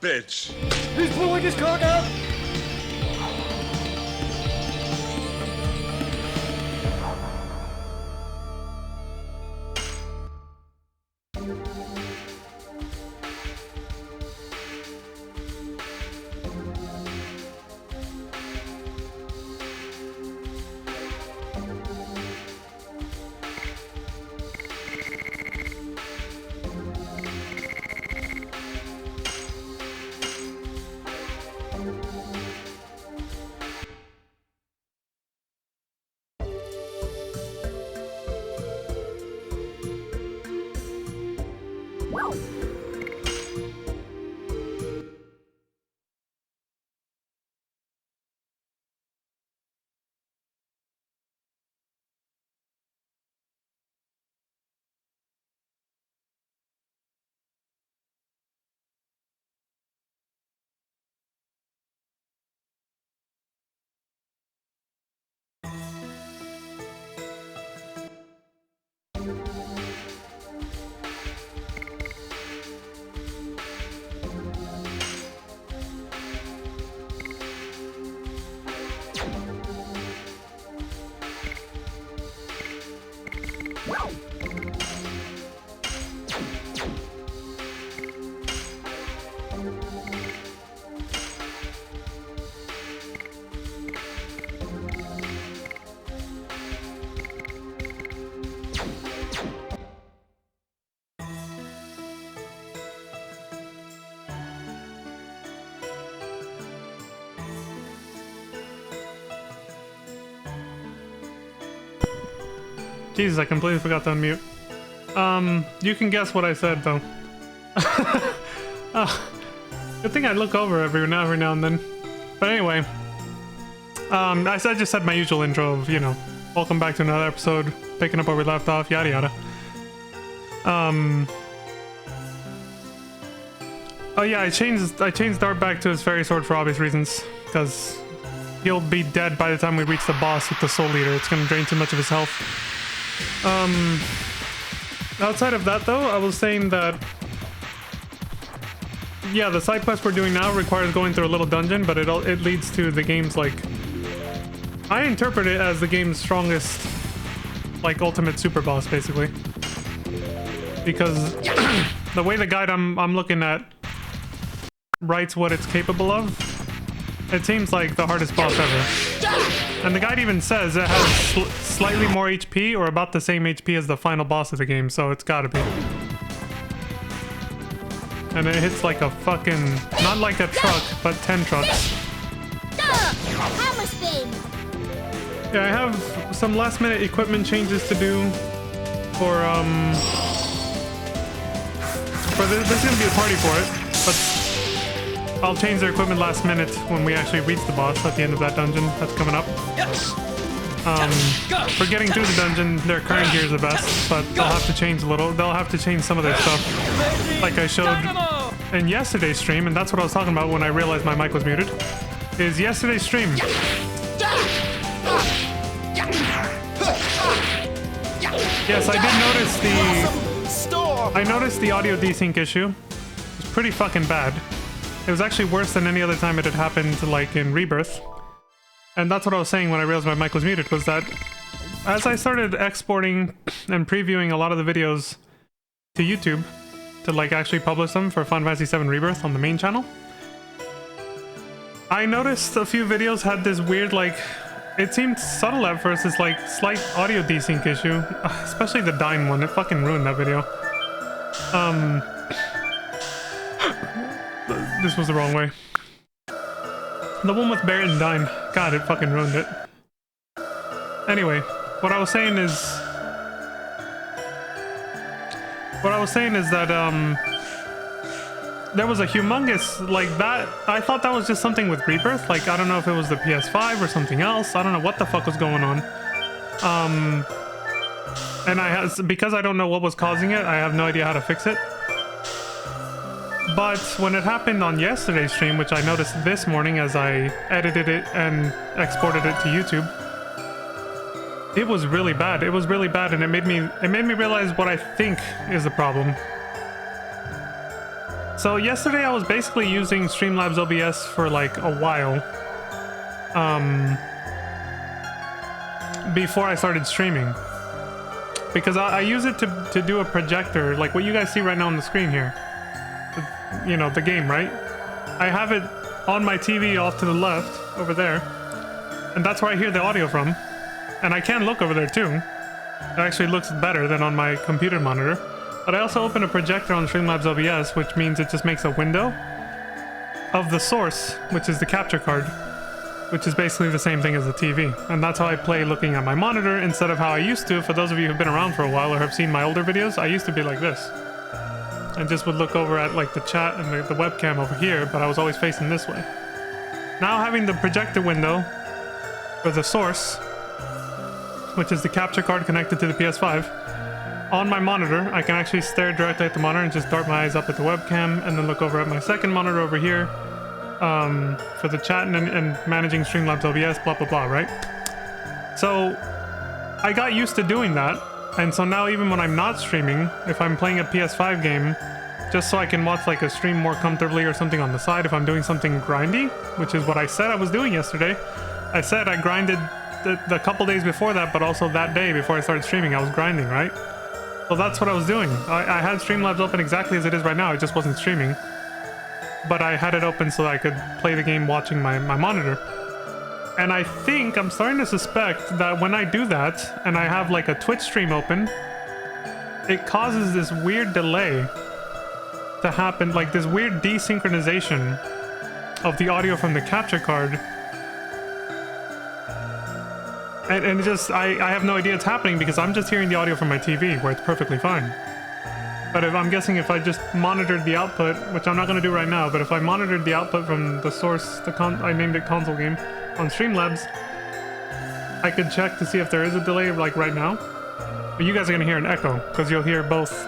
bitch. He's pulling his cock out! Jesus, I completely forgot to unmute. You can guess what I said, though. Good thing I look over every now and then. But anyway, I just said my usual intro of, you know, welcome back to another episode, picking up where we left off, yada yada. Oh yeah, I changed Dart back to his fairy sword for obvious reasons, because he'll be dead by the time we reach the boss with the soul leader. It's gonna drain too much of his health. Outside of that though, I was saying that, yeah, the side quest we're doing now requires going through a little dungeon, but it leads to the game's, like, I interpret it as the game's strongest, like, ultimate super boss, basically. Because the way the guide I'm looking at writes what it's capable of, it seems like the hardest boss ever. And the guide even says it has slightly more HP or about the same HP as the final boss of the game, so it's gotta be. And it hits like a fucking, not like a truck, but 10 trucks. Yeah, I have some last minute equipment changes to do for this is gonna be a party for it, but I'll change their equipment last minute when we actually reach the boss at the end of that dungeon that's coming up. For getting through the dungeon, their current gear is the best, but they'll have to change a little. They'll have to change some of their stuff, like I showed in yesterday's stream, and that's what I was talking about when I realized my mic was muted, is yesterday's stream. Yes, I noticed the audio desync issue. It was pretty fucking bad. It was actually worse than any other time it had happened, like in Rebirth. And that's what I was saying when I realized my mic was muted, was that as I started exporting and previewing a lot of the videos to YouTube to, like, actually publish them for Final Fantasy VII Rebirth on the main channel, I noticed a few videos had this weird, like, it seemed subtle at first, this, like, slight audio desync issue, especially the Dyne one. It fucking ruined that video. This was the wrong way. The one with Barret and Dyne. God, it fucking ruined it. Anyway, what I was saying is that, there was a humongous, like, that, I thought that was just something with Rebirth. Like, I don't know if it was the PS5 or something else. I don't know what the fuck was going on. And because I don't know what was causing it, I have no idea how to fix it. But when it happened on yesterday's stream, which I noticed this morning as I edited it and exported it to YouTube, it was really bad. It was really bad, and it made me realize what I think is the problem. So yesterday I was basically using Streamlabs OBS for like a while. Before I started streaming. Because I use it to do a projector, like what you guys see right now on the screen here. You know, the game, right? I have it on my TV off to the left, over there. And that's where I hear the audio from. And I can look over there too. It actually looks better than on my computer monitor. But I also open a projector on Streamlabs OBS, which means it just makes a window of the source, which is the capture card. Which is basically the same thing as the TV. And that's how I play looking at my monitor instead of how I used to. For those of you who've been around for a while or have seen my older videos, I used to be like this. And just would look over at like the chat and the webcam over here, but I was always facing this way. Now having the projector window for the source, which is the capture card connected to the PS5, on my monitor, I can actually stare directly at the monitor and just dart my eyes up at the webcam and then look over at my second monitor over here. For the chat and managing Streamlabs OBS, blah blah blah, right? So I got used to doing that, and so now even when I'm not streaming, if I'm playing a PS5 game, just so I can watch like a stream more comfortably or something on the side, if I'm doing something grindy, which is what I said I was doing yesterday. I said I grinded the couple days before that, but also that day before I started streaming, I was grinding, right? So that's what I was doing. I had Streamlabs open exactly as it is right now, I just wasn't streaming. But I had it open so that I could play the game watching my monitor. And I think, I'm starting to suspect that when I do that, and I have like a Twitch stream open, it causes this weird delay to happen, like this weird desynchronization of the audio from the capture card. And it just, I have no idea it's happening because I'm just hearing the audio from my TV where it's perfectly fine. But I'm guessing if I just monitored the output, which I'm not going to do right now, but if I monitored the output from the source, I named it console game, on Streamlabs, I could check to see if there is a delay like right now. But you guys are going to hear an echo, because you'll hear both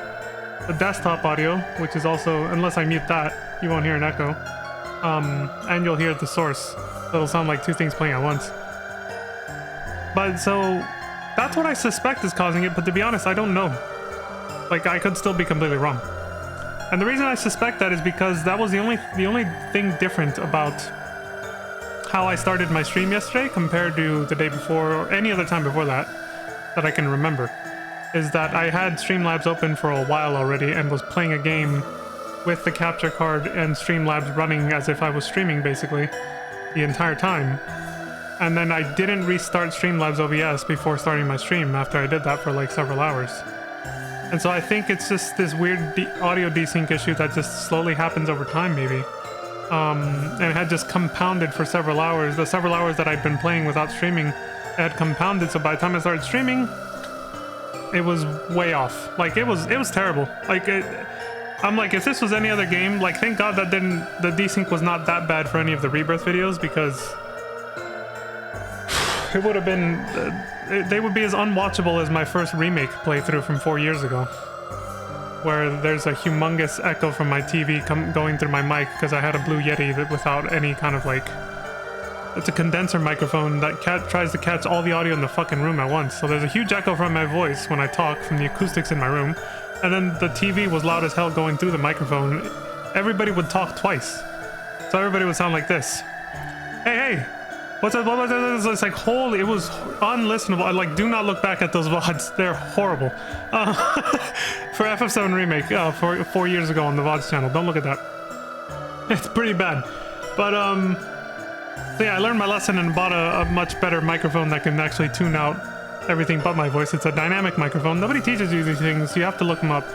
the desktop audio, which is also, unless I mute that, you won't hear an echo. And you'll hear the source. So it'll sound like two things playing at once. But so, that's what I suspect is causing it, but to be honest, I don't know. Like, I could still be completely wrong. And the reason I suspect that is because that was the only thing different about how I started my stream yesterday compared to the day before or any other time before that I can remember. Is that I had Streamlabs open for a while already and was playing a game with the capture card and Streamlabs running as if I was streaming basically the entire time. And then I didn't restart Streamlabs OBS before starting my stream after I did that for like several hours. And so I think it's just this weird audio desync issue that just slowly happens over time, maybe. And it had just compounded for several hours. The several hours that I'd been playing without streaming, it had compounded. So by the time I started streaming, it was way off. Like it was terrible. Like I'm like, if this was any other game, like thank God that the desync was not that bad for any of the Rebirth videos because it would have been. They would be as unwatchable as my first remake playthrough from 4 years ago, where there's a humongous echo from my TV going through my mic because I had a Blue Yeti that without any kind of like, it's a condenser microphone that tries to catch all the audio in the fucking room at once. So there's a huge echo from my voice when I talk from the acoustics in my room, and then the TV was loud as hell going through the microphone. Everybody would talk twice, so everybody would sound like this. Hey. What's up? It's like holy, it was unlistenable. I like do not look back at those VODs. They're horrible. For FF7 Remake, 4 years ago on the VODs channel. Don't look at that. It's pretty bad. But so yeah, I learned my lesson and bought a much better microphone that can actually tune out everything but my voice. It's a dynamic microphone. Nobody teaches you these things. You have to look them up.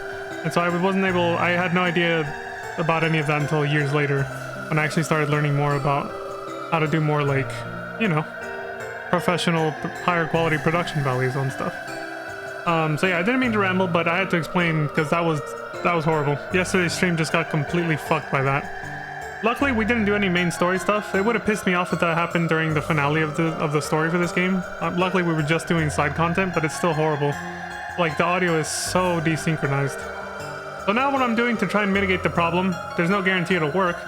And so I had no idea about any of that until years later when I actually started learning more about how to do more like, you know, professional, higher quality production values on stuff. So yeah, I didn't mean to ramble, but I had to explain because that was horrible. Yesterday's stream just got completely fucked by that. Luckily, we didn't do any main story stuff. It would have pissed me off if that happened during the finale of the story for this game. Luckily, we were just doing side content, but it's still horrible. Like, the audio is so desynchronized. So now what I'm doing to try and mitigate the problem, there's no guarantee it'll work.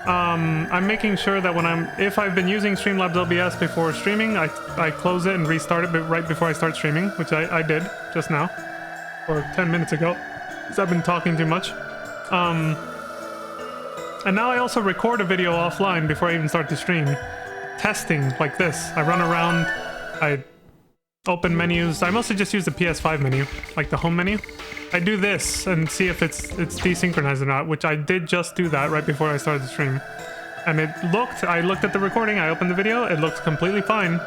I'm making sure that if I've been using Streamlabs OBS before streaming, I close it and restart it right before I start streaming, which I did just now, or 10 minutes ago, because I've been talking too much. And now I also record a video offline before I even start the stream. Testing like this. I run around, I open menus. I mostly just use the PS5 menu, like the home menu. I do this and see if it's desynchronized or not, which I did just do that right before I started the stream. And I looked at the recording, I opened the video, it looked completely fine.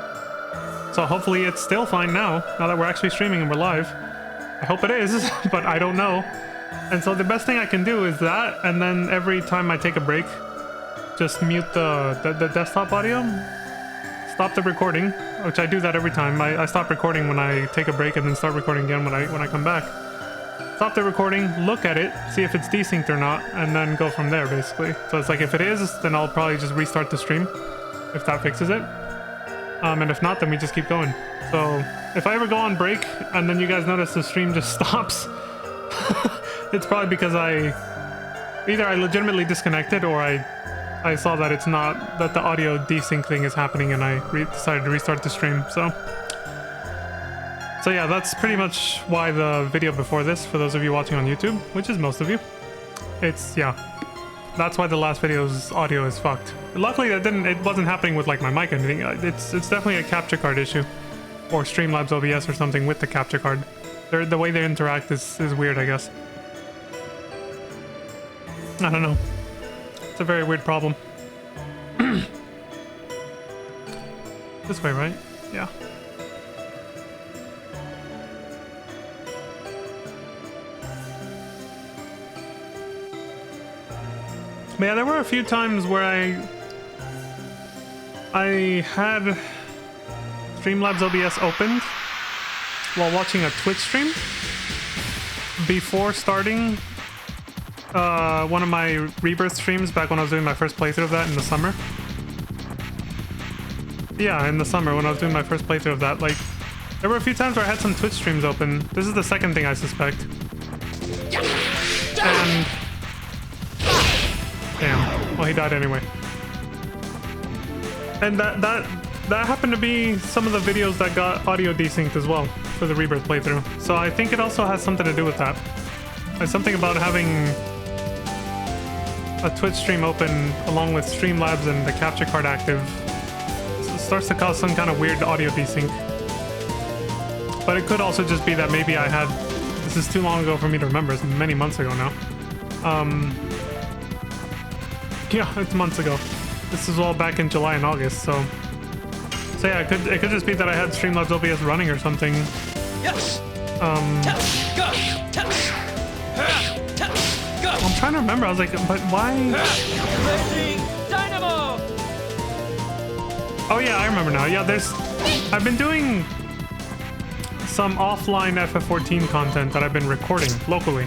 So hopefully it's still fine now that we're actually streaming and we're live. I hope it is, but I don't know. And so the best thing I can do is that, and then every time I take a break, just mute the desktop audio, stop the recording, which I do that every time. I stop recording when I take a break and then start recording again when I come back. Stop the recording, look at it, see if it's desynced or not, and then go from there, basically. So it's like, if it is, then I'll probably just restart the stream, if that fixes it. And if not, then we just keep going. So if I ever go on break, and then you guys notice the stream just stops, it's probably because either I legitimately disconnected, or I saw that it's not, that the audio desync thing is happening, and I decided to restart the stream, so yeah, that's pretty much why the video before this, for those of you watching on YouTube, which is most of you, yeah, that's why the last video's audio is fucked. Luckily it wasn't happening with like my mic or anything. It's definitely a capture card issue, or Streamlabs OBS or something with the capture card. The way they interact is weird, I guess. I don't know. It's a very weird problem. This way, right? Yeah. But yeah, there were a few times where I had Streamlabs OBS opened while watching a Twitch stream before starting one of my Rebirth streams back when I was doing my first playthrough of that in the summer. Yeah, in the summer when I was doing my first playthrough of that, like, there were a few times where I had some Twitch streams open. This is the second thing I suspect. And... damn. Well, he died anyway. And that happened to be some of the videos that got audio desynced as well for the Rebirth playthrough. So I think it also has something to do with that. There's something about having a Twitch stream open along with Streamlabs and the capture card active. It starts to cause some kind of weird audio desync. But it could also just be that maybe I had... this is too long ago for me to remember. It's many months ago now. Yeah, it's months ago. This is all back in July and August, so yeah, it could just be that I had Streamlabs OBS running or something. I'm trying to remember. I was like, but why? Oh yeah, I remember now. Yeah, I've been doing some offline FF14 content that I've been recording locally,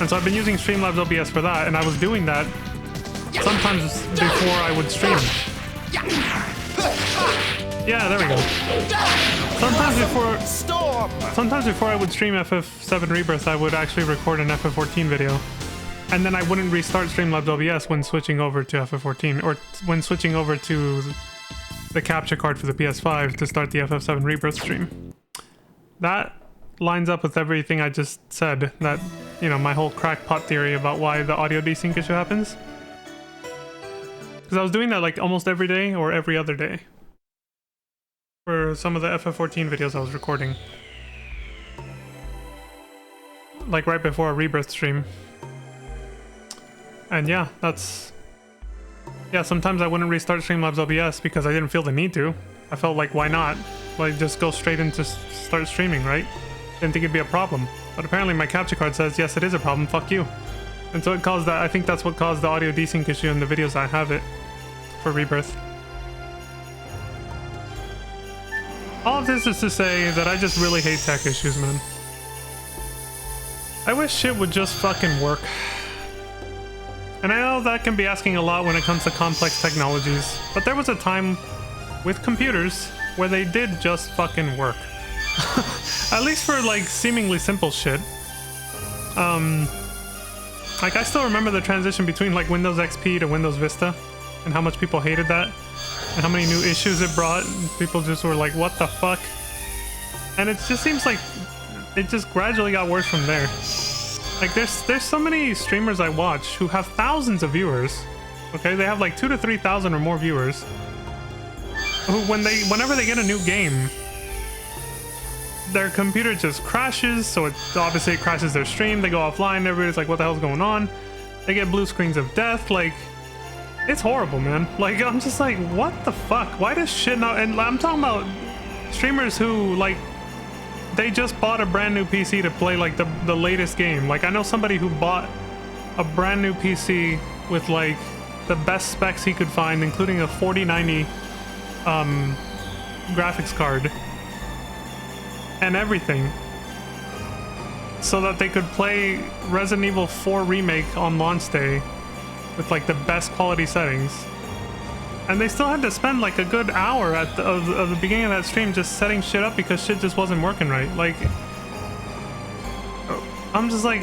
and so I've been using Streamlabs OBS for that, and I was doing that sometimes before I would stream. Yeah, there we go. Sometimes before I would stream FF7 Rebirth, I would actually record an FF14 video. And then I wouldn't restart Streamlabs OBS when switching over to FF14, or when switching over to the capture card for the PS5 to start the FF7 Rebirth stream. That lines up with everything I just said, that, you know, my whole crackpot theory about why the audio desync issue happens. Because I was doing that like almost every day or every other day for some of the FF14 videos I was recording. Like right before a Rebirth stream. And yeah, sometimes I wouldn't restart Streamlabs OBS because I didn't feel the need to. I felt like, why not? Like, just go straight into start streaming, right? Didn't think it'd be a problem. But apparently my capture card says, yes, it is a problem, fuck you. And so it caused that. I think that's what caused the audio desync issue in the videos I have it for Rebirth. All of this is to say that I just really hate tech issues, man. I wish shit would just fucking work. And I know that can be asking a lot when it comes to complex technologies, but there was a time with computers where they did just fucking work. At least for like seemingly simple shit. Like I still remember the transition between like Windows XP to Windows Vista and how much people hated that and how many new issues it brought. People just were like, what the fuck? And it just seems like it just gradually got worse from there. Like there's so many streamers I watch who have thousands of viewers Okay, they have like 2,000 to 3,000 or more viewers. Who, whenever they get a new game, their computer just crashes. So it obviously crashes their stream. They go offline. Everybody's like, "What the hell's going on?" They get blue screens of death. Like, it's horrible, man. Like, I'm just like, what the fuck? Why does shit not? And I'm talking about streamers who like they just bought a brand new PC to play like the latest game. Like, I know somebody who bought a brand new PC with like the best specs he could find, including a 4090 graphics card and everything, so that they could play Resident Evil 4 Remake on launch day with like the best quality settings. And they still had to spend like a good hour at of the beginning of that stream just setting shit up because shit just wasn't working right. Like, I'm just like...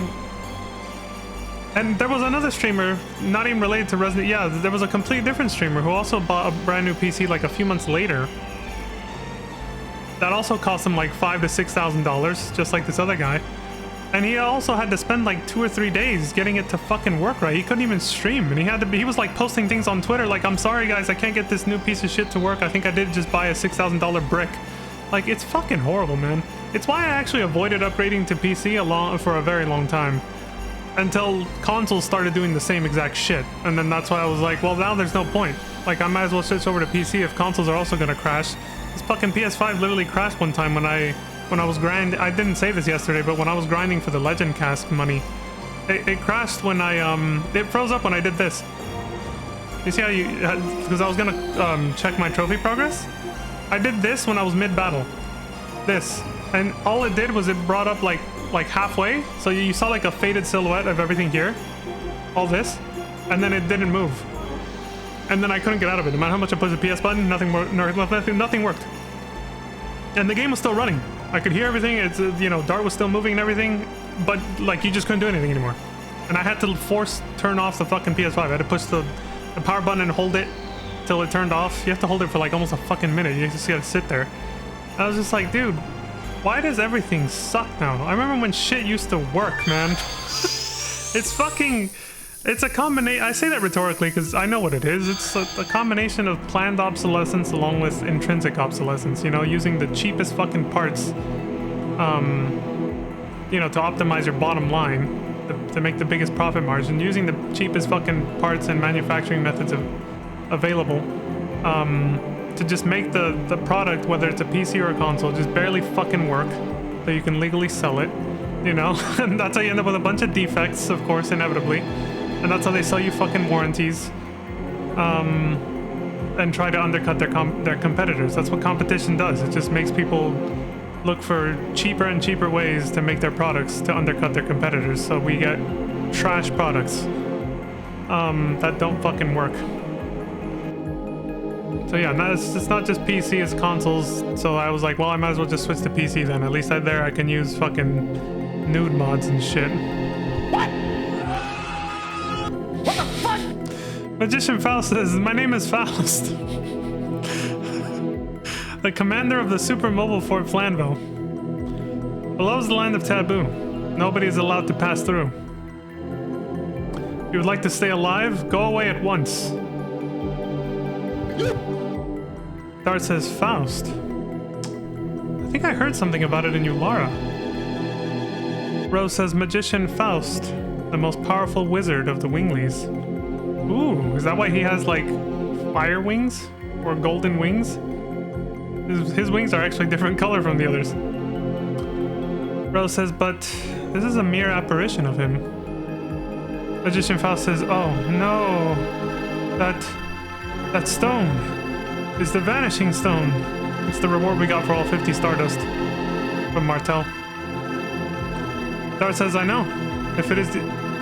And there was another streamer, not even related to Resident... Yeah, there was a completely different streamer who also bought a brand new PC like a few months later. That also cost him like $5,000 to $6,000, just like this other guy. And he also had to spend like 2 or 3 days getting it to fucking work right. He couldn't even stream, and he was like posting things on Twitter like, "I'm sorry guys, I can't get this new piece of shit to work. I think I did just buy a $6,000 brick." Like, it's fucking horrible, man. It's why I actually avoided upgrading to PC for a very long time, until consoles started doing the same exact shit. And then that's why I was like, well, now there's no point. Like, I might as well switch over to PC if consoles are also gonna crash. This fucking PS5 literally crashed one time when I was grinding. I didn't say this yesterday, but when I was grinding for the Legend Cask money, it crashed when it froze up when I did this. You see how because I was gonna check my trophy progress? I did this when I was mid-battle. This. And all it did was it brought up like halfway. So you saw like a faded silhouette of everything here. All this. And then it didn't move. And then I couldn't get out of it. No matter how much I pushed the PS button, nothing worked. And the game was still running. I could hear everything. It's Dart was still moving and everything, but like you just couldn't do anything anymore. And I had to turn off the fucking PS5. I had to push the power button and hold it till it turned off. You have to hold it for like almost a fucking minute. You just gotta sit there. And I was just like, dude, why does everything suck now? I remember when shit used to work, man. It's a combination. I say that rhetorically because I know what it is. It's a combination of planned obsolescence along with intrinsic obsolescence. Using the cheapest fucking parts, to optimize your bottom line, to make the biggest profit margin. Using the cheapest fucking parts and manufacturing methods available, to just make the product, whether it's a PC or a console, just barely fucking work, so you can legally sell it. And that's how you end up with a bunch of defects, of course, inevitably. And that's how they sell you fucking warranties, and try to undercut their competitors. That's what competition does. It just makes people look for cheaper and cheaper ways to make their products to undercut their competitors. So we get trash products that don't fucking work. So yeah, it's not just PC, it's consoles. So I was like, well, I might as well just switch to PC then. At least there I can use fucking nude mods and shit. Magician Faust says, "My name is Faust, the commander of the Super Mobile Fort Flanville. Below is the land of taboo. Nobody is allowed to pass through. If you would like to stay alive, go away at once." Dart says, "Faust. I think I heard something about it in Ulara." Rose says, "Magician Faust, the most powerful wizard of the Winglies." Ooh, is that why he has like fire wings or golden wings? His wings are actually different color from the others. Rose says, "But this is a mere apparition of him." Magician Faust says, "Oh no, that stone is the vanishing stone. It's the reward we got for all 50 Stardust from Martel." Dart says, "I know. If it is the..."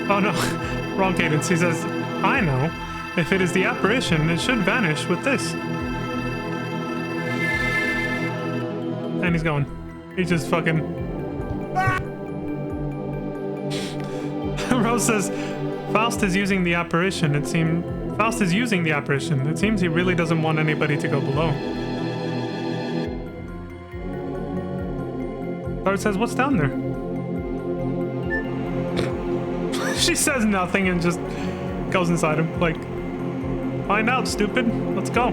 Oh no, wrong cadence. He says, "I know. If it is the apparition, it should vanish with this." And he's going. He's just fucking... Rose says, Faust is using the apparition. Faust is using the apparition. It seems he really doesn't want anybody to go below. Dart says, "What's down there?" She says nothing and just goes inside him. Like, Find out, stupid. Let's go.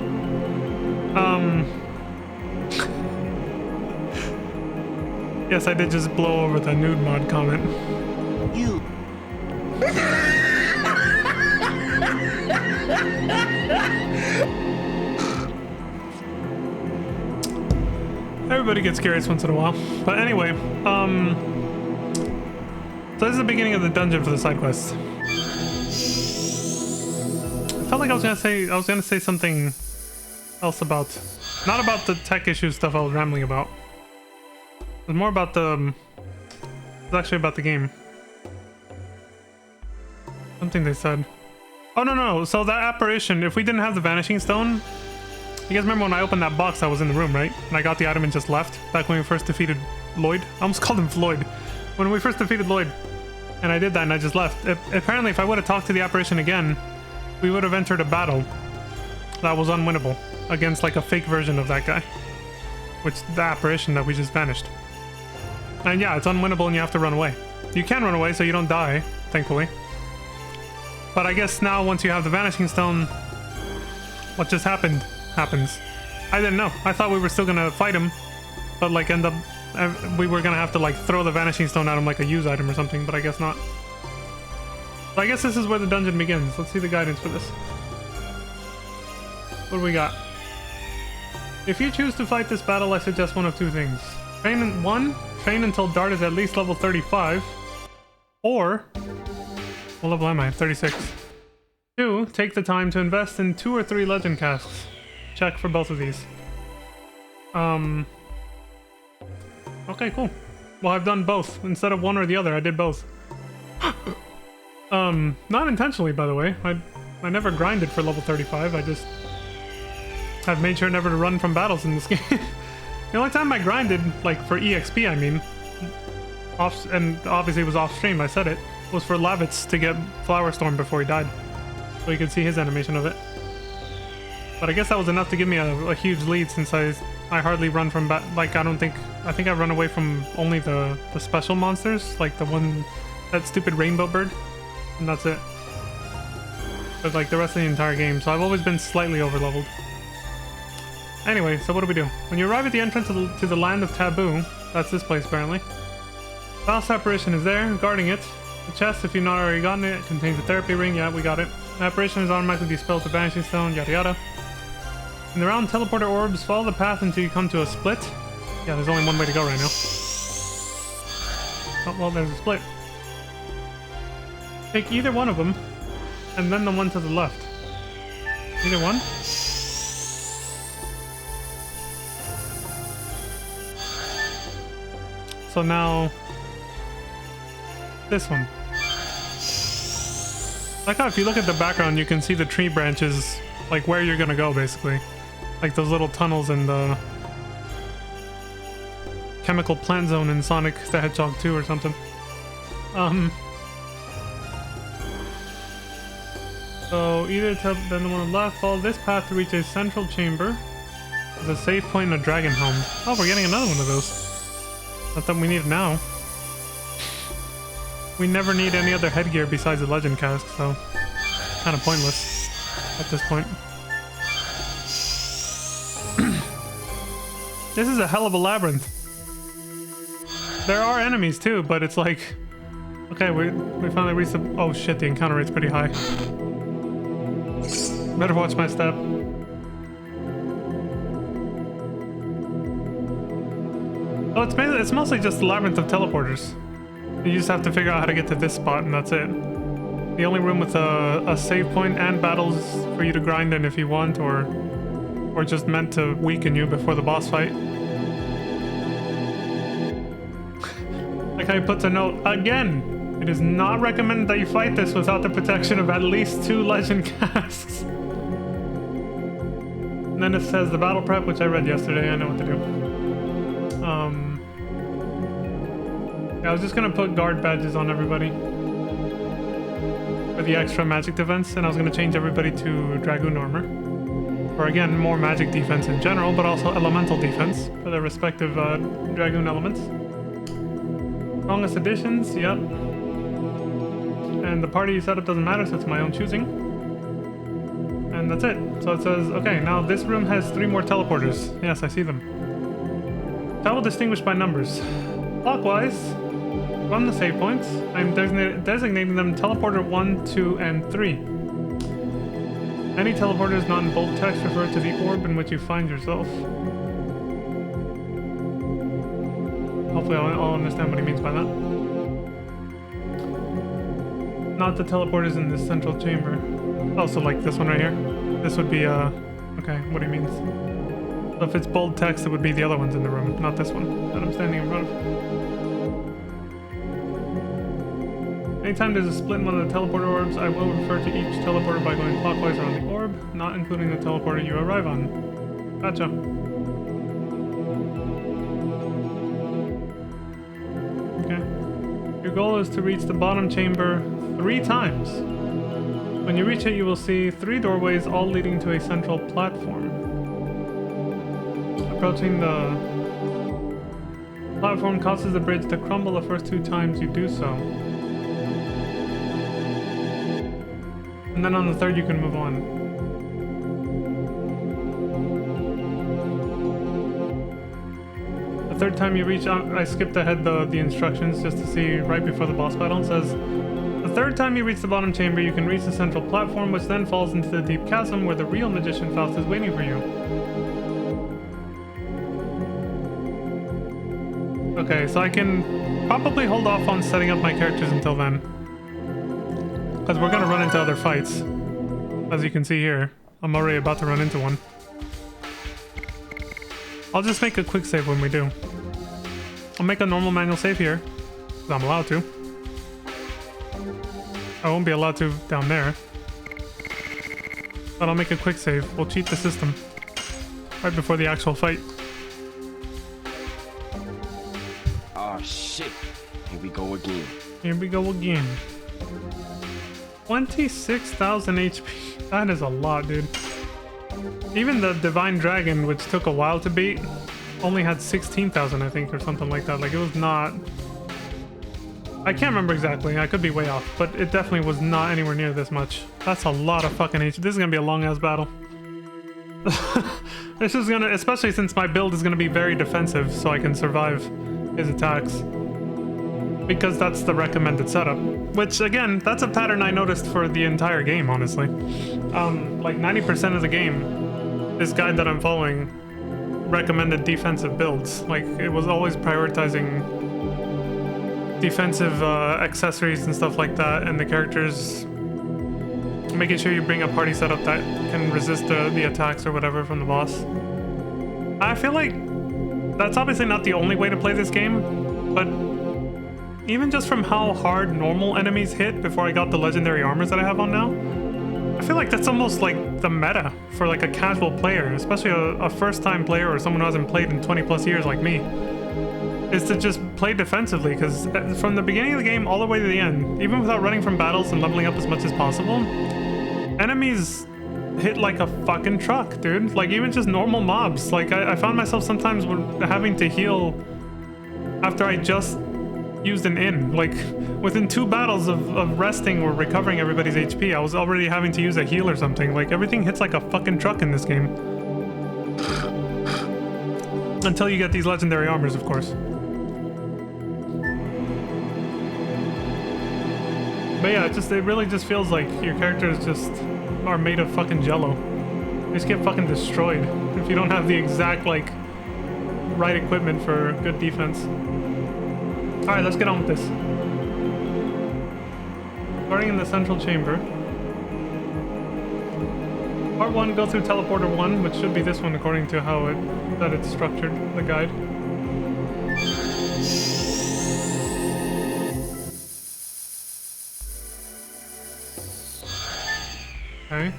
Yes, I did just blow over the nude mod comment. You. Everybody gets curious once in a while. But anyway, so this is the beginning of the dungeon for the side quests. I felt like I was gonna say something else about, not about the tech issue stuff I was rambling about. It was more about the, it's actually about the game. Something they said. Oh, no. So that apparition, if we didn't have the Vanishing Stone, you guys remember when I opened that box, I was in the room, right? And I got the item and just left, back when we first defeated Lloyd. I almost called him Floyd. When we first defeated Lloyd, and I did that and I just left. Apparently, if I would have talked to the apparition again, we would have entered a battle that was unwinnable against like a fake version of that guy. Which, the apparition that we just vanished. And yeah, it's unwinnable and you have to run away. You can run away so you don't die, thankfully. But I guess now, once you have the Vanishing Stone, what just happened happens. I didn't know. I thought we were still gonna fight him, but like we were gonna have to like throw the Vanishing Stone at him like a use item or something, but I guess not. So I guess this is where the dungeon begins. Let's see the guidance for this. What do we got? If you choose to fight this battle, I suggest one of two things. Train until Dart is at least level 35, or... what level am I? 36. 2, take the time to invest in 2 or 3 legend casks. Check for both of these. Okay, cool. Well, I've done both. Instead of one or the other, I did both. Not intentionally, by the way. I never grinded for level 35. I just have made sure never to run from battles in this game. The only time I grinded, like for EXP, I mean, and obviously it was off stream, I said it, was for Lavitz to get Flower Storm before he died. So you could see his animation of it. But I guess that was enough to give me a huge lead, since I hardly run from like I think I run away from only the special monsters, like that stupid rainbow bird, and that's it. But like the rest of the entire game, so I've always been slightly overleveled. Anyway, so what do we do? When you arrive at the entrance to the land of Taboo, that's this place apparently. Boss apparition is there, guarding it. The chest, if you've not already gotten it, contains a therapy ring. Yeah, we got it. The apparition is automatically dispelled with the Vanishing Stone, yada yada. In the round teleporter orbs, follow the path until you come to a split. Yeah, there's only one way to go right now. Oh, well, there's a split. Take either one of them, and then the one to the left. Either one? So now, this one. Like how if you look at the background, you can see the tree branches, like where you're gonna go, basically. Like those little tunnels in the chemical plant zone in Sonic the Hedgehog 2 or something. So either then the one on the left, follow this path to reach a central chamber. There's a save point and a dragon helm. Oh, we're getting another one of those. Not that we need it now. We never need any other headgear besides the legend cask, so kind of pointless at this point. This is a hell of a labyrinth. There are enemies too, but it's like, okay, we finally reached the, oh shit, the encounter rate's pretty high. Better watch my step. Oh, it's mostly just a labyrinth of teleporters. You just have to figure out how to get to this spot, and that's it. The only room with a save point and battles for you to grind in if you want, or just meant to weaken you before the boss fight. Like how he puts a note, again, it is not recommended that you fight this without the protection of at least 2 legend casks. And then it says the battle prep, which I read yesterday, I know what to do. Yeah, I was just gonna put guard badges on everybody for the extra magic defense, and I was gonna change everybody to Dragoon armor. Or again, more magic defense in general, but also elemental defense for their respective Dragoon elements. Strongest additions, yep. And the party setup doesn't matter, so it's my own choosing. And that's it. So it says, okay, now this room has 3 more teleporters. Yes, I see them. Travel distinguished by numbers. Clockwise, run the save points. I'm designating them teleporter 1, 2, and 3. Any teleporters not in bold text refer to the orb in which you find yourself. Hopefully I'll understand what he means by that. Not the teleporters in this central chamber. Oh, so like this one right here? This would be, okay, what he means. So if it's bold text, it would be the other ones in the room, not this one that I'm standing in front of. Anytime there's a split in one of the teleporter orbs, I will refer to each teleporter by going clockwise around the orb, not including the teleporter you arrive on. Gotcha. Okay. Your goal is to reach the bottom chamber 3 times. When you reach it, you will see 3 doorways, all leading to a central platform. Approaching the platform causes the bridge to crumble the first 2 times you do so. And then on the 3rd, you can move on. The 3rd time you reach out, I skipped ahead the instructions just to see right before the boss battle. It says, the 3rd time you reach the bottom chamber, you can reach the central platform, which then falls into the deep chasm where the real magician Faust is waiting for you. Okay, so I can probably hold off on setting up my characters until then. Because we're going to run into other fights. As you can see here, I'm already about to run into one. I'll just make a quick save when we do. I'll make a normal manual save here, because I'm allowed to. I won't be allowed to down there. But I'll make a quick save. We'll cheat the system. Right before the actual fight. Oh shit. Here we go again. Here we go again. 26,000 HP. That is a lot, dude. Even the Divine Dragon, which took a while to beat, only had 16,000, I think, or something like that. Like, it was not... I can't remember exactly. I could be way off, but it definitely was not anywhere near this much. That's a lot of fucking HP. This is gonna be a long-ass battle. This is gonna... Especially since my build is gonna be very defensive, so I can survive his attacks. Because that's the recommended setup. Which, again, that's a pattern I noticed for the entire game, honestly. Like 90% of the game, this guide that I'm following recommended defensive builds. Like, it was always prioritizing defensive accessories and stuff like that, and the characters... Making sure you bring a party setup that can resist the attacks or whatever from the boss. I feel like that's obviously not the only way to play this game, but... Even just from how hard normal enemies hit before I got the legendary armors that I have on now, I feel like that's almost like the meta for like a casual player, especially a first-time player or someone who hasn't played in 20 plus years like me, is to just play defensively, because from the beginning of the game all the way to the end, even without running from battles and leveling up as much as possible, enemies hit like a fucking truck, dude. Like, even just normal mobs. Like, I found myself sometimes having to heal after I just used an in. Like, within 2 battles of resting or recovering everybody's HP, I was already having to use a heal or something. Like, everything hits like a fucking truck in this game. Until you get these legendary armors, of course. But yeah, it really just feels like your characters just are made of fucking jello. They just get fucking destroyed if you don't have the exact, like, right equipment for good defense. Alright, let's get on with this. Starting in the central chamber. Part 1, go through teleporter 1, which should be this one according to how it's structured, the guide. Okay.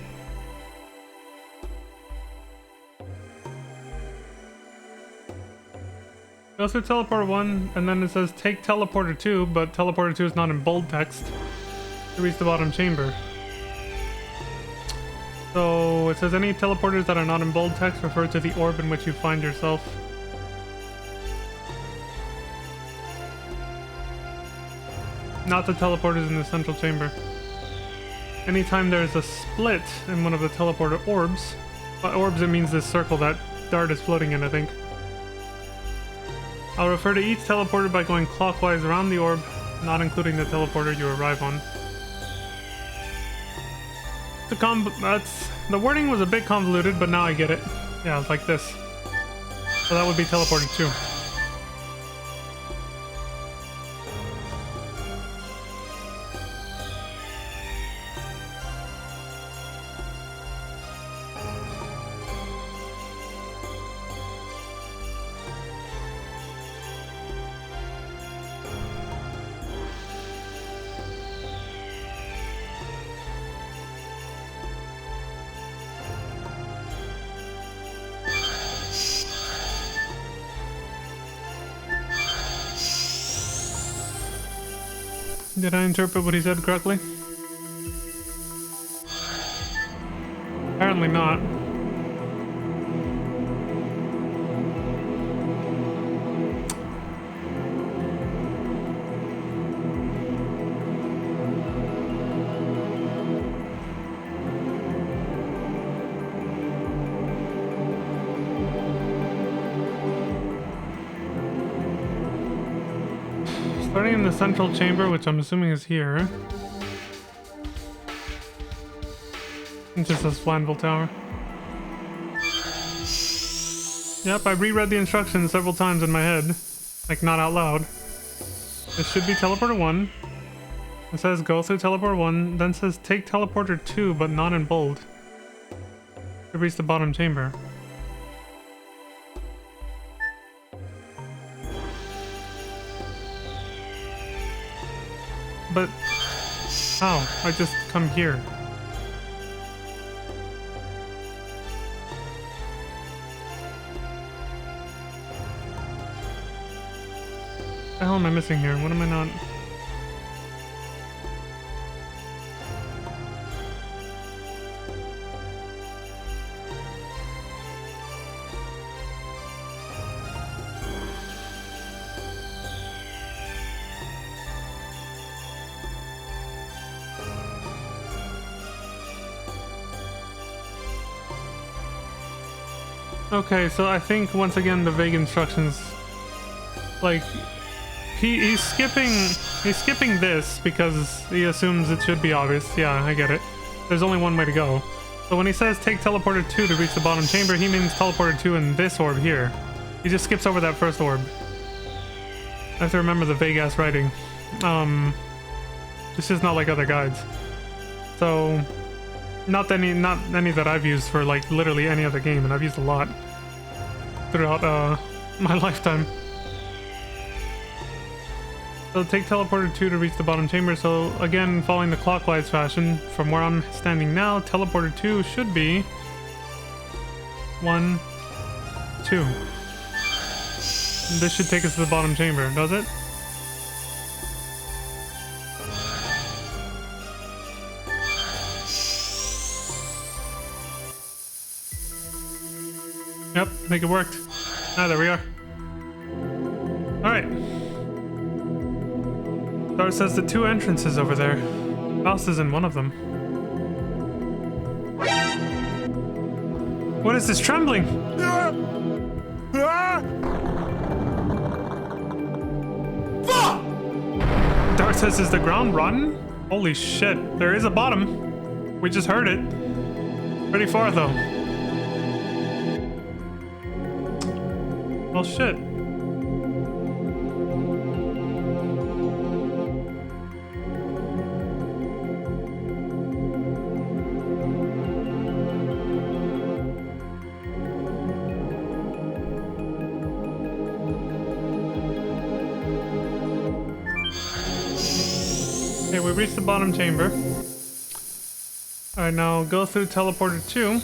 Go through teleporter 1, and then it says take teleporter 2, but teleporter 2 is not in bold text to reach the bottom chamber. So it says any teleporters that are not in bold text refer to the orb in which you find yourself. Not the teleporters in the central chamber. anytime there's a split in one of the teleporter orbs. By orbs, it means this circle that Dart is floating in, I think. I'll refer to each teleporter by going clockwise around the orb, not including the teleporter you arrive on. The wording was a bit convoluted, but now I get it. Yeah, it's like this. So that would be teleported too. Did I interpret what he said correctly? Apparently not. Starting in the central chamber, which I'm assuming is here. It just says Flanville Tower. Yep, I reread the instructions several times in my head. Like, not out loud. This should be teleporter 1. It says go through teleporter 1, then says take teleporter 2, but not in bold. To reach the bottom chamber. But how? I just come here. What the hell am I missing here? What am I not? Okay, so I think once again the vague instructions, like he's skipping this because he assumes it should be obvious. Yeah, I get it. There's only one way to go. So when he says take teleporter 2 to reach the bottom chamber, he means teleporter 2 in this orb here. He just skips over that first orb. I have to remember the vague ass writing. It's just not like other guides. So not any that I've used for like literally any other game, and I've used a lot throughout my lifetime. So take teleporter 2 to reach the bottom chamber. So again, following the clockwise fashion, from where I'm standing now, teleporter 2 should be 1, 2. This should take us to the bottom chamber, does it? Yep, I think it worked. Ah, there we are. Alright. Dart says the 2 entrances over there. Faust is in one of them. What is this trembling? Dart says, is the ground rotten? Holy shit, there is a bottom. We just heard it. Pretty far though. Well, shit. Okay, we reached the bottom chamber. Alright, now go through teleporter 2.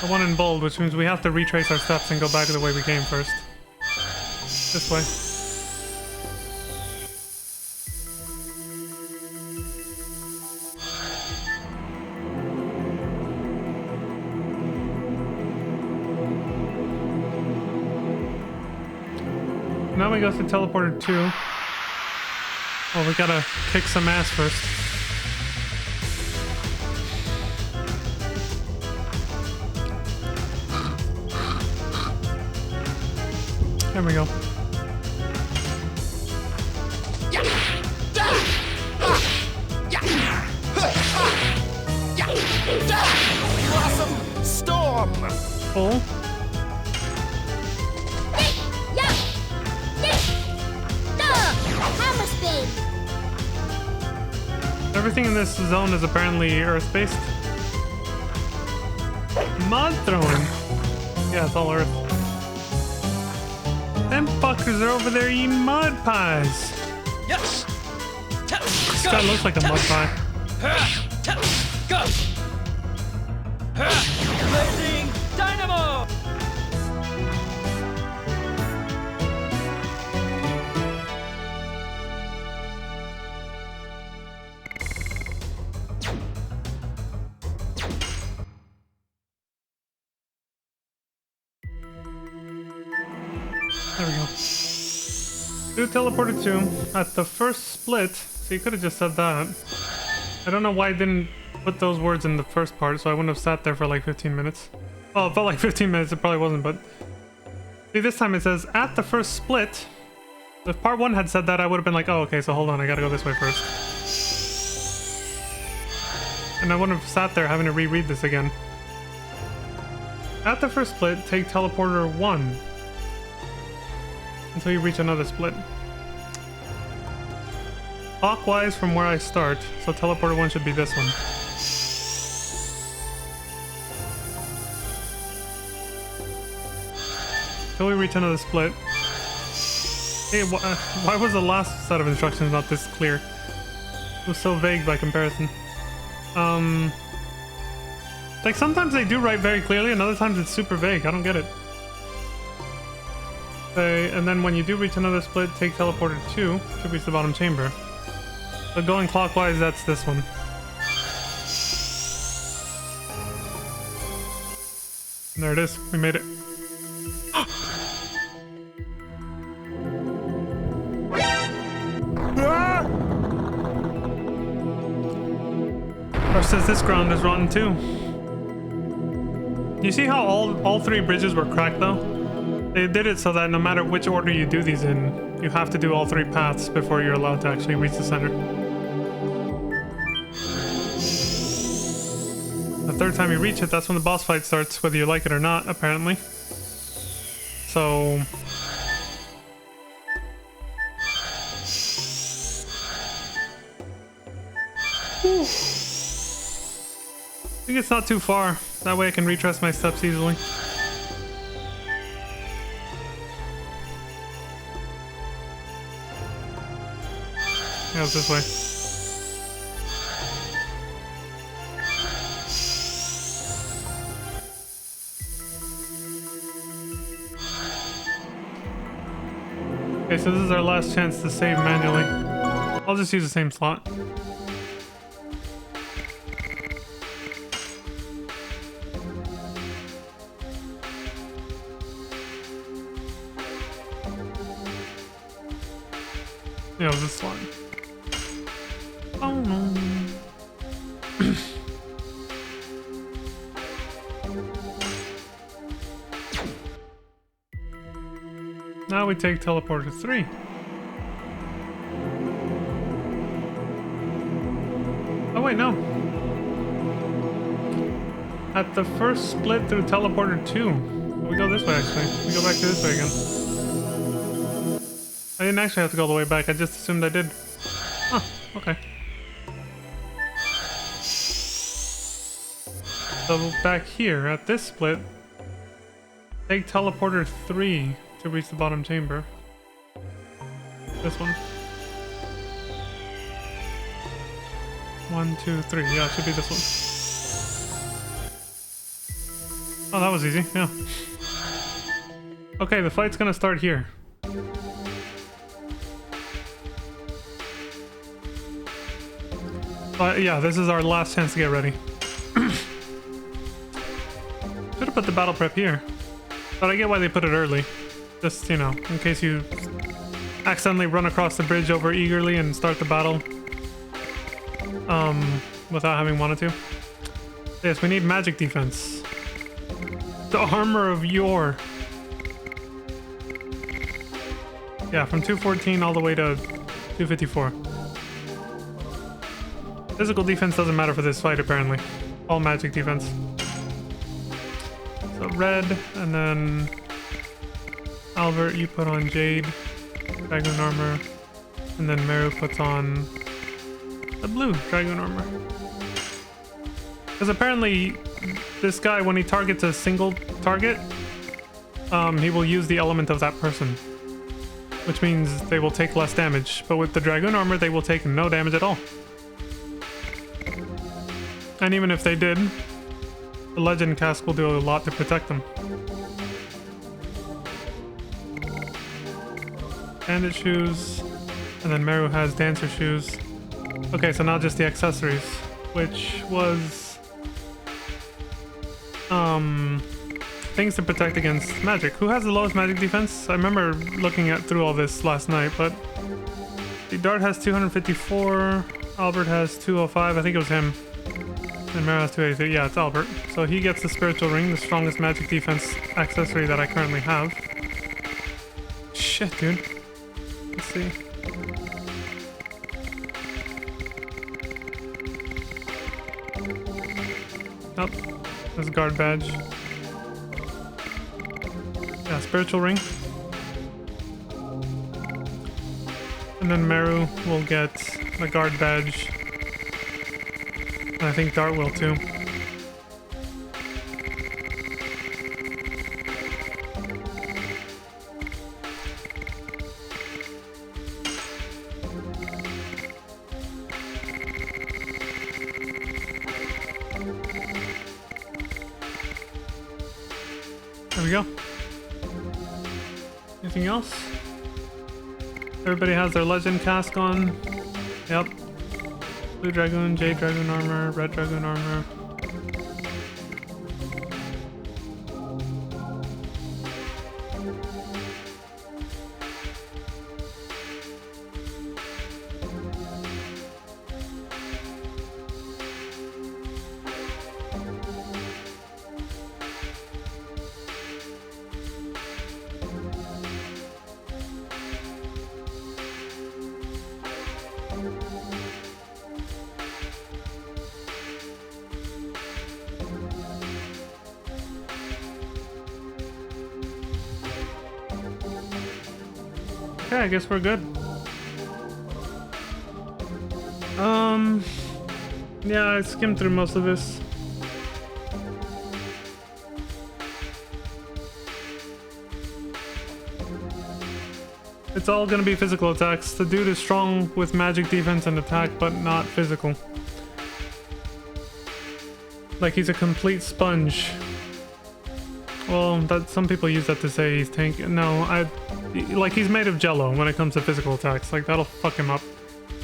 The one in bold, which means we have to retrace our steps and go back the way we came first. This way. Now we go through teleporter 2. Well, we gotta kick some ass first. There we go. Blossom Storm! Full. Hammer spin! Everything in this zone is apparently Earth-based. Mud throwing. Yeah, it's all Earth. Them fuckers are over there eating mud pies. Yes! This guy looks like a mud pie. Go! Blazing Dynamo! There we go. Do teleporter 2 at the first split. So you could have just said that. I don't know why I didn't put those words in the first part, so I wouldn't have sat there for like 15 minutes. Well, it felt like 15 minutes, it probably wasn't, but... See, this time it says, at the first split. If part 1 had said that, I would have been like, oh, okay, so hold on, I gotta go this way first. And I wouldn't have sat there having to reread this again. At the first split, take teleporter 1. Until you reach another split. Clockwise from where I start, so teleporter 1 should be this one. Until we reach another split. Hey, why was the last set of instructions not this clear? It was so vague by comparison. Like sometimes they do write very clearly, and other times it's super vague. I don't get it. Okay, and then when you do reach another split, take teleporter 2 to reach the bottom chamber. So going clockwise, that's this one. And there it is. We made it. Or says this ground is rotten too. You see how all 3 bridges were cracked though? They did it so that no matter which order you do these in, you have to do all 3 paths before you're allowed to actually reach the center. The third time you reach it, that's when the boss fight starts, whether you like it or not, apparently. So... Whew. I think it's not too far. That way I can retrace my steps easily. Yeah, it's this way. Okay, so this is our last chance to save manually. I'll just use the same slot. Yeah, it was this slot. Oh no. Now we take teleporter 3. Oh wait, no. At the first split through teleporter 2. We go this way actually. We go back to this way again. I didn't actually have to go all the way back, I just assumed I did. Huh, okay. So back here, at this split, take teleporter 3 to reach the bottom chamber. This one. 1, 2, 3. Yeah, it should be this one. Oh, that was easy, yeah. Okay, the fight's gonna start here. Yeah, this is our last chance to get ready. Should have put the battle prep here. But I get why they put it early. Just, you know, in case you accidentally run across the bridge over eagerly and start the battle without having wanted to. Yes, we need magic defense. The armor of yore. Yeah, from 214 all the way to 254. Physical defense doesn't matter for this fight, apparently. All magic defense. So red, and then Albert, you put on Jade, Dragoon armor, and then Meru puts on the blue Dragoon armor. Because apparently, this guy, when he targets a single target, he will use the element of that person. Which means they will take less damage. But with the Dragoon armor, they will take no damage at all. And even if they did, the Legend Cask will do a lot to protect them. Bandit shoes, and then Meru has dancer shoes. Okay, so now just the accessories, which was things to protect against magic. Who has the lowest magic defense? I remember looking through all this last night, but the Dart has 254, Albert has 205, I think it was him. And Meru has 283, yeah, it's Albert. So he gets the Spiritual Ring, the strongest magic defense accessory that I currently have. Shit, dude. Let's see. Oh, there's a guard badge. Yeah, Spiritual Ring. And then Meru will get the guard badge. And I think Dart will too. There we go. Anything else? Everybody has their Legend Cask on. Yep. Blue Dragoon, Jade Dragoon armor, Red Dragoon armor. Okay, I guess we're good. Yeah, I skimmed through most of this. It's all gonna be physical attacks. The dude is strong with magic defense and attack, but not physical. Like he's a complete sponge. Well, some people use that to say he's tank. No, like he's made of jello when it comes to physical attacks. Like that'll fuck him up.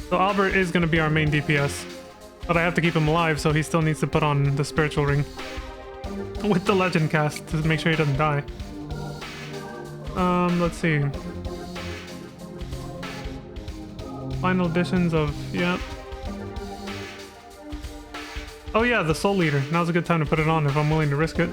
So Albert is gonna be our main DPS, but I have to keep him alive, so he still needs to put on the Spiritual Ring with the Legend Cast to make sure he doesn't die. Let's see. Final editions of yeah. Oh yeah, the Soul Leader. Now's a good time to put it on if I'm willing to risk it.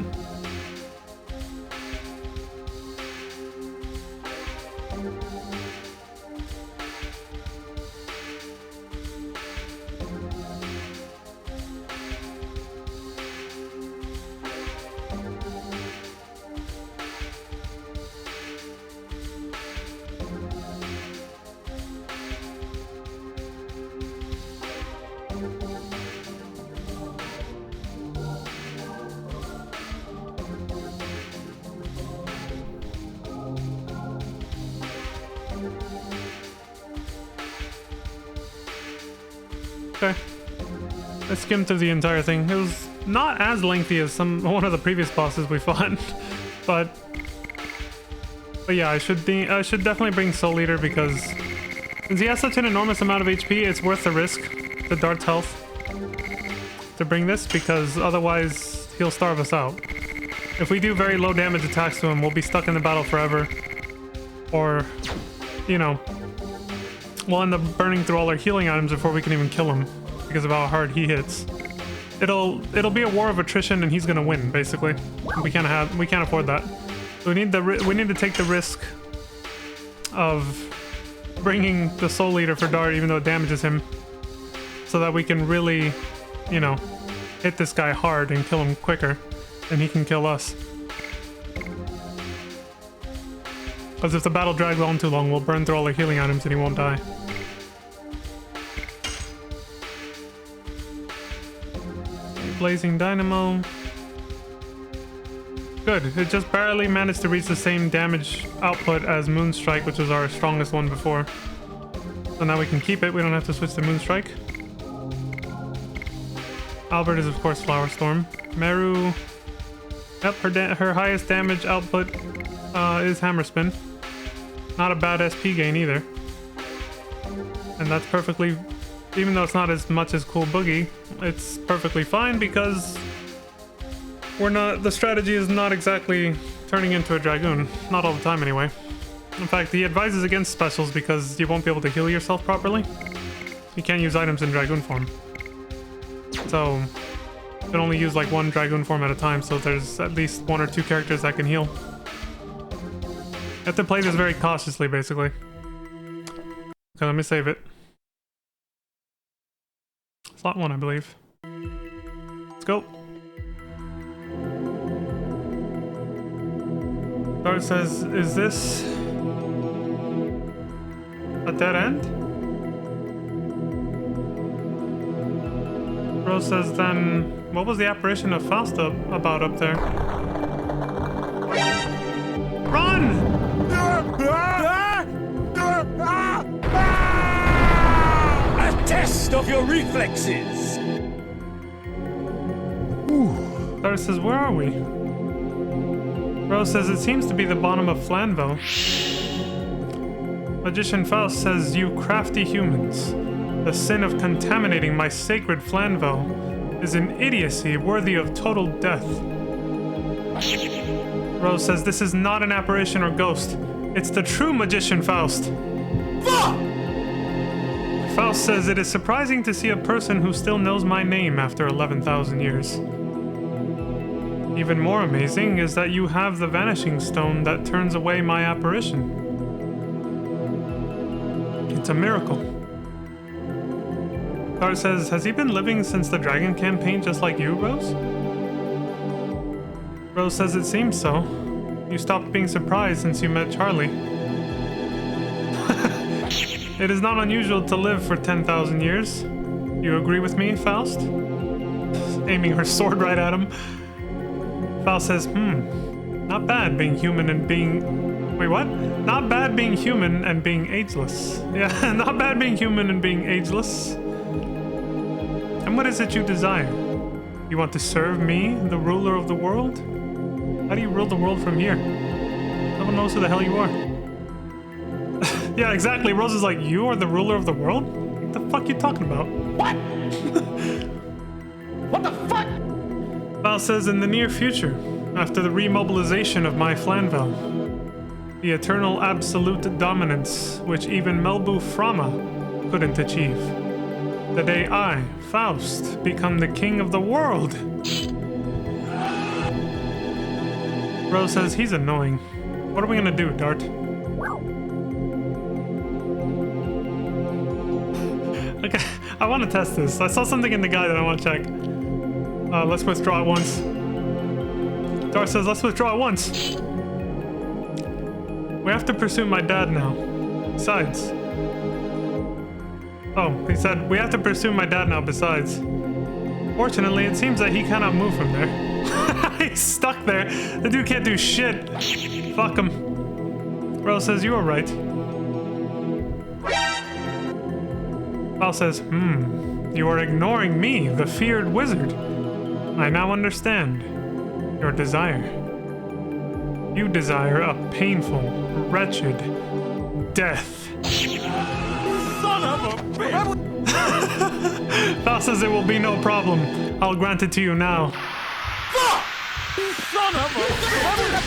Okay. I skimmed through the entire thing. It was not as lengthy as one of the previous bosses we fought, but yeah, I should definitely bring Soul Eater because since he has such an enormous amount of HP, it's worth the risk, the Dart's health, to bring this because otherwise he'll starve us out. If we do very low damage attacks to him, we'll be stuck in the battle forever, or you know. we'll end up burning through all our healing items before we can even kill him because of how hard he hits. It'll be a war of attrition, and he's gonna win basically. We can't afford that. We need to take the risk of bringing the Soul Eater for Dart, even though it damages him, so that we can really, you know, hit this guy hard and kill him quicker than he can kill us. Because if the battle drags on too long, we'll burn through all our healing items and he won't die. Blazing Dynamo. Good. It just barely managed to reach the same damage output as Moonstrike, which was our strongest one before. So now we can keep it. We don't have to switch to Moonstrike. Albert is, of course, Flower Storm. Meru. Yep, her highest damage output is Hammer Spin. Not a bad SP gain either. And that's perfectly... Even though it's not as much as Cool Boogie, it's perfectly fine because we're not... The strategy is not exactly turning into a Dragoon. Not all the time, anyway. In fact, he advises against specials because you won't be able to heal yourself properly. You can't use items in Dragoon form. So, you can only use like one Dragoon form at a time, so there's at least 1 or 2 characters that can heal. You have to play this very cautiously, basically. Okay, let me save it. Slot 1, I believe. Let's go. Dart says, is this a dead end? Rose says, then what was the apparition of Faust about up there? Run! A test of your reflexes. Dart says, where are we? Rose says, it seems to be the bottom of Flanville. Magician Faust says, you crafty humans. The sin of contaminating my sacred Flanville is an idiocy worthy of total death. Rose says, this is not an apparition or ghost. It's the true Magician Faust. Faust says, it is surprising to see a person who still knows my name after 11,000 years. Even more amazing is that you have the vanishing stone that turns away my apparition. It's a miracle. Dart says, has he been living since the Dragon campaign just like you, Rose? Rose says it seems so. You stopped being surprised since you met Charlie. It is not unusual to live for 10,000 years. You agree with me, Faust? Aiming her sword right at him. Faust says, not bad being human and being... Wait, what? Not bad being human and being ageless. Yeah, not bad being human and being ageless. And what is it you desire? You want to serve me, the ruler of the world? How do you rule the world from here? No one knows who the hell you are. Yeah, exactly. Rose is like, you are the ruler of the world? What the fuck you talking about? What? What the fuck? Val says, in the near future, after the remobilization of my Flanville, the eternal absolute dominance which even Melbu Frama couldn't achieve. The day I, Faust, become the king of the world. Rose says, he's annoying. What are we gonna do, Dart? Okay, I want to test this. I saw something in the guide that I want to check. Let's withdraw at once. Dart says, let's withdraw at once. We have to pursue my dad now. Besides. Oh, he said, we have to pursue my dad now besides. Fortunately, it seems that he cannot move from there. He's stuck there. The dude can't do shit. Fuck him. Rose says, you are right. Val says, you are ignoring me, the feared wizard. I now understand your desire. You desire a painful, wretched death. Son of a bitch! Val says it will be no problem. I'll grant it to you now. Fuck! Son of a bitch!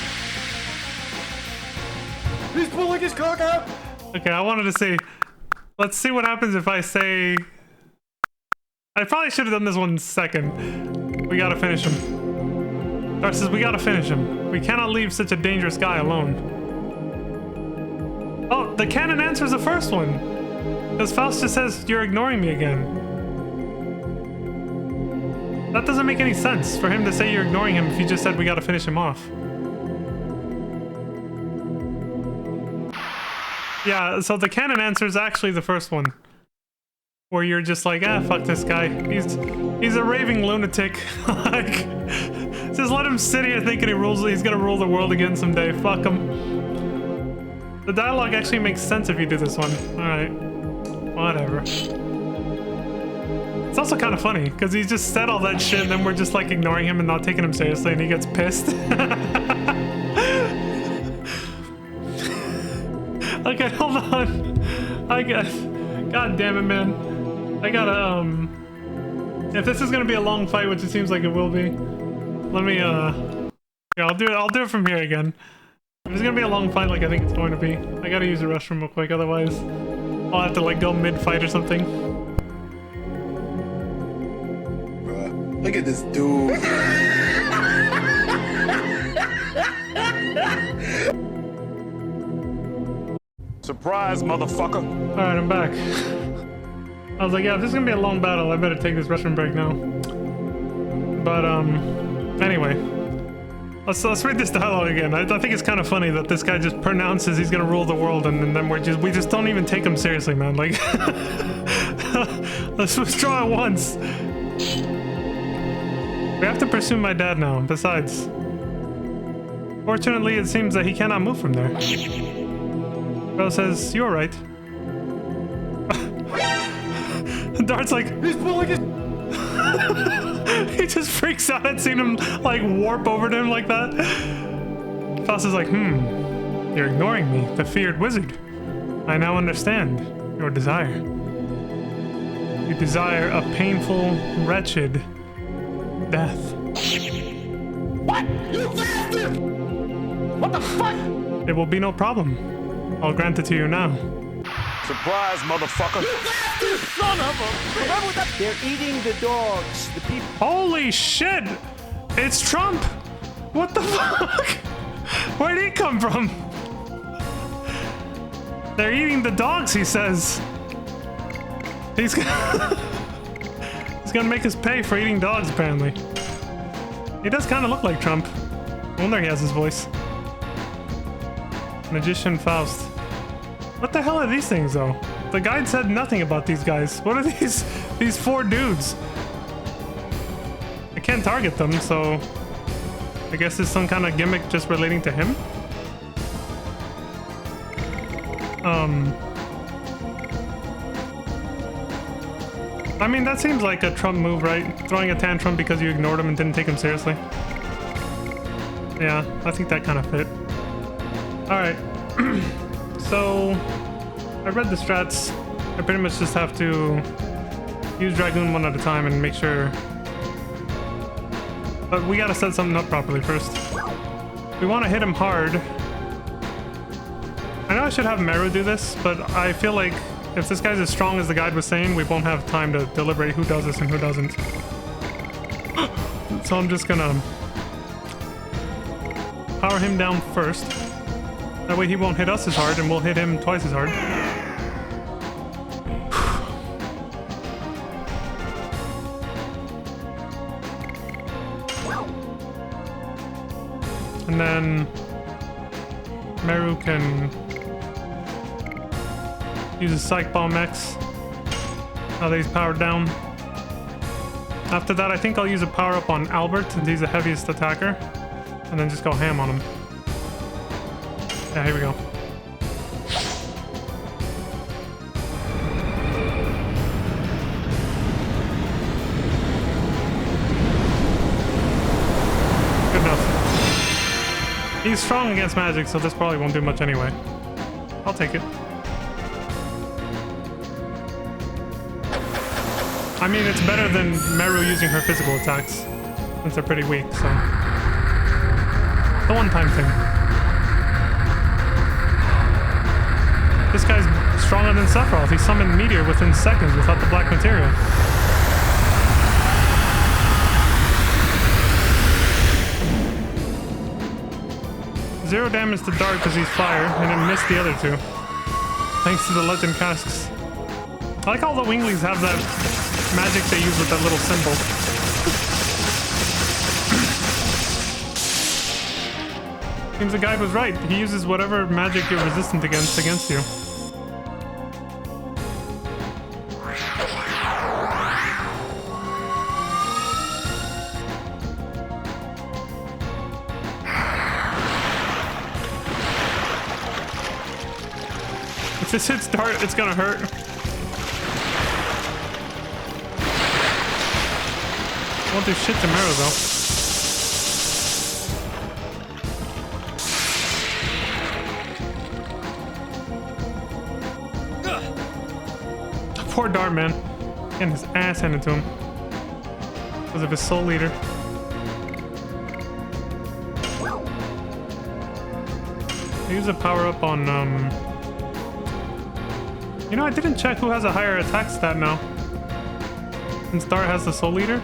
He's pulling his cock out! Okay, I wanted to say, Let's see what happens if I say... I probably should have done this one second. We gotta finish him. Dart says we gotta finish him. We cannot leave such a dangerous guy alone. Oh, the canon answers the first one. Because Faust just says, you're ignoring me again. That doesn't make any sense for him to say you're ignoring him if you just said we gotta finish him off. Yeah, so the canon answer is actually the first one. Where you're just like, ah, fuck this guy. He's a raving lunatic. Like, just let him sit here thinking he's gonna rule the world again someday. Fuck him. The dialogue actually makes sense if you do this one. Alright. Whatever. It's also kind of funny, because he just said all that shit and then we're just like ignoring him and not taking him seriously and he gets pissed. Okay, hold on. God damn it, man. I gotta, if this is gonna be a long fight, which it seems like it will be, let me, yeah, I'll do it from here again. If it's gonna be a long fight like I think it's going to be, I gotta use the restroom real quick, otherwise I'll have to, like, go mid-fight or something. Bruh, look at this dude. Surprise, motherfucker. Alright, I'm back. I was like, yeah, if this is gonna be a long battle, I better take this restroom break now. But, anyway. Let's read this dialogue again. I think it's kind of funny that this guy just pronounces he's gonna rule the world and then we just don't even take him seriously, man. Like, let's withdraw at once. We have to pursue my dad now. Besides, fortunately, it seems that he cannot move from there. Bro says, you're right. Dart's like, he's pulling his... He just freaks out at seeing him, like, warp over to him like that. Faust is like, you're ignoring me, the feared wizard. I now understand your desire. You desire a painful, wretched death. What? You bastard! What the fuck? It will be no problem. I'll grant it to you now. Surprise, motherfucker. You bastard! Son of a... Remember that? They're eating the dogs. The people. Holy shit! It's Trump! What the fuck? Where'd he come from? They're eating the dogs, he says. He's gonna... He's gonna make us pay for eating dogs, apparently. He does kind of look like Trump. No wonder he has his voice. Magician Faust. What the hell are these things, though? The guide said nothing about these guys. What are these four dudes? I can't target them, so I guess it's some kind of gimmick just relating to him. I mean, that seems like a Trump move, right? Throwing a tantrum because you ignored him and didn't take him seriously. Yeah, I think that kind of fit. Alright. So, I read the strats. I pretty much just have to use Dragoon one at a time and make sure... But we gotta set something up properly first. We want to hit him hard. I know I should have Meru do this, but I feel like if this guy's as strong as the guide was saying, we won't have time to deliberate who does this and who doesn't. So I'm just gonna power him down first. That way he won't hit us as hard and we'll hit him twice as hard. And then Meru can use a Psych Bomb X now that he's powered down. After that, I think I'll use a power up on Albert since he's the heaviest attacker. And then just go ham on him. Yeah, here we go. Good enough. He's strong against magic, so this probably won't do much anyway. I'll take it. I mean, it's better than Meru using her physical attacks, since they're pretty weak, so... The one-time thing. This guy's stronger than Sephiroth. He summoned Meteor within seconds without the black materia. Zero damage to Dart because he's fire, and it missed the other two. Thanks to the legend casks. I like how the Winglies have that magic they use with that little symbol. Seems the guy was right. He uses whatever magic you're resistant against you. If this hits Dart, it's gonna hurt. Won't do shit to Mero though. Poor Dart, man. Getting his ass handed to him. Because of his soul leader. Use a power up on, You know, I didn't check who has a higher attack stat now. Since Dart has the soul leader.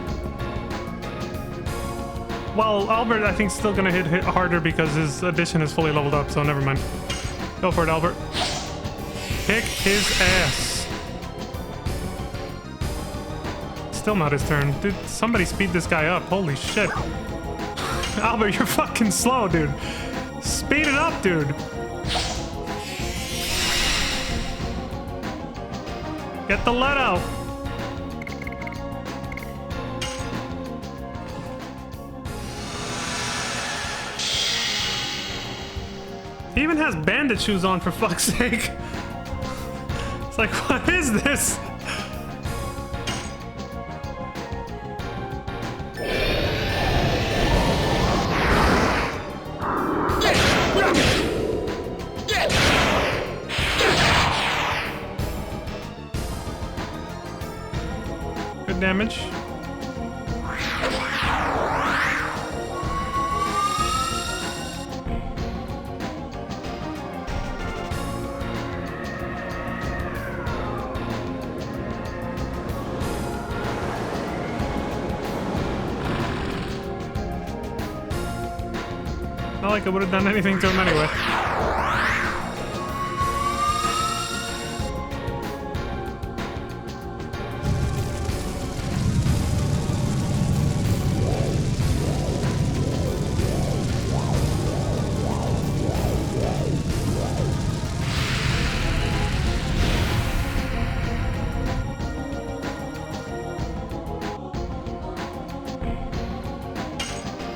Well, Albert, I think, is still gonna hit harder because his addition is fully leveled up, so never mind. Go for it, Albert. Kick his ass. Still not his turn. Dude, somebody speed this guy up. Holy shit. Albert, you're fucking slow, dude. Speed it up, dude. Get the lead out. He even has bandit shoes on, for fuck's sake. It's like, what is this? Good damage. Not like I would have done anything to him anyway.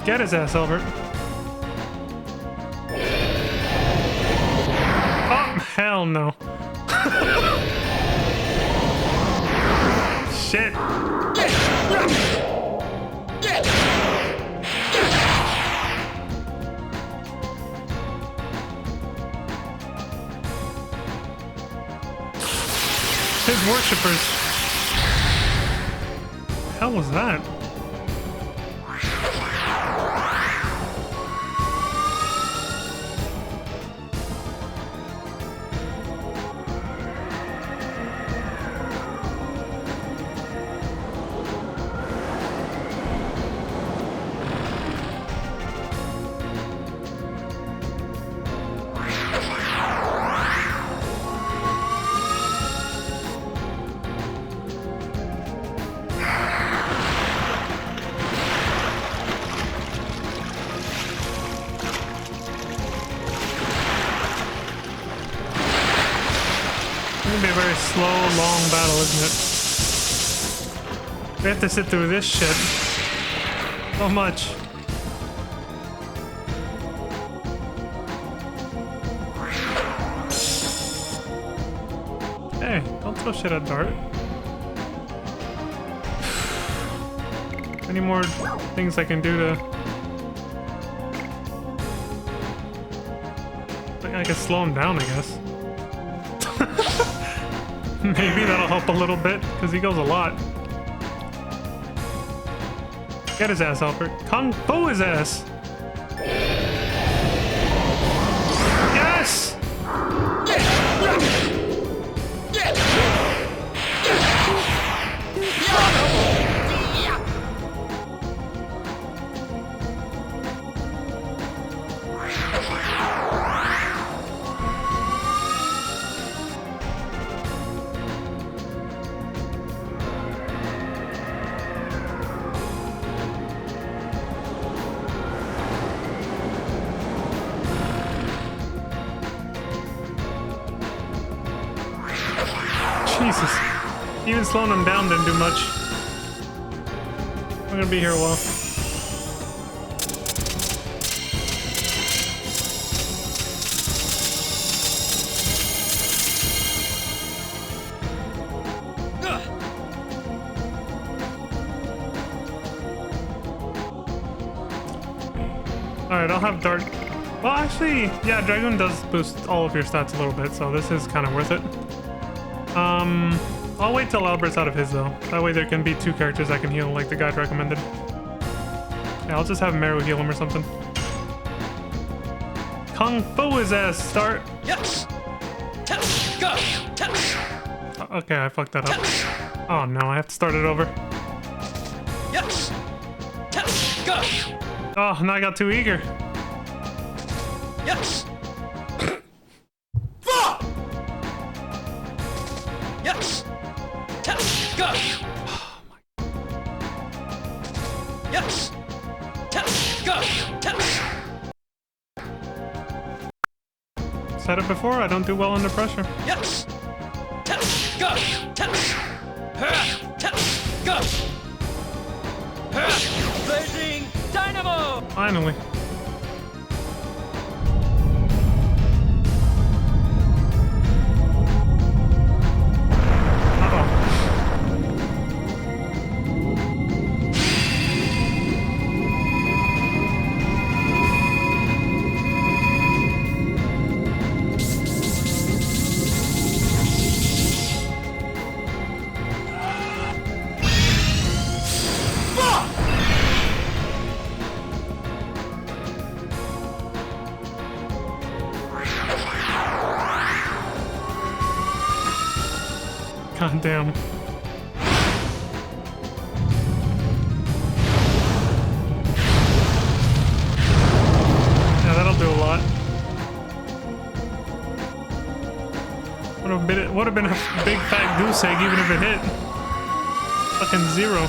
Get his ass, Albert. Hell no. Shit. His worshippers. Hell was that? Be a very slow, long battle, isn't it? We have to sit through this shit. So much. Hey, don't throw shit at Dart. Any more things I can do to... I can slow him down, I guess. Maybe that'll help a little bit, because he goes a lot. Get his ass, Albert. Kung Fu his ass! Yes! Jesus. Even slowing him down didn't do much. I'm gonna be here a while. Alright, I'll have Dart. Well, actually, yeah, Dragoon does boost all of your stats a little bit, so this is kind of worth it. I'll wait till Albert's out of his, though. That way there can be 2 characters I can heal, like the guide recommended. Yeah, I'll just have Meru heal him or something. Kung Fu his ass, start! Yes! Go! Okay, I fucked that up. Oh no, I have to start it over. Yes! Go! Oh, now I got too eager. Yes! Yes! Go! Yes! Go! Said it before, I don't do well under pressure. Yes! Go! Go! Blazing Dynamo! Finally. God damn. Yeah, that'll do a lot. Would have been a big fat goose egg even if it hit. Fucking 0.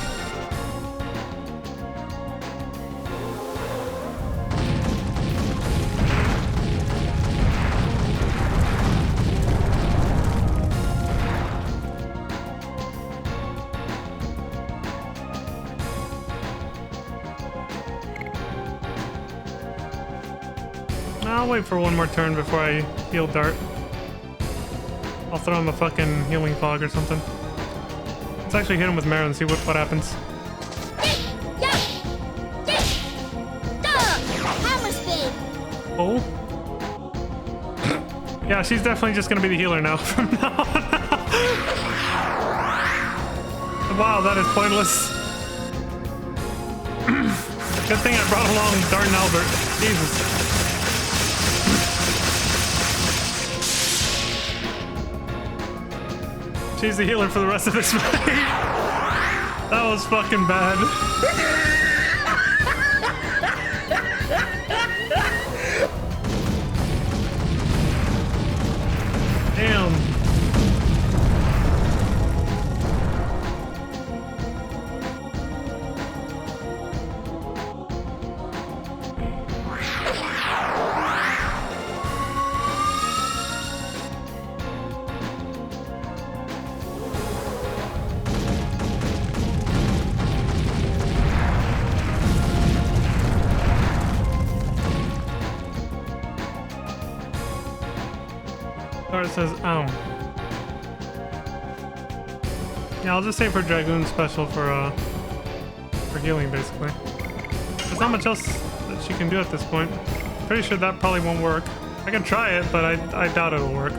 I'll wait for one more turn before I heal Dart. I'll throw him a fucking healing fog or something. Let's actually hit him with Mara and see what happens. Oh? Yeah, she's definitely just gonna be the healer now from now on. Wow, that is pointless. Good thing I brought along Dart and Albert. Jesus. She's the healer for the rest of this fight. That was fucking bad. Damn. It says, ow. Yeah, I'll just say for Dragoon special for healing, basically. There's not much else that she can do at this point. Pretty sure that probably won't work. I can try it, but I doubt it'll work.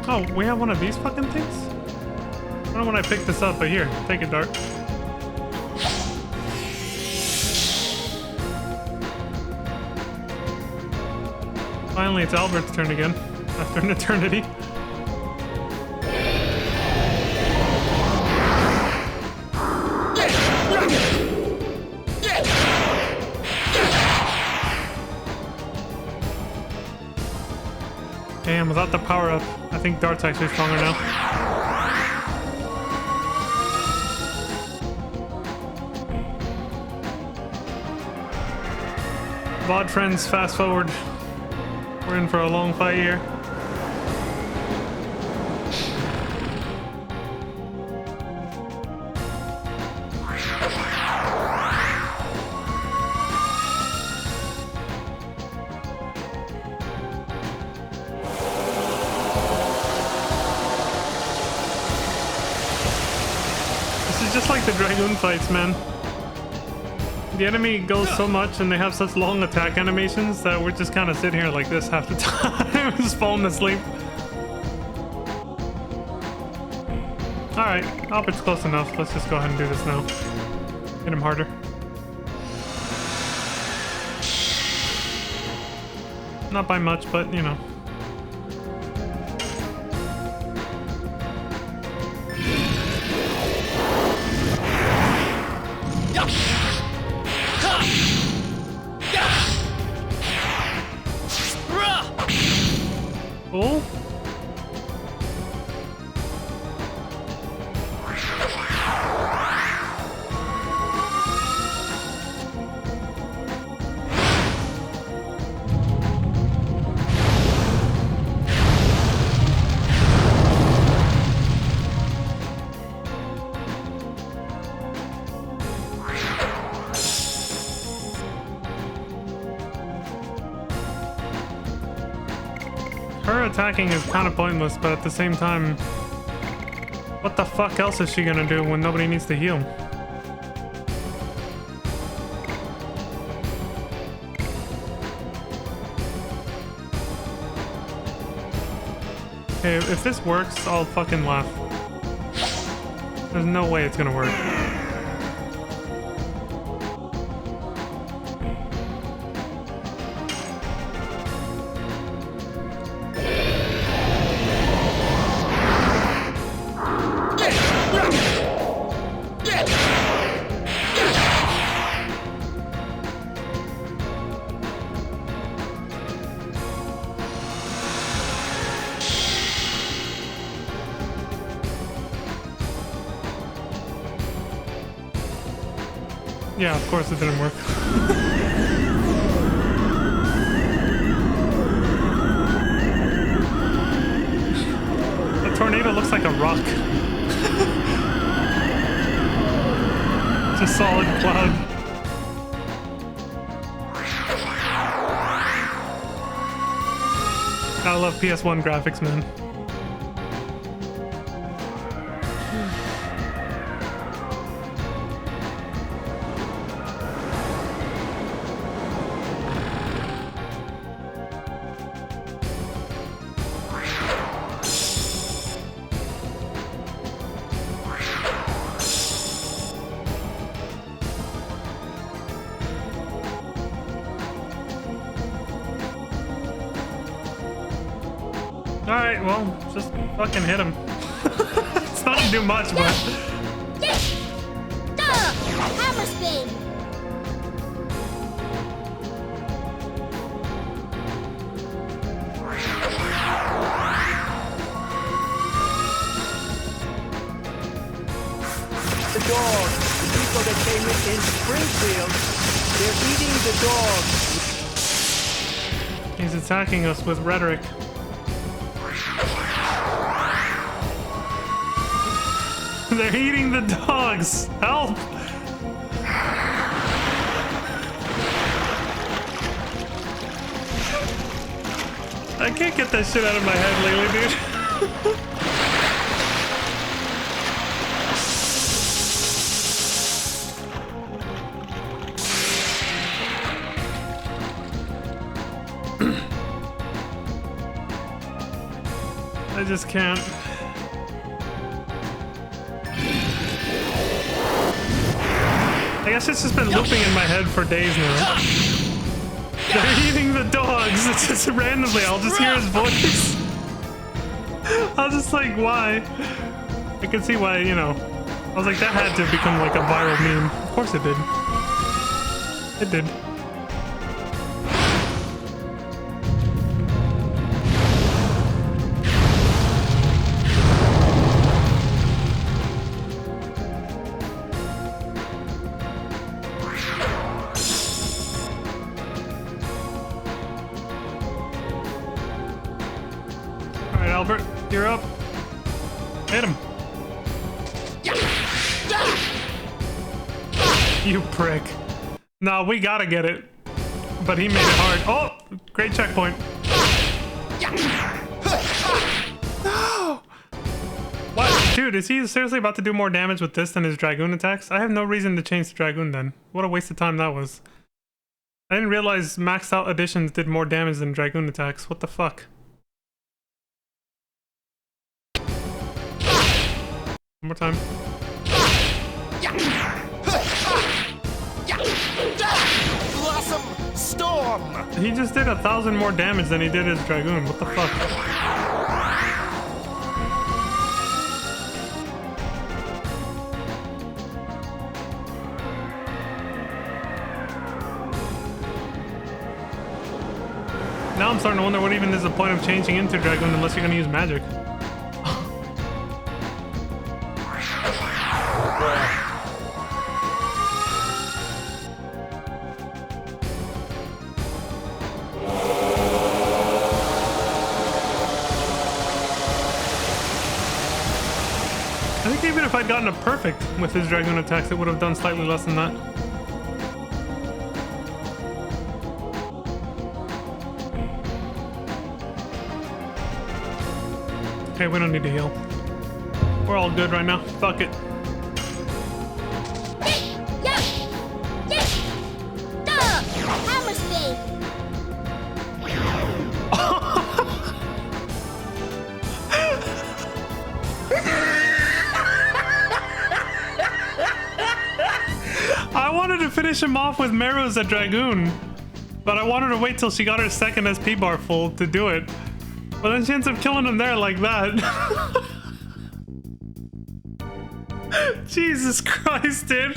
Oh, we have one of these fucking things? I don't know when I picked this up, but here, take it, Dart. Finally, it's Albert's turn again, after an eternity. Damn, without the power-up, I think Dart's actually stronger now. VOD friends, fast forward. We're in for a long fight here. This is just like the Dragoon fights, man. The enemy goes so much and they have such long attack animations that we're just kind of sitting here like this half the time, just falling asleep. Alright, hope it's close enough. Let's just go ahead and do this now. Hit him harder. Not by much, but you know. Cool. Her attacking is kind of pointless, but at the same time, what the fuck else is she gonna do when nobody needs to heal? Okay, if this works, I'll fucking laugh. There's no way it's gonna work. Yeah, of course it didn't work. The tornado looks like a rock. It's a solid cloud. I love PS1 graphics, man. Alright, well, just fucking hit him. It's not gonna do much, but... Hammer spin! The dogs, the people that came in Springfield, they're eating the dogs. He's attacking us with rhetoric. They're eating the dogs! Help! I can't get that shit out of my head lately, dude. I just can't. I guess it's just been looping in my head for days now. They're eating the dogs. It's just randomly. I'll just hear his voice. I was just like, why? I can see why, you know. I was like, that had to become like a viral meme. Of course it did. It did. Albert. You're up. Hit him. You prick. No, we gotta get it. But he made it hard. Oh, great checkpoint. No! What? Dude, is he seriously about to do more damage with this than his Dragoon attacks? I have no reason to change the Dragoon then. What a waste of time that was. I didn't realize maxed out additions did more damage than Dragoon attacks. What the fuck? One more time. Blossom Storm! He just did 1,000 more damage than he did his Dragoon. What the fuck? Now I'm starting to wonder what even is the point of changing into Dragoon unless you're gonna use magic. I think even if I'd gotten a perfect with his Dragoon attacks, it would have done slightly less than that. Okay, we don't need to heal. We're all good right now. Fuck it. Hammer spin. I wanted to finish him off with Meru's at Dragoon, but I wanted to wait till she got her second SP bar full to do it. But then she ends up killing him there like that. Jesus Christ, dude.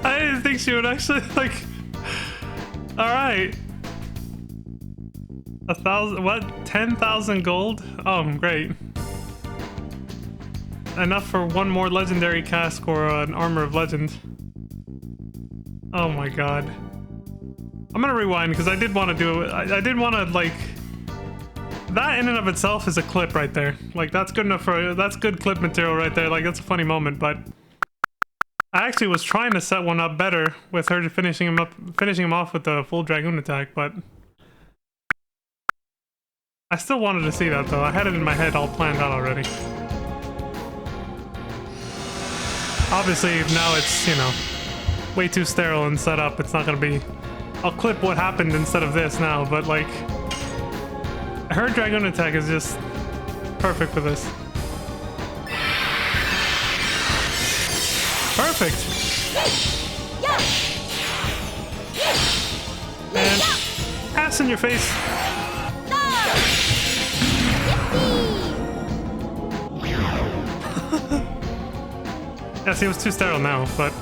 I didn't think she would actually, like... Alright. 1,000, what? 10,000 gold? Oh, great. Enough for one more legendary cask or an armor of legend. Oh my god. I'm gonna rewind because I did want to do it. I did want to, like... That in and of itself is a clip right there. Like, that's good enough for... That's good clip material right there. Like, that's a funny moment, but... I actually was trying to set one up better with her finishing him off with the full Dragoon attack, but... I still wanted to see that, though. I had it in my head all planned out already. Obviously, now it's, you know, way too sterile and set up. It's not gonna be... I'll clip what happened instead of this now, but, like... Her Dragoon attack is just perfect for this. Perfect! And ass in your face. Yeah, see, it was too sterile now, but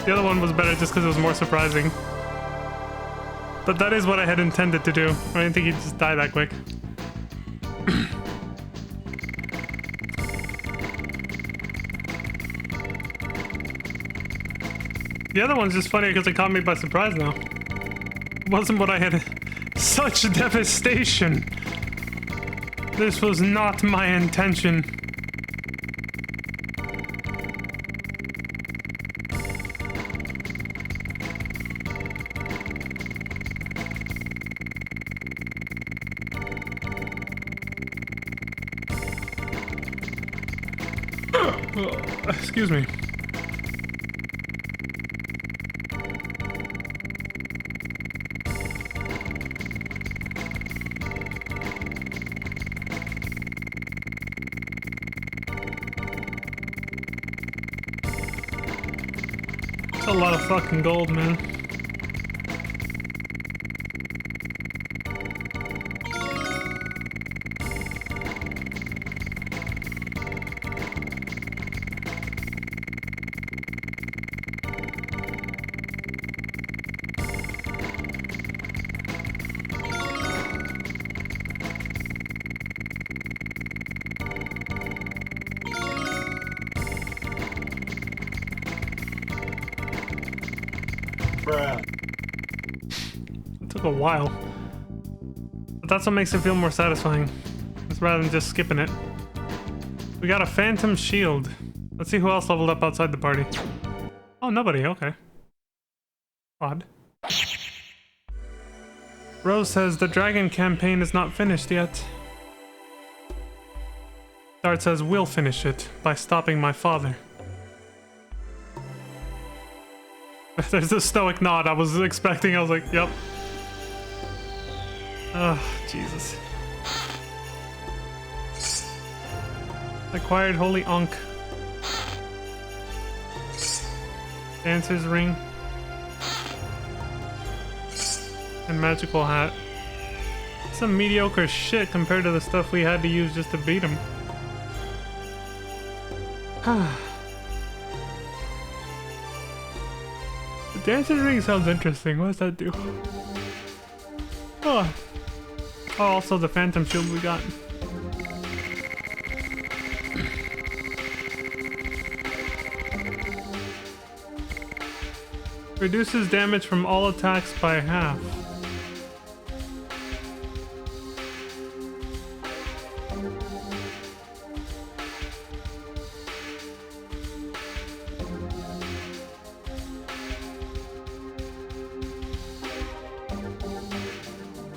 the other one was better just because it was more surprising. But that is what I had intended to do. I didn't think he'd just die that quick. The other one's just funny because it caught me by surprise now. It wasn't what I had... Such devastation! This was not my intention. Excuse me. That's a lot of fucking gold, man. It took a while. But that's what makes it feel more satisfying. rather than just skipping it. We got a phantom shield. Let's see who else leveled up outside the party. Oh, nobody. Okay. Odd. Rose says the dragon campaign is not finished yet. Dart says we'll finish it by stopping my father. There's a stoic nod I was expecting. I was like, yep. Oh, Jesus. Acquired Holy Ankh. Dancer's Ring. And Magical Hat. Some mediocre shit compared to the stuff we had to use just to beat him. The Dancer's Ring sounds interesting. What does that do? Oh. Oh, also the Phantom Shield we got. Reduces damage from all attacks by half.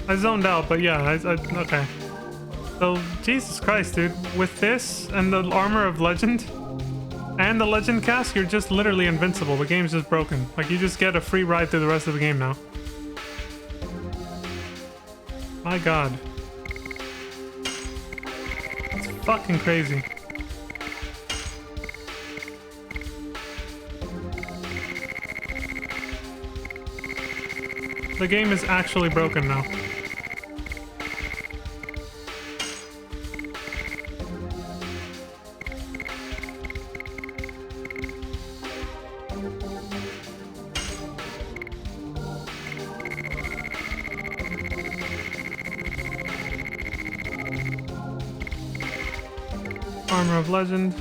I zoned out, but yeah, okay. So, Jesus Christ, dude. With this and the Armor of Legend and the Legend Cast, you're just literally invincible. The game's just broken. Like, you just get a free ride through the rest of the game now. My God. It's fucking crazy. The game is actually broken now. Armor of Legend.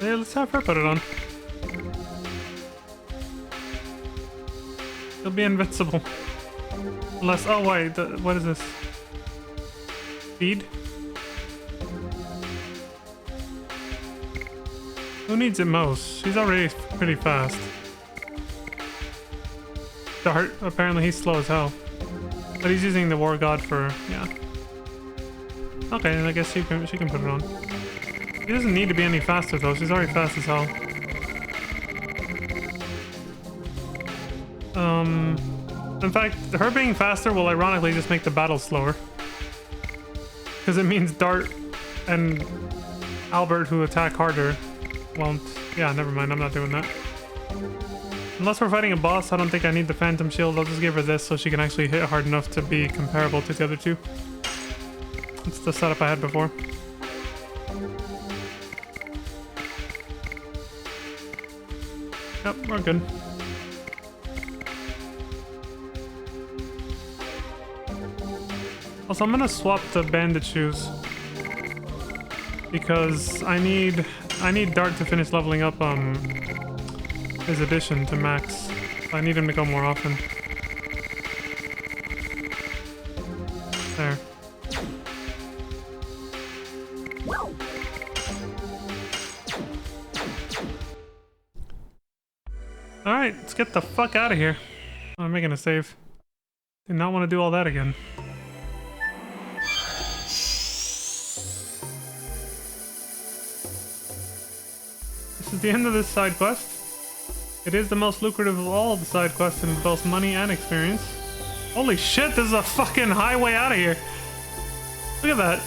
Yeah, let's have her put it on. He'll be invincible. Unless, oh wait, what is this? Speed? Who needs it most? She's already pretty fast. Dart, apparently he's slow as hell. But he's using the War God for, yeah. Okay, then I guess she can put it on. She doesn't need to be any faster though, she's already fast as hell. In fact, her being faster will ironically just make the battle slower. Because it means Dart and Albert, who attack harder, won't... Yeah, never mind, I'm not doing that. Unless we're fighting a boss, I don't think I need the Phantom Shield. I'll just give her this so she can actually hit hard enough to be comparable to the other two. That's the setup I had before. Yep, we're good. Also, I'm gonna swap the bandit shoes because I need Dart to finish leveling up his addition to max. I need him to go more often. There. Alright, let's get the fuck out of here. Oh, I'm making a save. Did not want to do all that again. This is the end of this side quest. It is the most lucrative of all the side quests and both money and experience. Holy shit, this is a fucking highway out of here. Look at that.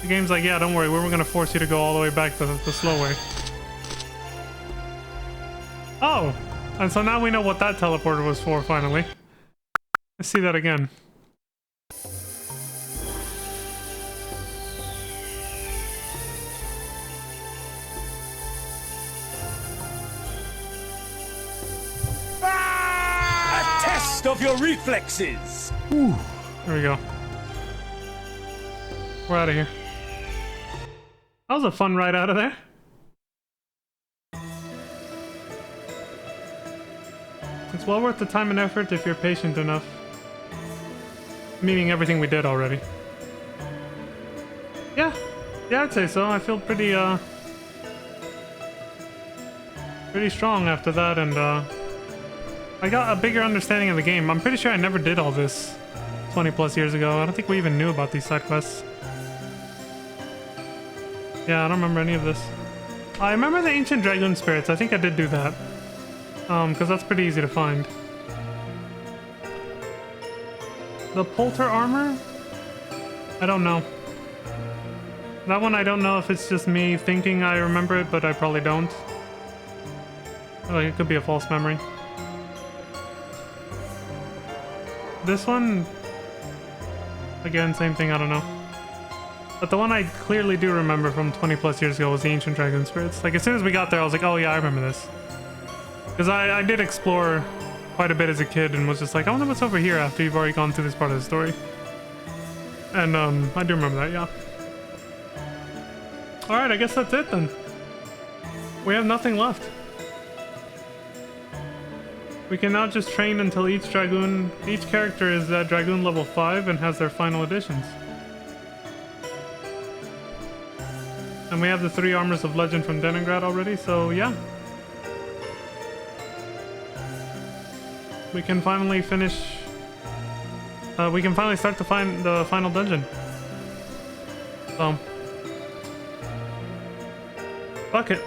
The game's like, yeah, don't worry, we're gonna force you to go all the way back the slow way. Oh, and so now we know what that teleporter was for, finally. Let's see that again. A test of your reflexes. Ooh, there we go. We're out of here. That was a fun ride out of there. It's well worth the time and effort if you're patient enough. Meaning everything we did already. Yeah. Yeah, I'd say so. I feel pretty, pretty strong after that, and, I got a bigger understanding of the game. I'm pretty sure I never did all this 20 plus years ago. I don't think we even knew about these side quests. Yeah, I don't remember any of this. I remember the ancient Dragoon spirits. I think I did do that. Because that's pretty easy to find. The Polter armor? I don't know. That one I don't know if it's just me thinking I remember it, but I probably don't. Like, it could be a false memory. This one, again, same thing, I don't know. But the one I clearly do remember from 20 plus years ago was the Ancient Dragoon Spirits. Like, as soon as we got there, I was like, oh yeah, I remember this. Because I did explore quite a bit as a kid and was just like, I wonder what's over here after you've already gone through this part of the story. And I do remember that, yeah. Alright, I guess that's it then. We have nothing left. We can now just train until each character is at Dragoon level 5 and has their final additions. And we have the 3 armors of legend from Leningrad already, so yeah. We can finally finish... we can finally start the final dungeon. So... fuck it.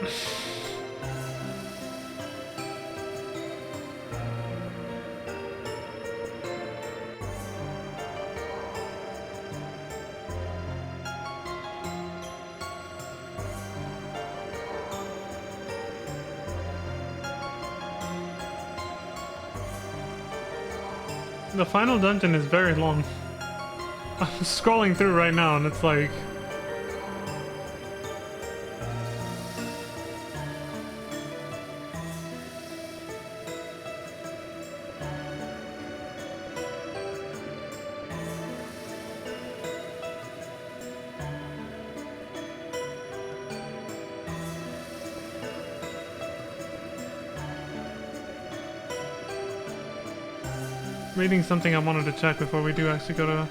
The final dungeon is very long. I'm scrolling through right now and it's like... reading something I wanted to check before we do actually go to...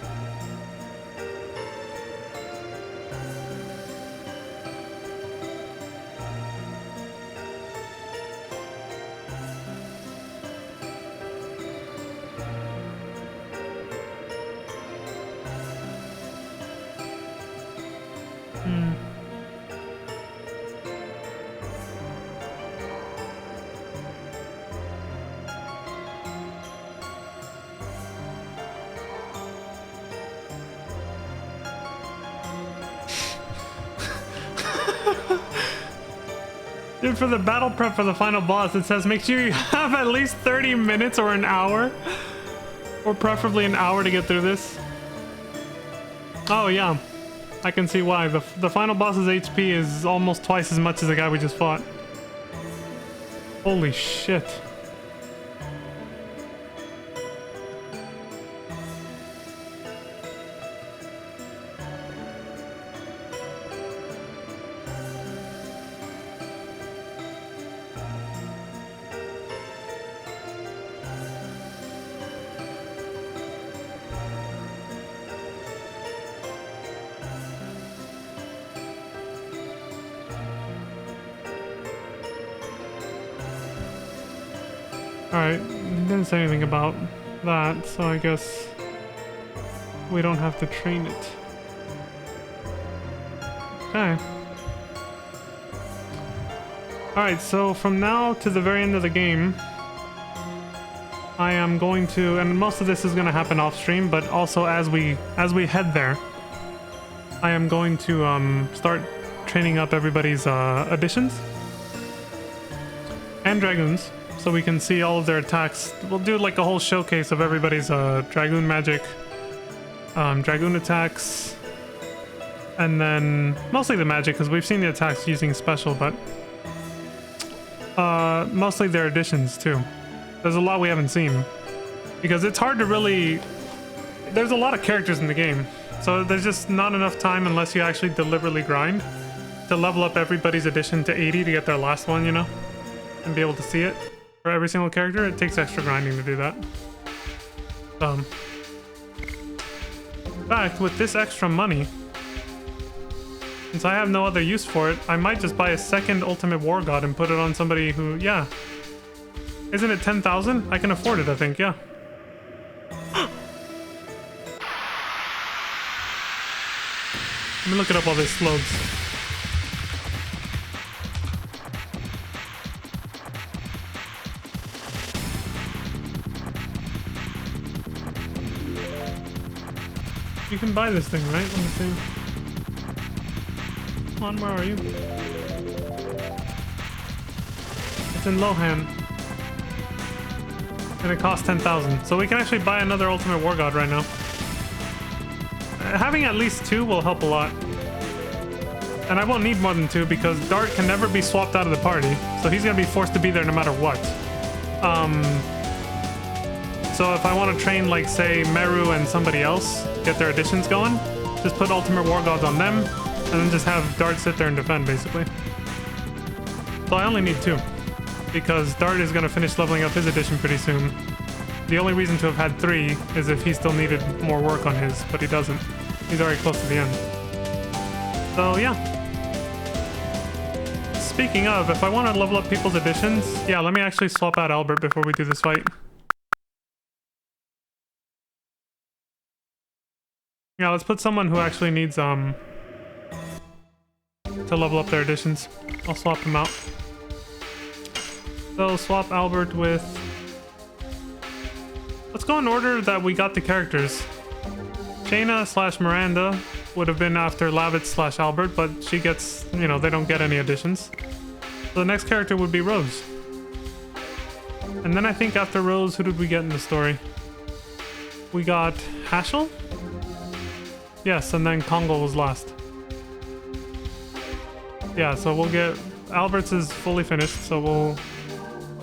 Dude, for the battle prep for the final boss, it says make sure you have at least 30 minutes or an hour. Or preferably an hour to get through this. Oh yeah, I can see why. The final boss's HP is almost twice as much as the guy we just fought. Holy shit. Alright, he didn't say anything about that, so I guess we don't have to train it. Okay. Alright, so from now to the very end of the game, I am going to, and most of this is going to happen off stream, but also as we head there, I am going to start training up everybody's additions and dragoons. So we can see all of their attacks. We'll do like a whole showcase of everybody's Dragoon magic, Dragoon attacks, and then mostly the magic because we've seen the attacks using special, but mostly their additions too. There's a lot we haven't seen because it's hard to really... There's a lot of characters in the game, so there's just not enough time unless you actually deliberately grind to level up everybody's addition to 80 to get their last one, you know, and be able to see it. For every single character, it takes extra grinding to do that. In fact, with this extra money, since I have no other use for it, I might just buy a second Ultimate War God and put it on somebody who, yeah. Isn't it 10,000? I can afford it, I think, yeah. Let me look it up while this loads. You can buy this thing, right? Let me see. Come on, where are you? It's in Lohan. And it costs 10,000. So we can actually buy another Ultimate War God right now. Having at least 2 will help a lot. And I won't need more than 2 because Dart can never be swapped out of the party. So he's going to be forced to be there no matter what. So if I want to train, like, say, Meru and somebody else, get their additions going, just put Ultimate War Gods on them, and then just have Dart sit there and defend, basically. So I only need 2, because Dart is going to finish leveling up his addition pretty soon. The only reason to have had 3 is if he still needed more work on his, but he doesn't. He's already close to the end. So, yeah. Speaking of, if I want to level up people's additions, yeah, let me actually swap out Albert before we do this fight. Yeah, let's put someone who actually needs, to level up their additions. I'll swap them out. So, swap Albert with... Let's go in order that we got the characters. Shayna / Miranda would have been after Lavitz / Albert, but she gets, you know, they don't get any additions. So the next character would be Rose. And then I think after Rose, who did we get in the story? We got Hashel? Yes, and then Kongo was last. Yeah, so we'll get... Albert's is fully finished, so we'll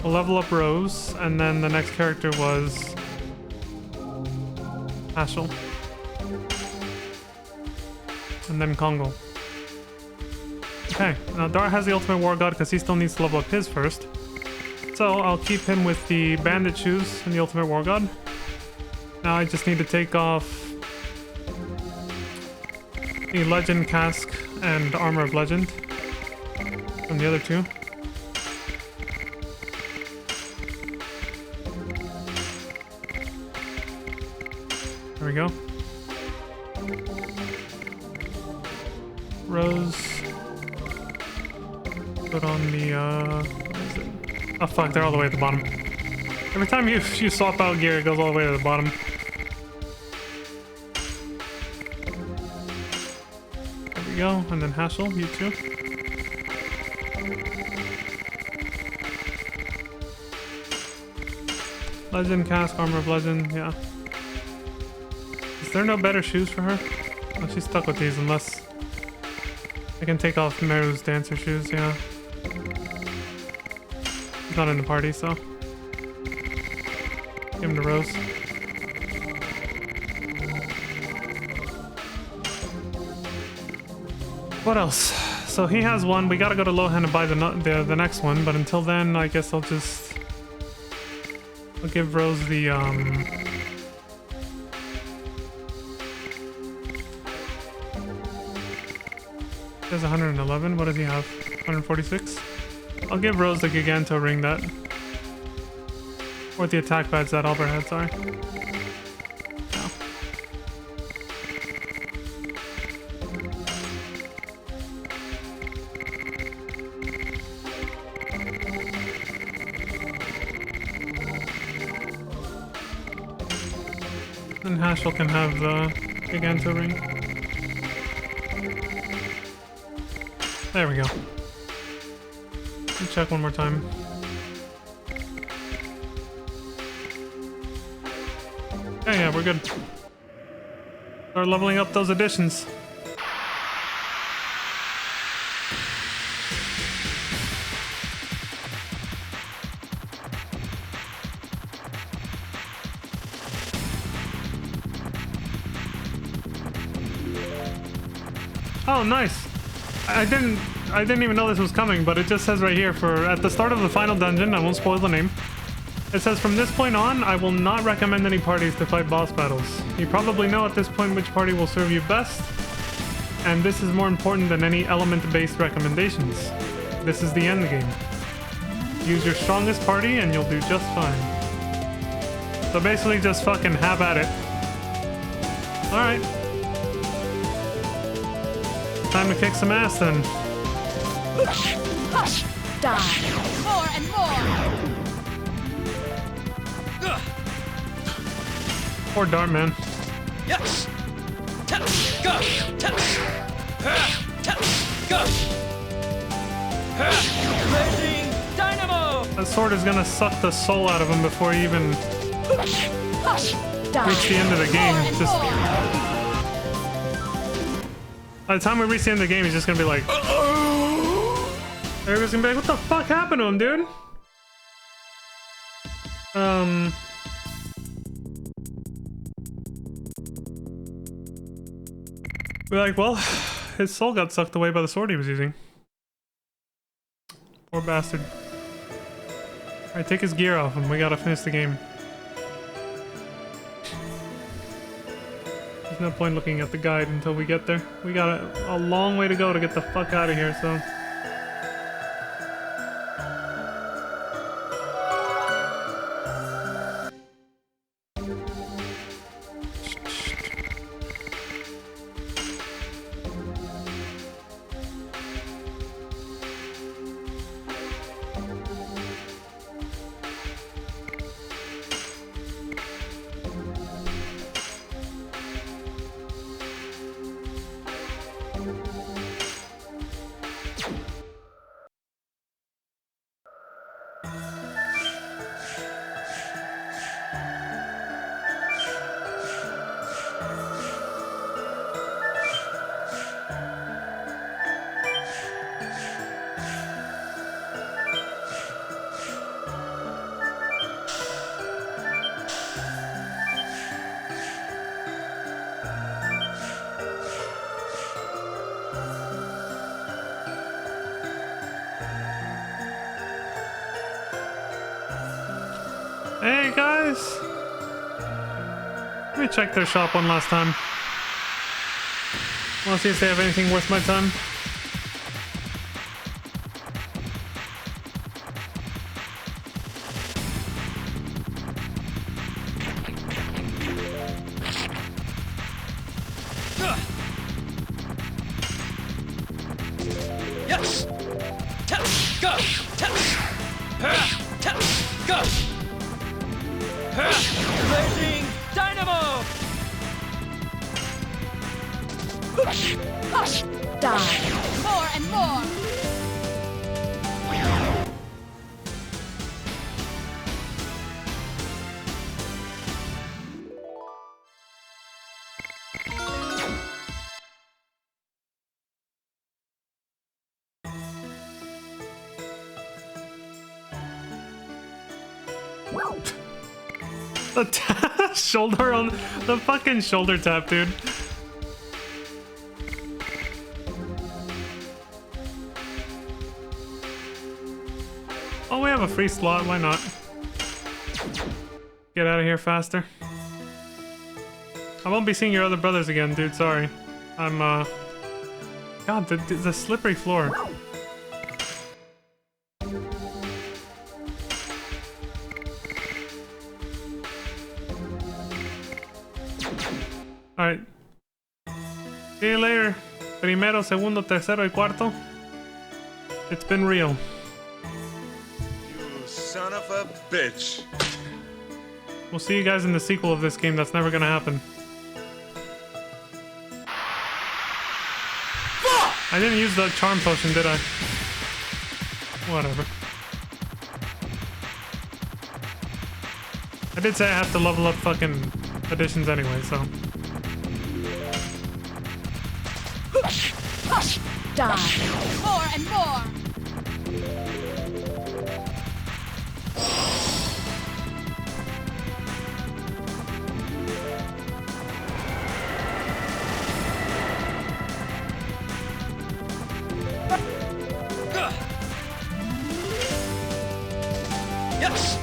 level up Rose, and then the next character was... Hashel. And then Kongo. Okay, now Dart has the Ultimate War God because he still needs to level up his first. So I'll keep him with the Bandit Shoes and the Ultimate War God. Now I just need to take off the Legend Cask and Armor of Legend from the other 2. There we go. Rose. Put on the, where is it? Oh fuck, they're all the way at the bottom. Every time you swap out gear, it goes all the way to the bottom. There we go, and then Hashel, you too. Legend Cask, Armor of Legend, yeah. Is there no better shoes for her? Oh, she's stuck with these unless... I can take off Meru's dancer shoes, yeah. He's not in the party, so... Give him to Rose. What else? So he has one. We gotta go to Lohan and buy the next one, but until then, I guess I'll just... I'll give Rose the, There's 111. What does he have? 146? I'll give Rose the Giganto ring that... Or the attack badge that Albert had, sorry. No. And Hashel can have the Giganto ring. There we go. Let me check one more time. Yeah, yeah, we're good. Start leveling up those additions. Oh, nice. I didn't even know this was coming, but it just says right here for at the start of the final dungeon, I won't spoil the name. It says, from this point on, I will not recommend any parties to fight boss battles. You probably know at this point which party will serve you best, and this is more important than any element-based recommendations. This is the end game. Use your strongest party and you'll do just fine. So basically just fucking have at it. Alright. Time to kick some ass then. Die. More and more. Poor Dart Man. Yes. Go. Go. Blazing dynamo. That sword is gonna suck the soul out of him before he even Die. reach the end of the game. More and Just more. by the time we reach the end of the game, he's just gonna be like, everybody's gonna be like, what the fuck happened to him, dude? We're like, well, his soul got sucked away by the sword he was using. Poor bastard. Alright, take his gear off him. We gotta finish the game. There's no point looking at the guide until we get there. We got a long way to go to get the fuck out of here, so... Hey guys! Let me check their shop one last time. Wanna see if they have anything worth my time? Yes. Go. Go. Blazing dynamo. Die. More and more. The shoulder on the fucking shoulder tap, dude. Oh, we have a free slot. Why not? Get out of here faster. I won't be seeing your other brothers again, dude. Sorry. I'm God, the slippery floor. Alright. See you later. Primero, segundo, tercero y cuarto. It's been real. You son of a bitch. We'll see you guys in the sequel of this game. That's never gonna happen. I didn't use the charm potion, did I? Whatever. I did say I have to level up fucking additions anyway, so... Die. More and more. Yes.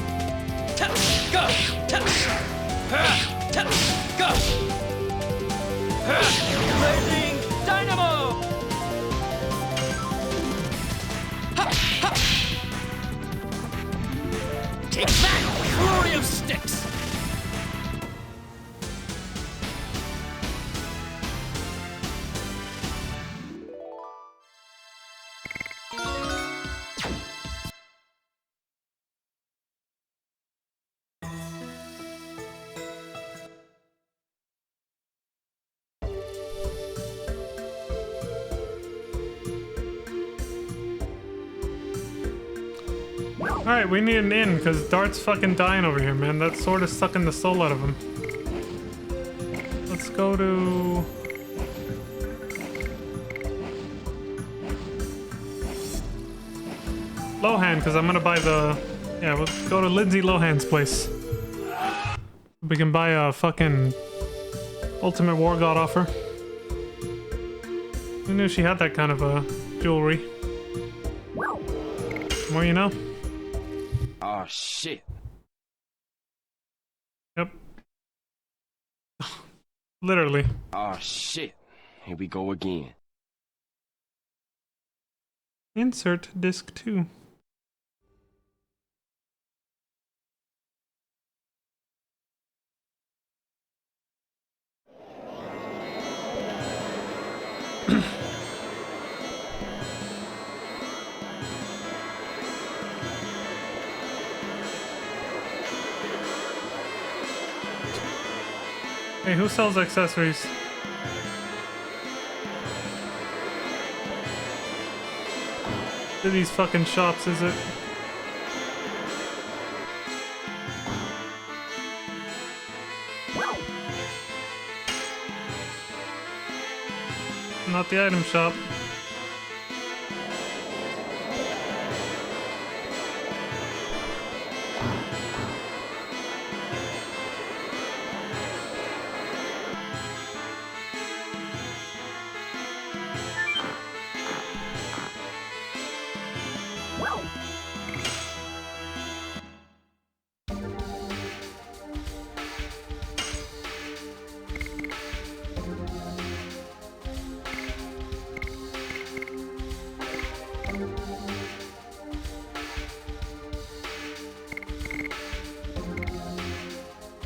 Alright, we need an inn, because Dart's fucking dying over here, man. That sword is sucking the soul out of him. Let's go to... Lohan, because I'm gonna buy the... Yeah, we'll go to Lindsay Lohan's place. We can buy a fucking Ultimate War God offer. Who knew she had that kind of jewelry? The more you know. Oh shit. Yep. Literally. Oh shit. Here we go again. Insert disc 2. Hey, who sells accessories? To these fucking shops, is it? Not the item shop.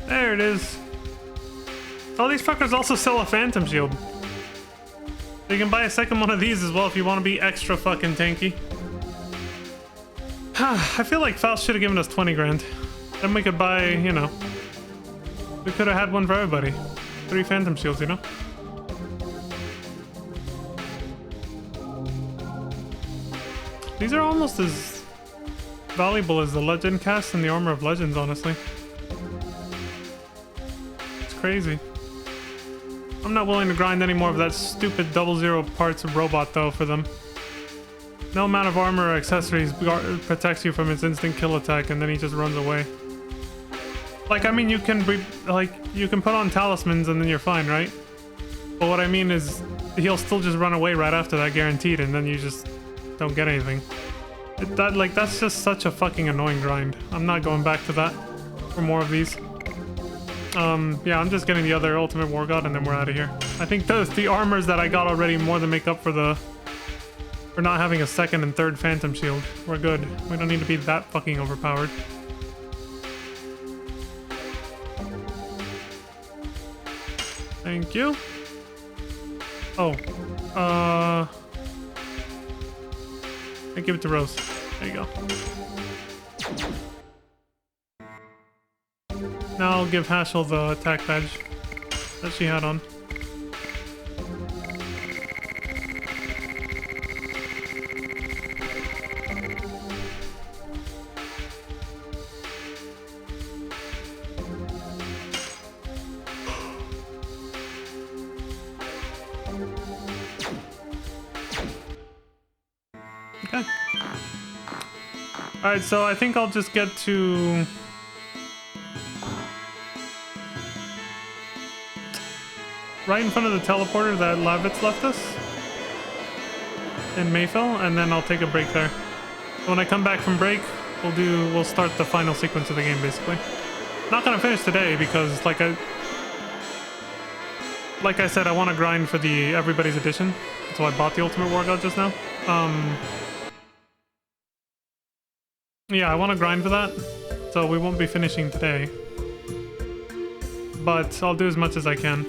There it is. All these fuckers also sell a phantom shield. So you can buy a second one of these as well if you want to be extra fucking tanky. I feel like Faust should have given us 20 grand. Then we could buy, you know... We could have had one for everybody. 3 phantom shields, you know? These are almost as valuable as the Legend cast and the Armor of Legends, honestly. Crazy. I'm not willing to grind any more of that stupid 00 parts robot though for them. No amount of armor or accessories protects you from its instant kill attack, and then he just runs away. Like, I mean, you can you can put on talismans and then you're fine, right? But what I mean is he'll still just run away right after that, guaranteed, and then you just don't get anything. That's just such a fucking annoying grind. I'm not going back to that for more of these. Yeah, I'm just getting the other Ultimate War God and then we're out of here. I think the armors that I got already more than make up for not having a second and third Phantom Shield. We're good. We don't need to be that fucking overpowered. Thank you. Oh, I give it to Rose. There you go. Now I'll give Hashel the attack badge that she had on. Okay. Alright, so I think I'll just get to... right in front of the teleporter that Lavitz left us in Mayfield, and then I'll take a break there. So when I come back from break, we'll start the final sequence of the game, basically. Not gonna finish today because, like I said, I want to grind for the Everybody's Edition, so I bought the Ultimate War God just now. Yeah, I want to grind for that, so we won't be finishing today, but I'll do as much as I can.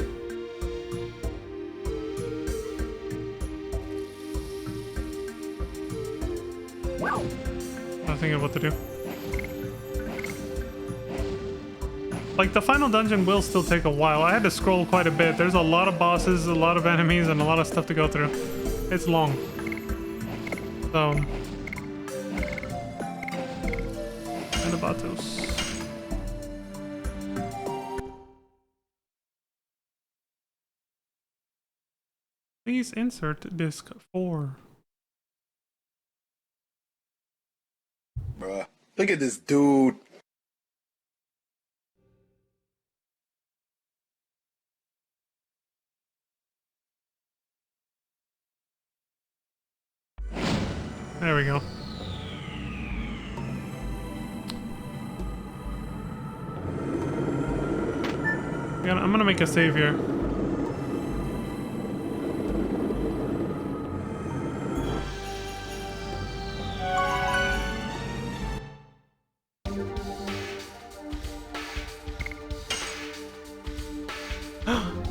I'm thinking of what to do. Like, the final dungeon will still take a while. I had to scroll quite a bit. There's a lot of bosses, a lot of enemies, and a lot of stuff to go through. It's long. So... Batos. Please insert disc 4. Bruh. Look at this dude. There we go. I'm gonna make a save here.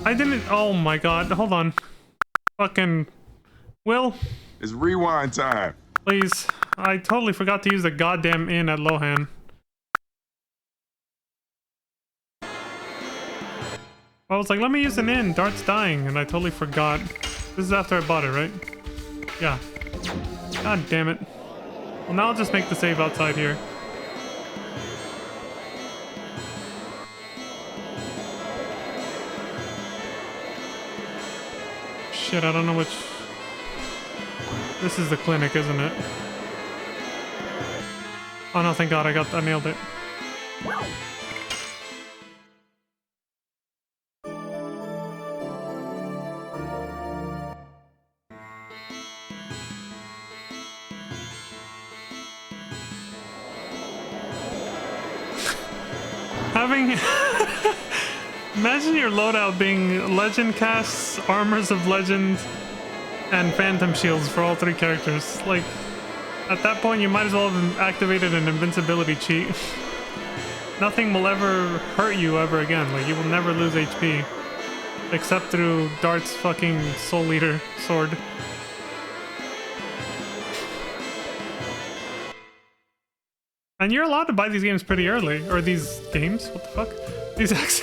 I didn't. Oh my god. Hold on. Fucking. Will, It's rewind time. please. I totally forgot to use the goddamn inn at Lohan. I was like, let me use an inn. Dart's dying, and I totally forgot. This is after I bought it, right? Yeah. God damn it. Well, now I'll just make the save outside here. Shit, I don't know which... This is the clinic, isn't it? Oh no, thank god, I nailed it. Having... Imagine your loadout being Legend casts, Armors of Legend, and Phantom Shields for all 3 characters. Like, at that point you might as well have activated an invincibility cheat. Nothing will ever hurt you ever again. Like, you will never lose HP. Except through Dart's fucking Soul Eater sword. And you're allowed to buy these games pretty early. Or these games? What the fuck? These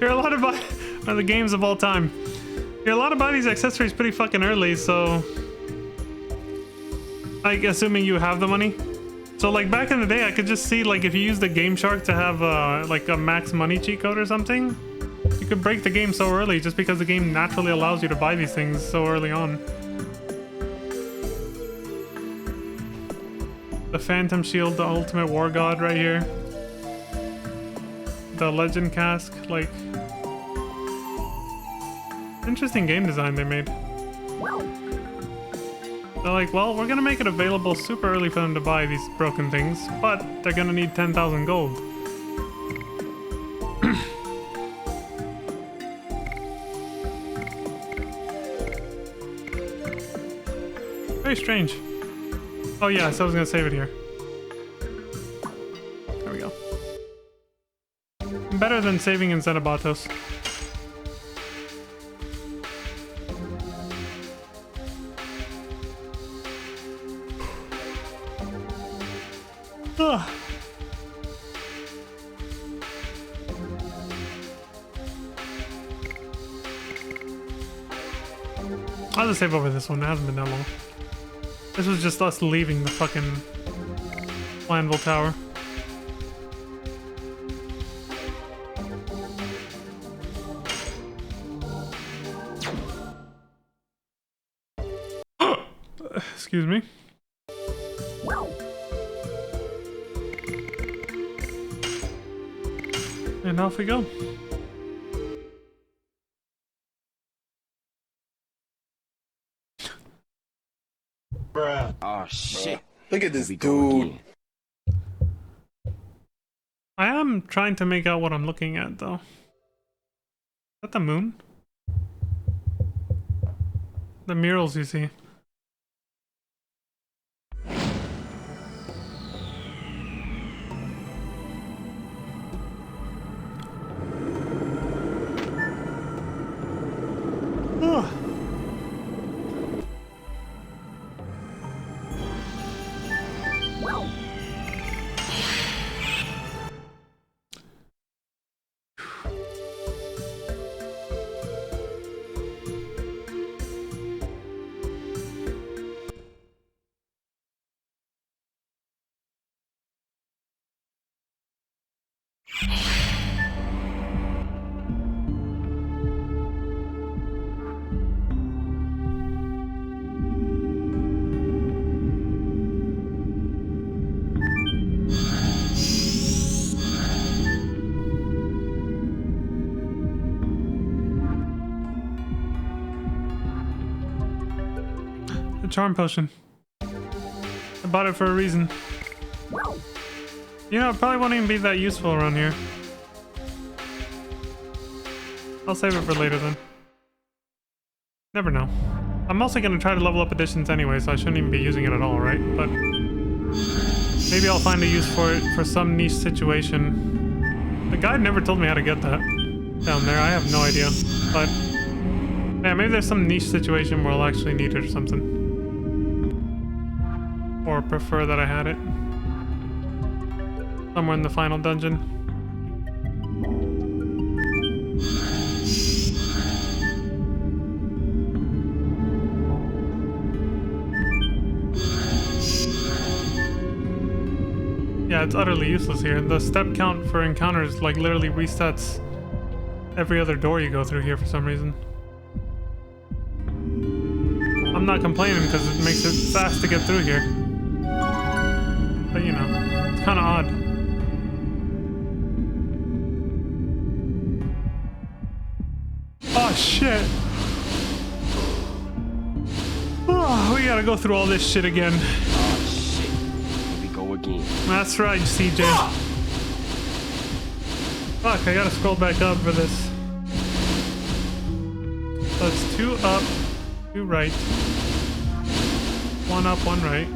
you're allowed to buy the games of all time. You're allowed to buy these accessories pretty fucking early, so... Like, assuming you have the money. So, like, back in the day, I could just see, like, if you use the Game Shark to have, like, a max money cheat code or something, you could break the game so early just because the game naturally allows you to buy these things so early on. The Phantom Shield, the Ultimate War God right here. The Legend Cask, like... Interesting game design they made. They're like, well, we're gonna make it available super early for them to buy these broken things, but they're gonna need 10,000 gold. Very strange. Oh yeah, so I was gonna save it here. There we go. Better than saving in Xenobatos. Ugh. I'll just save over this one. It hasn't been that long. This was just us leaving the fucking Planville Tower. Excuse me. And off we go. Bruh. Oh shit. Look at this Here we go dude. again. I am trying to make out what I'm looking at, though. Is that the moon? The murals you see. Ugh. charm potion. I bought it for a reason. You know, it probably won't even be that useful around here. I'll save it for later then. Never know. I'm mostly gonna try to level up additions anyway, so I shouldn't even be using it at all, right? But maybe I'll find a use for it for some niche situation. The guide never told me how to get that down there. I have no idea. But yeah, maybe there's some niche situation where I'll actually need it or something. Or prefer that I had it. Somewhere in the final dungeon. Yeah, it's utterly useless here. The step count for encounters like literally resets every other door you go through here for some reason. I'm not complaining because it makes it fast to get through here. But you know, it's kind of odd. Oh shit! Oh, we gotta go through all this shit again. Oh shit. Here we go again. That's right, CJ. Fuck, I gotta scroll back up for this. So it's 2 up, 2 right. 1 up, 1 right.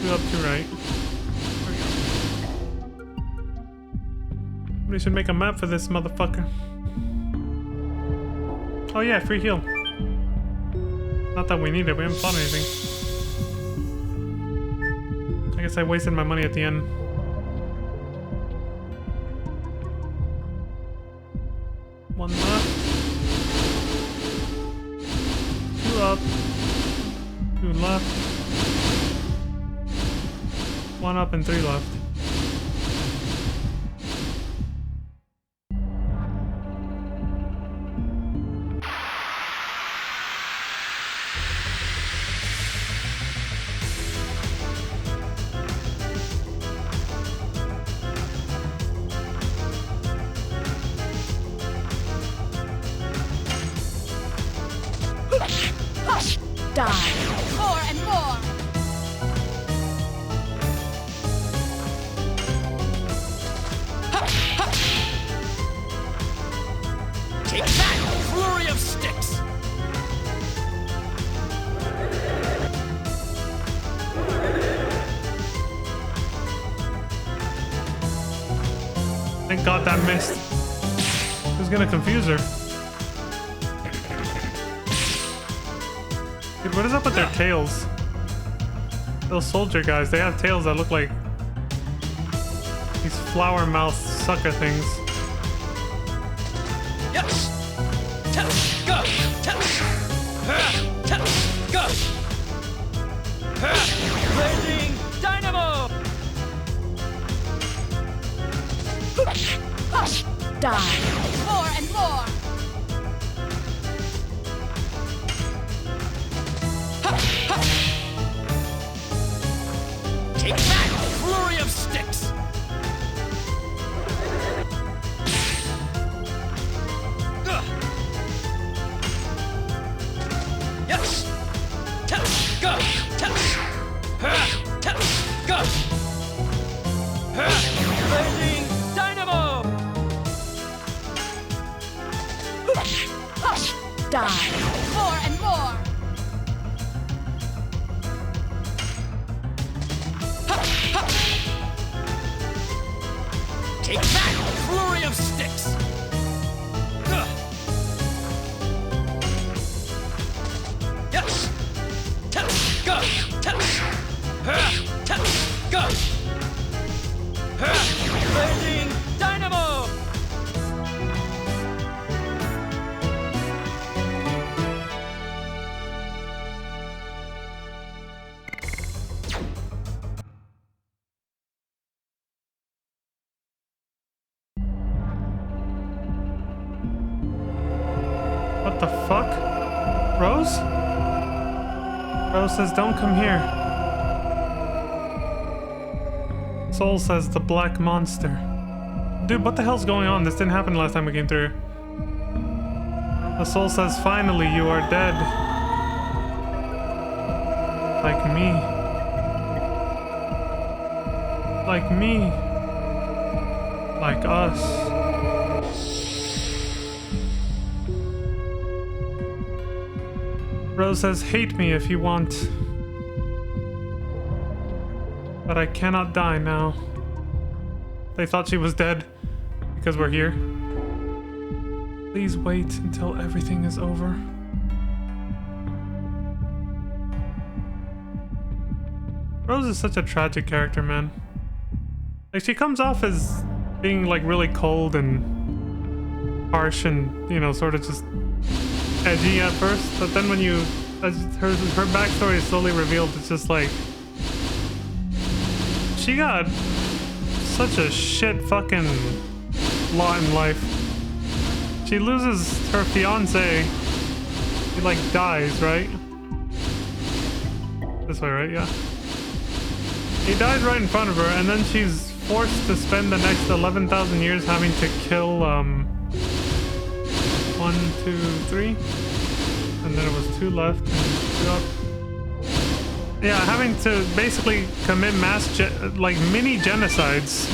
2 up, 2 right. There we go. Somebody should make a map for this motherfucker. Oh yeah, free heal. Not that we need it, we haven't fought anything. I guess I wasted my money at the end. One left. 2 up. 2 left. 1 up and 3 left. Die. More and more. Take that! Flurry of sticks! Thank God that missed. It was gonna confuse her. Dude, what is up with their tails? Those soldier guys, they have tails that look like these flower mouth sucker things. Yes! Go! Go! Blazing dynamo! Die. More and more. Take that! Flurry of sticks! Yes! Go! Go! Blazing dynamo! Die. More and more. Take that! Flurry of sticks! Yes! Go! Go! Blazing dynamo! What the fuck? Rose? Rose says, don't come here. Soul says, the black monster. Dude, what the hell's going on? This didn't happen last time we came through. The soul says, finally, you are dead. Like me. Like me. Like us. Rose says, hate me if you want. But I cannot die now. They thought she was dead because we're here. Please wait until everything is over. Rose is such a tragic character, man. Like, she comes off as being like really cold and harsh and, you know, sort of just edgy at first, but then when you, as her backstory is slowly revealed, it's just like she got such a shit fucking lot in life. She loses her fiance. He like dies, right? This way, right? Yeah. He dies right in front of her, and then she's forced to spend the next 11,000 years having to kill 1, 2, 3, and then it was 2 left and 2 up. Yeah, having to basically commit mass like mini genocides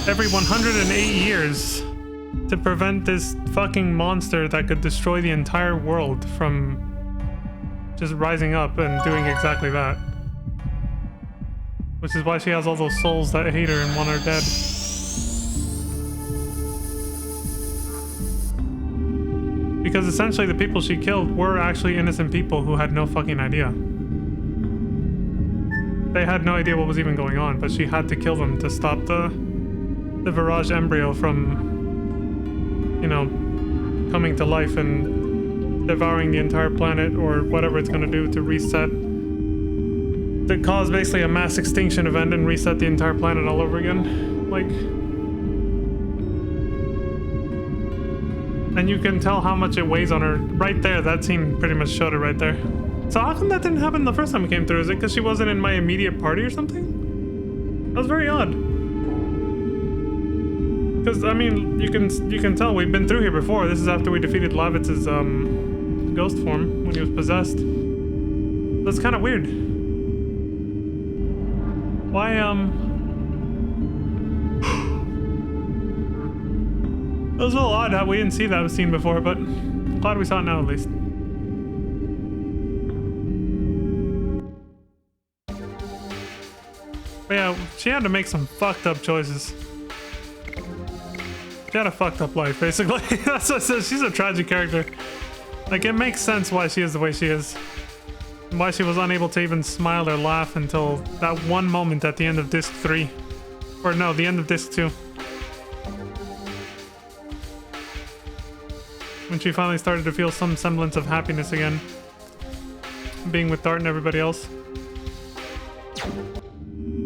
every 108 years to prevent this fucking monster that could destroy the entire world from just rising up and doing exactly that. Which is why she has all those souls that hate her and want her dead. Because essentially the people she killed were actually innocent people who had no fucking idea. They had no idea what was even going on, but she had to kill them to stop the Virage embryo from, you know, coming to life and devouring the entire planet or whatever it's gonna do to reset. To cause basically a mass extinction event and reset the entire planet all over again. Like... And you can tell how much it weighs on her. Right there, that scene pretty much showed it right there. So how come that didn't happen the first time it came through? Is it because she wasn't in my immediate party or something? That was very odd. Because, I mean, you can tell we've been through here before. This is after we defeated Lavitz's ghost form when he was possessed. That's kind of weird. Why, It was a little odd how we didn't see that scene before, but glad we saw it now at least. But yeah, she had to make some fucked up choices. She had a fucked up life, basically. That's what I said. She's a tragic character. Like, it makes sense why she is the way she is. And why she was unable to even smile or laugh until that one moment at the end of Disc 3. Or no, the end of Disc 2. When she finally started to feel some semblance of happiness again. Being with Dart and everybody else.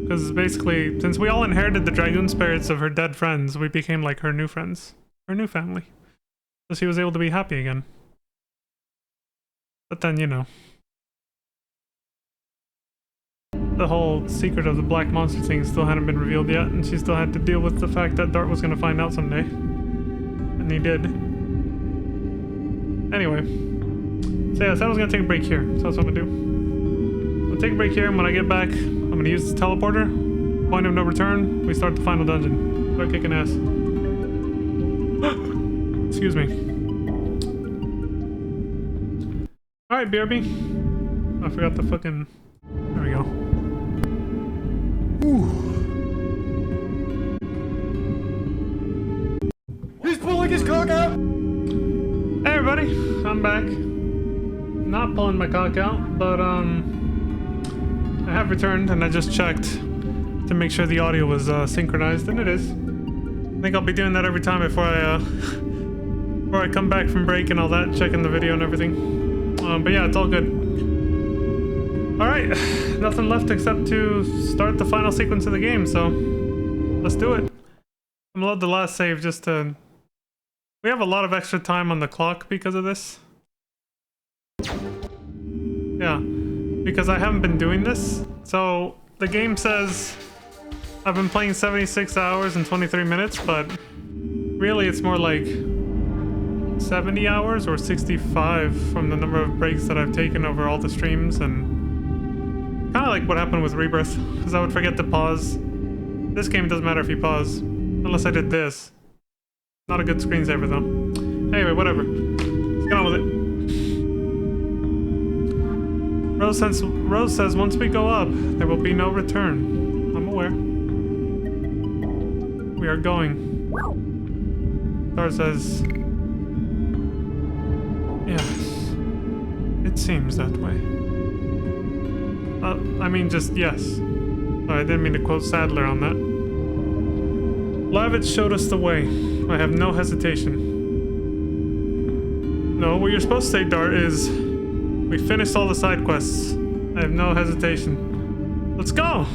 Because basically, since we all inherited the Dragoon spirits of her dead friends, we became like her new friends. Her new family. So she was able to be happy again. But then, you know. The whole secret of the black monster thing still hadn't been revealed yet, and she still had to deal with the fact that Dart was going to find out someday. And he did. Anyway. So yeah, I said I was going to take a break here, so that's what I'm going to do. I'll take a break here, and when I get back, I'm going to use the teleporter. Point of no return, we start the final dungeon. Start kicking ass. Excuse me. Alright, BRB. I forgot the fucking... There we go. He's pulling his cock out! Hey everybody, I'm back. Not pulling my cock out, but I have returned and I just checked to make sure the audio was synchronized, and it is. I think I'll be doing that every time before I come back from break and all that, checking the video and everything. But yeah, it's all good. Alright, nothing left except to start the final sequence of the game, so let's do it. I'm gonna load the last save just to... We have a lot of extra time on the clock because of this. Yeah, because I haven't been doing this. So the game says I've been playing 76 hours and 23 minutes, but really it's more like 70 hours or 65 from the number of breaks that I've taken over all the streams and Kind of like what happened with Rebirth, because I would forget to pause. This game, it doesn't matter if you pause, unless I did this. Not a good screensaver though. Anyway, whatever. Let's get on with it. Rose says once we go up, there will be no return. I'm aware. We are going. Star says, yes. It seems that way. I mean, just yes. Sorry, I didn't mean to quote Sadler on that. Lavitz showed us the way. I have no hesitation. No, what you're supposed to say, Dart, is we finished all the side quests. I have no hesitation. Let's go!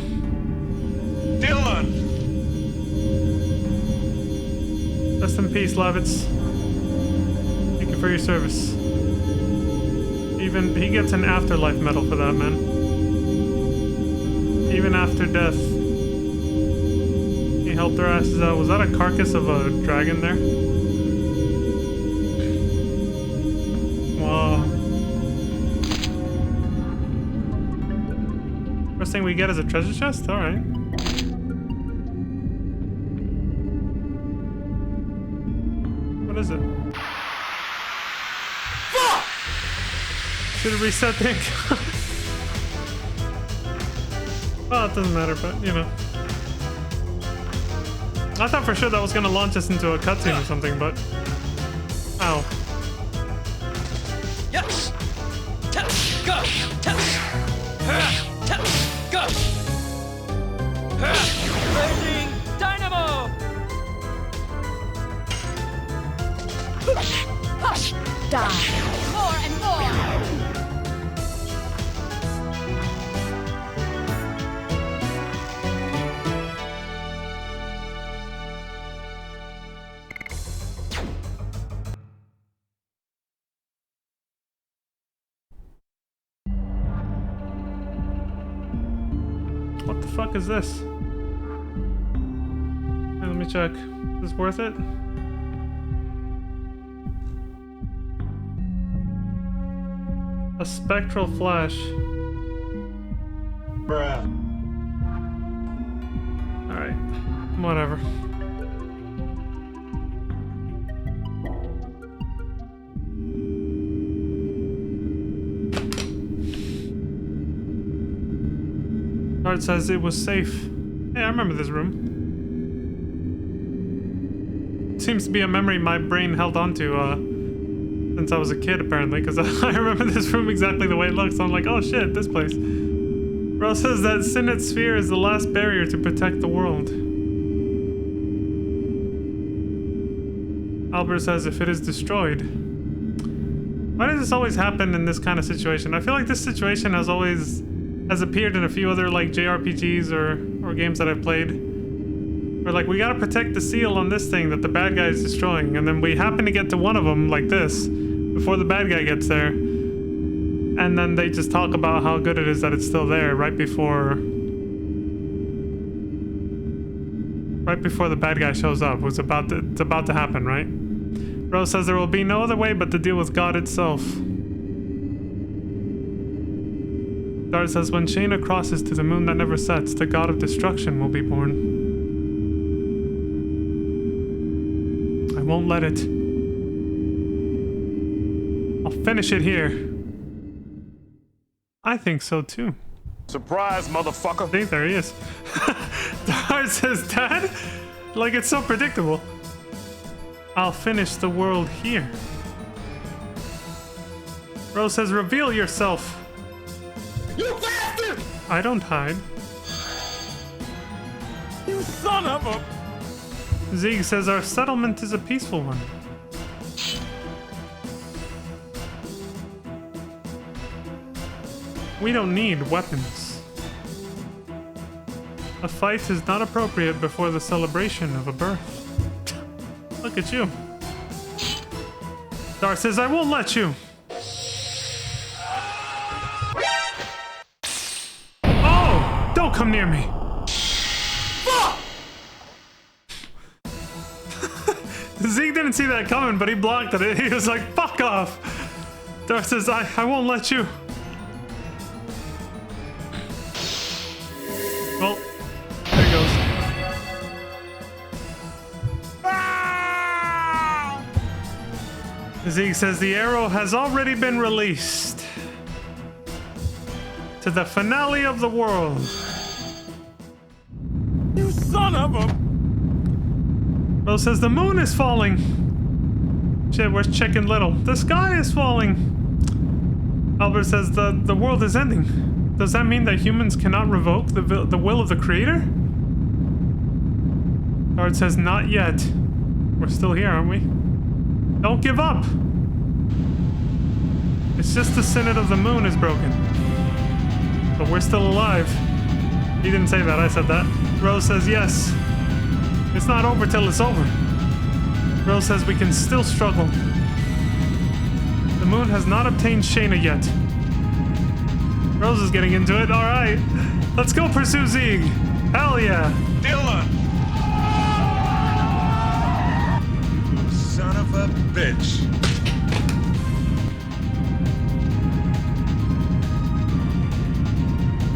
Dylan! Rest in peace, Lavitz. Thank you for your service. Even he gets an afterlife medal for that, man. Even after death. He helped our asses out. Was that a carcass of a dragon there? Wow. First thing we get is a treasure chest? Alright. What is it? Fuck! Should have reset the ink. Well, it doesn't matter, but you know. I thought for sure that was gonna launch us into a cutscene or something, but. Ow. Yes. Go. Go. Blazing dynamo. Die. More and more. What the fuck is this? Hey, let me check. Is this worth it? A spectral flash. Bruh. Alright. Whatever. Art says it was safe. Hey, I remember this room. Seems to be a memory my brain held onto since I was a kid, apparently, because I remember this room exactly the way it looks. So I'm like, oh shit, this place. Rose says that Sinnet Sphere is the last barrier to protect the world. Albert says if it is destroyed. Why does this always happen in this kind of situation? I feel like this situation has appeared in a few other like JRPGs or games that I've played. Where like we gotta protect the seal on this thing that the bad guy is destroying, and then we happen to get to one of them like this before the bad guy gets there, and then they just talk about how good it is that it's still there right before the bad guy shows up. It's about to happen, right? Rose says there will be no other way but to deal with God itself. Dart says when Shayna crosses to the moon that never sets, the god of destruction will be born. I won't let it. I'll finish it here. I think so too. Surprise, motherfucker. See, there he is. Dart says, Dad? Like it's so predictable. I'll finish the world here. Rose says, reveal yourself. You bastard! I don't hide. You son of a... Zeeg says our settlement is a peaceful one. We don't need weapons. A fight is not appropriate before the celebration of a birth. Look at you. Dar says, I won't let you. Oh! Don't come near me. Zeke didn't see that coming, but he blocked it. He was like, fuck off. Darth says, I won't let you. Zeke says the arrow has already been released to the finale of the world. You son of a... Rose says the moon is falling. Shit, where's Chicken Little? The sky is falling. Albert says the world is ending. Does that mean that humans cannot revoke the will of the creator? Albert says not yet. We're still here, aren't we? Don't give up. It's just the synod of the moon is broken. But we're still alive. He didn't say that, I said that. Rose says yes. It's not over till it's over. Rose says we can still struggle. The moon has not obtained Shayna yet. Rose is getting into it. All right. Let's go pursue Zeke. Hell yeah. Dylan! You son of a bitch.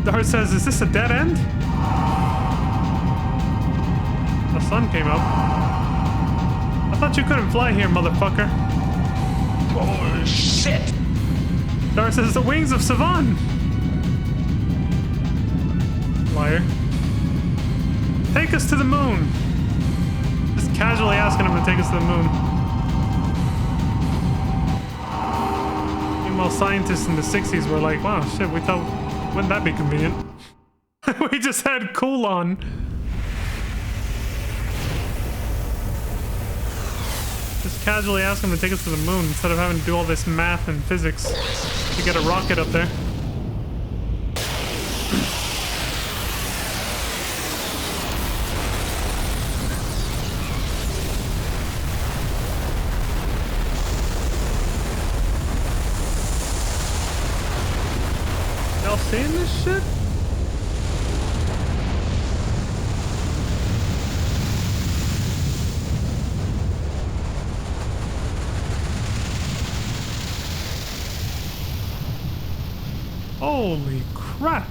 Dart says, is this a dead end? The sun came up. I thought you couldn't fly here, motherfucker. Oh, shit! Dart says, the wings of Savan. Liar. Take us to the moon. Just casually asking him to take us to the moon. Meanwhile, scientists in the 60s were like, wow, shit, we thought, wouldn't that be convenient? We just had Coolon. Just casually ask him to take us to the moon instead of having to do all this math and physics to get a rocket up there. Y'all seeing this shit? Holy crap.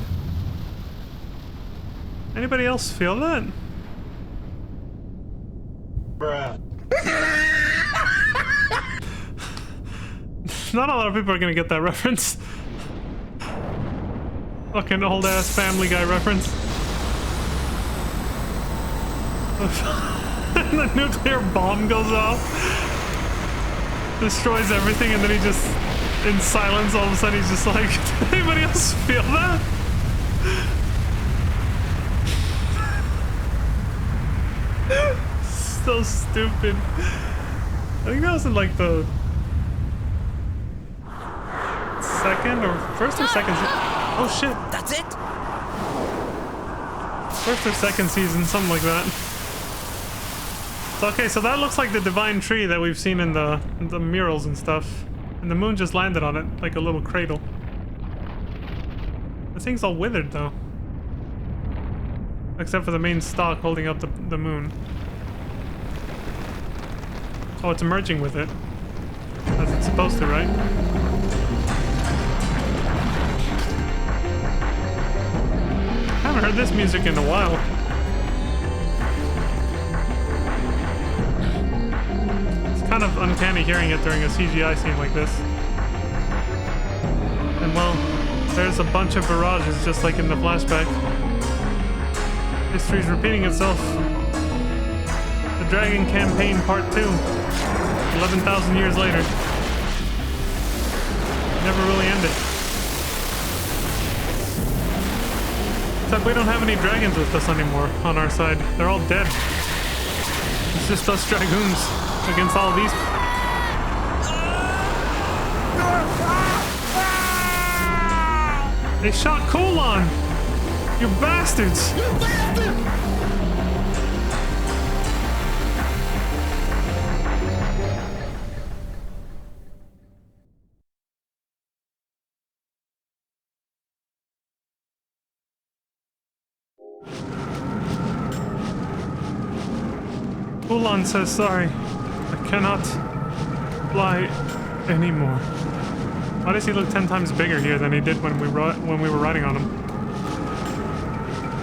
Anybody else feel that? Bruh. Not a lot of people are gonna get that reference. Fucking old ass Family Guy reference. The nuclear bomb goes off, destroys everything, and then he just, in silence, all of a sudden he's just like, did anybody else feel that? So stupid. I think that was in like the second or first or second season. Oh shit. That's it? First or second season, something like that. So, okay, so that looks like the divine tree that we've seen in the murals and stuff. And the moon just landed on it, like a little cradle. The thing's all withered, though. Except for the main stalk holding up the moon. Oh, it's merging with it. As it's supposed to, right? I haven't heard this music in a while. It's kind of uncanny hearing it during a CGI scene like this. And well, there's a bunch of barrages just like in the flashback. History's repeating itself. The Dragon Campaign Part 2. 11,000 years later. Never really ended. Except we don't have any dragons with us anymore on our side. They're all dead. It's just us Dragoons against all of these. They shot Coolon! You bastards! You bastard! Coolon says sorry. I cannot fly anymore. Why does he look 10 times bigger here than he did when we were riding on him?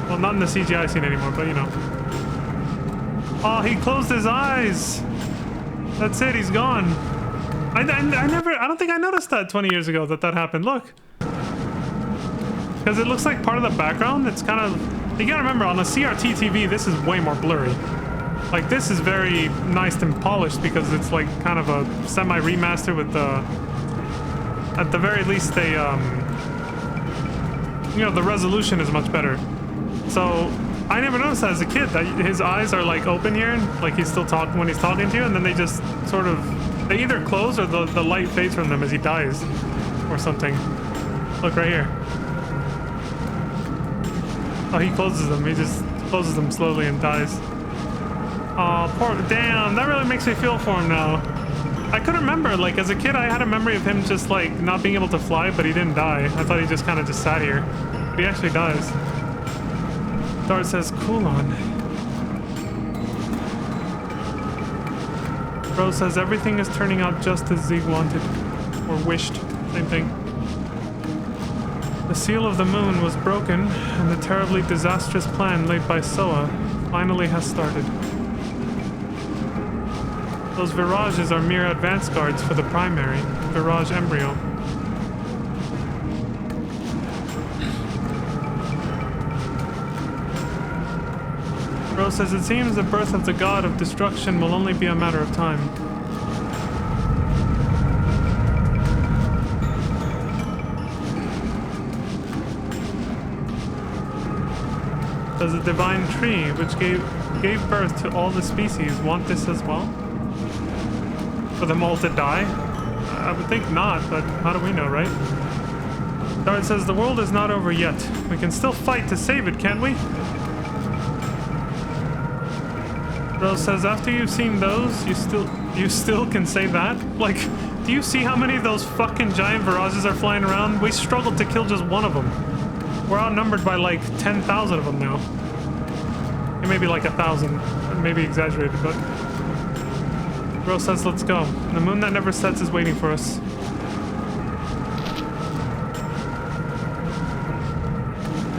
Well, not in the CGI scene anymore, but you know. Oh, he closed his eyes! That's it, he's gone. I don't think I noticed that 20 years ago that happened. Look. Because it looks like part of the background. It's kind of... You gotta remember, on a CRT TV, this is way more blurry. Like, this is very nice and polished because it's like kind of a semi-remaster with the... At the very least, they, you know, the resolution is much better. So, I never noticed that as a kid, that his eyes are like open here, like he's still talking when he's talking to you, and then they just sort of... They either close or the light fades from them as he dies. Or something. Look right here. Oh, he closes them. He just closes them slowly and dies. Oh, poor... Damn, that really makes me feel for him now. I couldn't remember. Like, as a kid, I had a memory of him just, like, not being able to fly, but he didn't die. I thought he just kind of just sat here. But he actually dies. Dart says, cool on. Rose says, everything is turning out just as Zeke wanted. Or wished. Same thing. The seal of the moon was broken, and the terribly disastrous plan laid by Soa finally has started. Those virages are mere advance guards for the primary, Virage Embryo. Rose says, it seems the birth of the god of destruction will only be a matter of time. Does the divine tree, which gave birth to all the species, want this as well? For them all to die? I would think not, but how do we know, right? Dart says, the world is not over yet. We can still fight to save it, can't we? Rose says, after you've seen those, you still can say that? Like, do you see how many of those fucking giant virages are flying around? We struggled to kill just one of them. We're outnumbered by like 10,000 of them now. It may be like 1,000, maybe exaggerated, but... Rose says, let's go. The moon that never sets is waiting for us.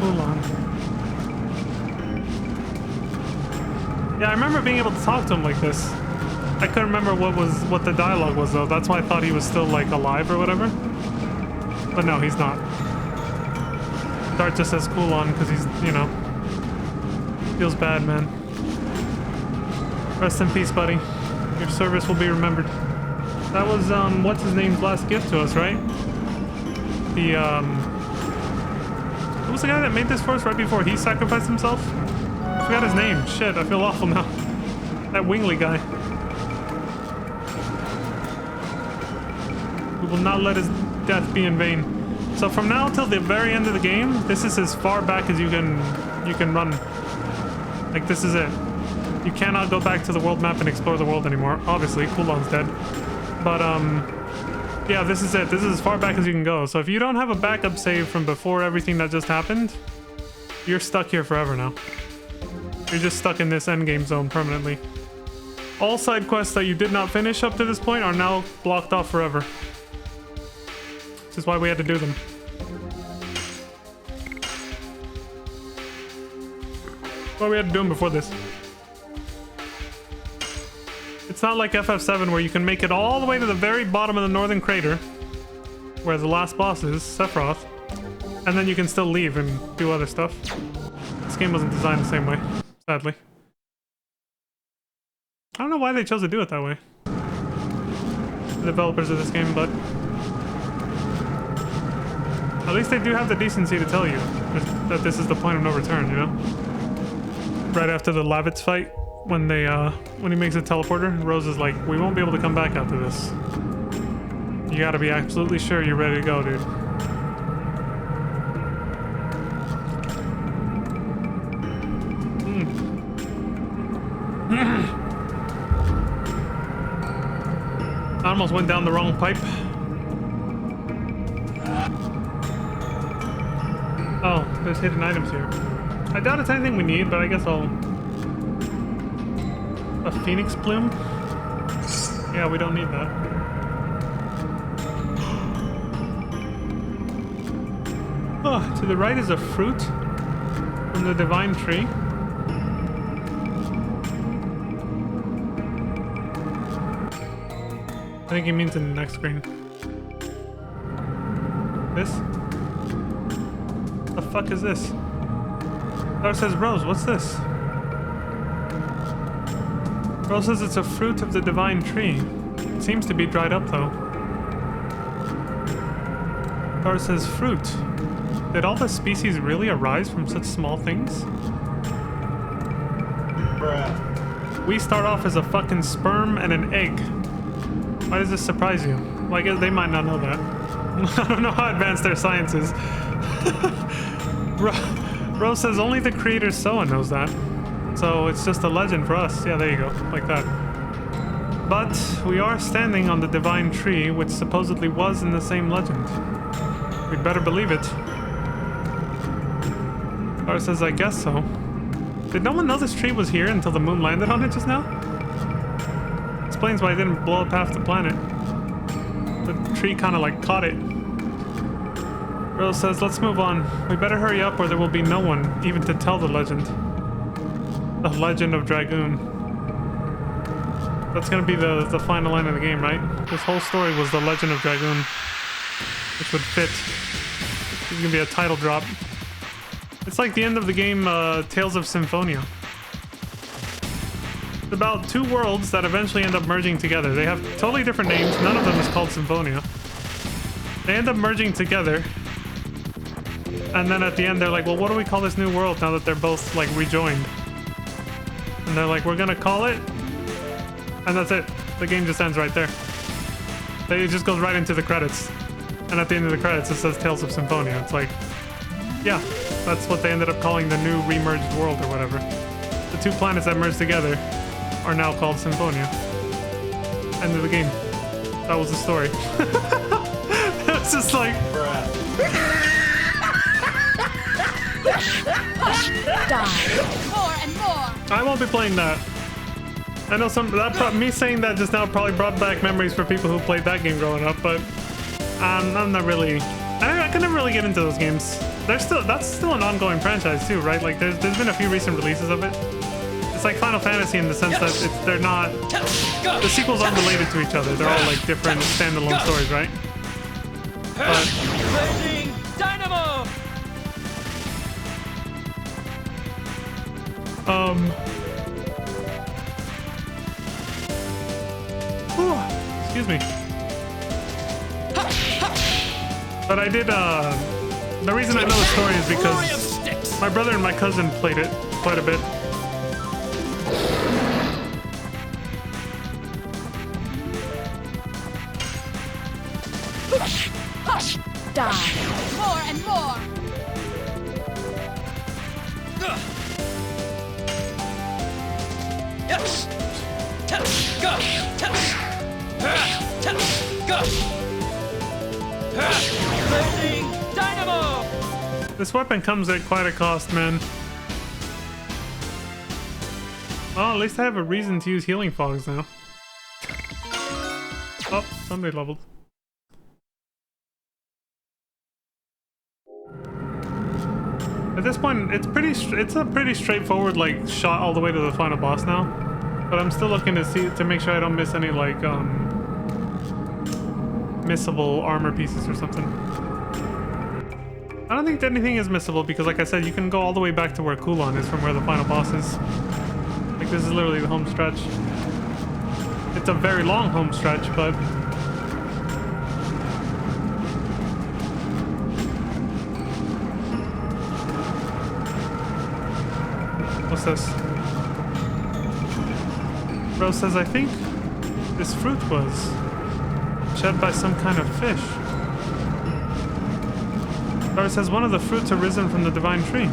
Hold on. Yeah, I remember being able to talk to him like this. I couldn't remember what the dialogue was though. That's why I thought he was still like alive or whatever. But no, he's not. Dart just says cool on because he's, you know, feels bad, man. Rest in peace, buddy. Your service will be remembered. That was, what's his name's last gift to us, right? The, who was the guy that made this for us right before he sacrificed himself? I forgot his name. Shit, I feel awful now. That Wingley guy. We will not let his death be in vain. So from now till the very end of the game, this is as far back as you can run. Like, this is it. You cannot go back to the world map and explore the world anymore. Obviously, Coolon's dead. But, yeah, this is it. This is as far back as you can go. So if you don't have a backup save from before everything that just happened, you're stuck here forever now. You're just stuck in this endgame zone permanently. All side quests that you did not finish up to this point are now blocked off forever. This is why we had to do them. Why we had to do them before this. It's not like FF7 where you can make it all the way to the very bottom of the northern crater, where the last boss is, Sephiroth, and then you can still leave and do other stuff. This game wasn't designed the same way, sadly. I don't know why they chose to do it that way, the developers of this game, but at least they do have the decency to tell you that this is the point of no return, you know? Right after the Lavitz fight, when he makes a teleporter, Rose is like, we won't be able to come back after this. You gotta be absolutely sure you're ready to go, dude. I almost went down the wrong pipe. Oh, there's hidden items here. I doubt it's anything we need, but I guess I'll... A phoenix plume? Yeah, we don't need that. Oh, to the right is a fruit from the divine tree. think he means in the next screen. This? The fuck is this? Star says, Rose, what's this? Rose says it's a fruit of the divine tree. It seems to be dried up though. Star says, fruit. Did all the species really arise from such small things? Bruh. We start off as a fucking sperm and an egg. Why does this surprise you? Well, I guess they might not know that. I don't know how advanced their science is. Rose says only the creator Soa knows that. So it's just a legend for us. Yeah, there you go. Like that. But we are standing on the divine tree, which supposedly was in the same legend. We'd better believe it. Star says, I guess so. Did no one know this tree was here until the moon landed on it just now? Explains why it didn't blow up half the planet. The tree kind of like caught it. Rose says, let's move on. We better hurry up or there will be no one even to tell the legend. The legend of Dragoon. That's gonna be the final line of the game, right? This whole story was the legend of Dragoon. Which would fit. This is gonna be a title drop. It's like the end of the game, Tales of Symphonia. It's about two worlds that eventually end up merging together. They have totally different names. None of them is called Symphonia. They end up merging together. And then at the end, they're like, well, what do we call this new world now that they're both, like, rejoined? And they're like, we're gonna call it... And that's it. The game just ends right there. It just goes right into the credits. And at the end of the credits, it says Tales of Symphonia. It's like, yeah, that's what they ended up calling the new remerged world or whatever. The two planets that merged together are now called Symphonia. End of the game. That was the story. It's just like... Die. More and more. I won't be playing that. I know me saying that just now probably brought back memories for people who played that game growing up, but I'm not really... I can never really get into those games. That's still an ongoing franchise too, right? Like there's been a few recent releases of it. It's like Final Fantasy in the sense that they're not... The sequels aren't related to each other. They're all like different standalone stories, right? But... Blazing Dynamo! Excuse me. But I did, the reason I know the story is because my brother and my cousin played it quite a bit. Die. More and more. Blazing Dynamo! This weapon comes at quite a cost, man. Well, at least I have a reason to use healing fogs now. Oh, somebody leveled. At this point, it's a pretty straightforward like shot all the way to the final boss now. But I'm still looking to make sure I don't miss any like missable armor pieces or something. I don't think that anything is missable because, like I said, you can go all the way back to where Kulon is from where the final boss is. Like this is literally the home stretch. It's a very long home stretch, but. What's this? Rose says, I think this fruit was shed by some kind of fish. Rose says, one of the fruits arisen from the divine tree.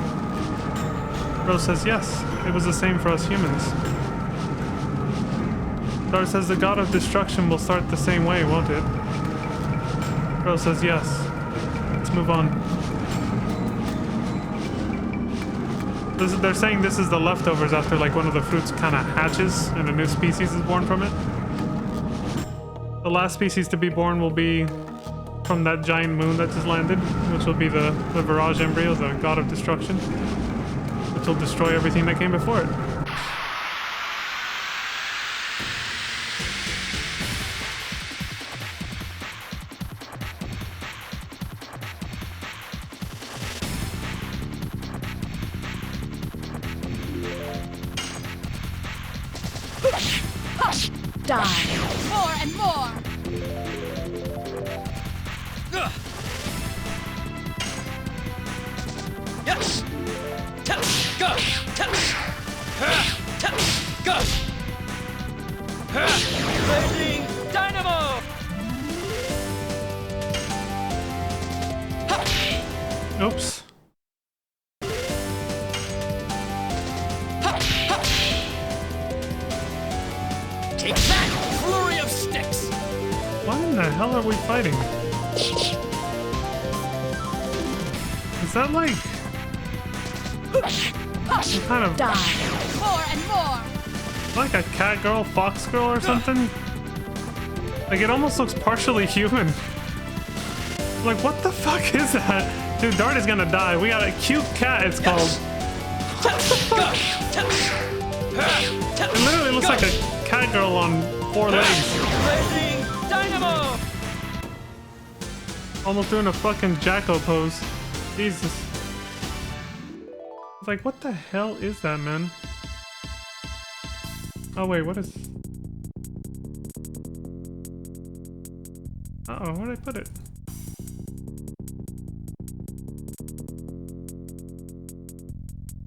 Rose says, yes, it was the same for us humans. Rose says, the god of destruction will start the same way, won't it? Rose says, yes. Let's move on. They're saying this is the leftovers after like one of the fruits kind of hatches and a new species is born from it. The last species to be born will be from that giant moon that just landed, which will be the Virage embryo, the god of destruction, which will destroy everything that came before it. Die. More and more. Yes. Go. Go. Blazing dynamo. Oops. Take that, flurry of sticks. What in the hell are we fighting? Is that like some kind of Die. More and more. like a cat girl, fox girl or something? Like it almost looks partially human. Like what the fuck is that? Dude, Dart is gonna die. We got a cute cat, it's called. It literally looks like a cat girl on 4 legs. Blazing dynamo. Almost doing a fucking Jacko pose. Jesus. It's like, what the hell is that, man? Oh wait, what is... Uh-oh, where did I put it?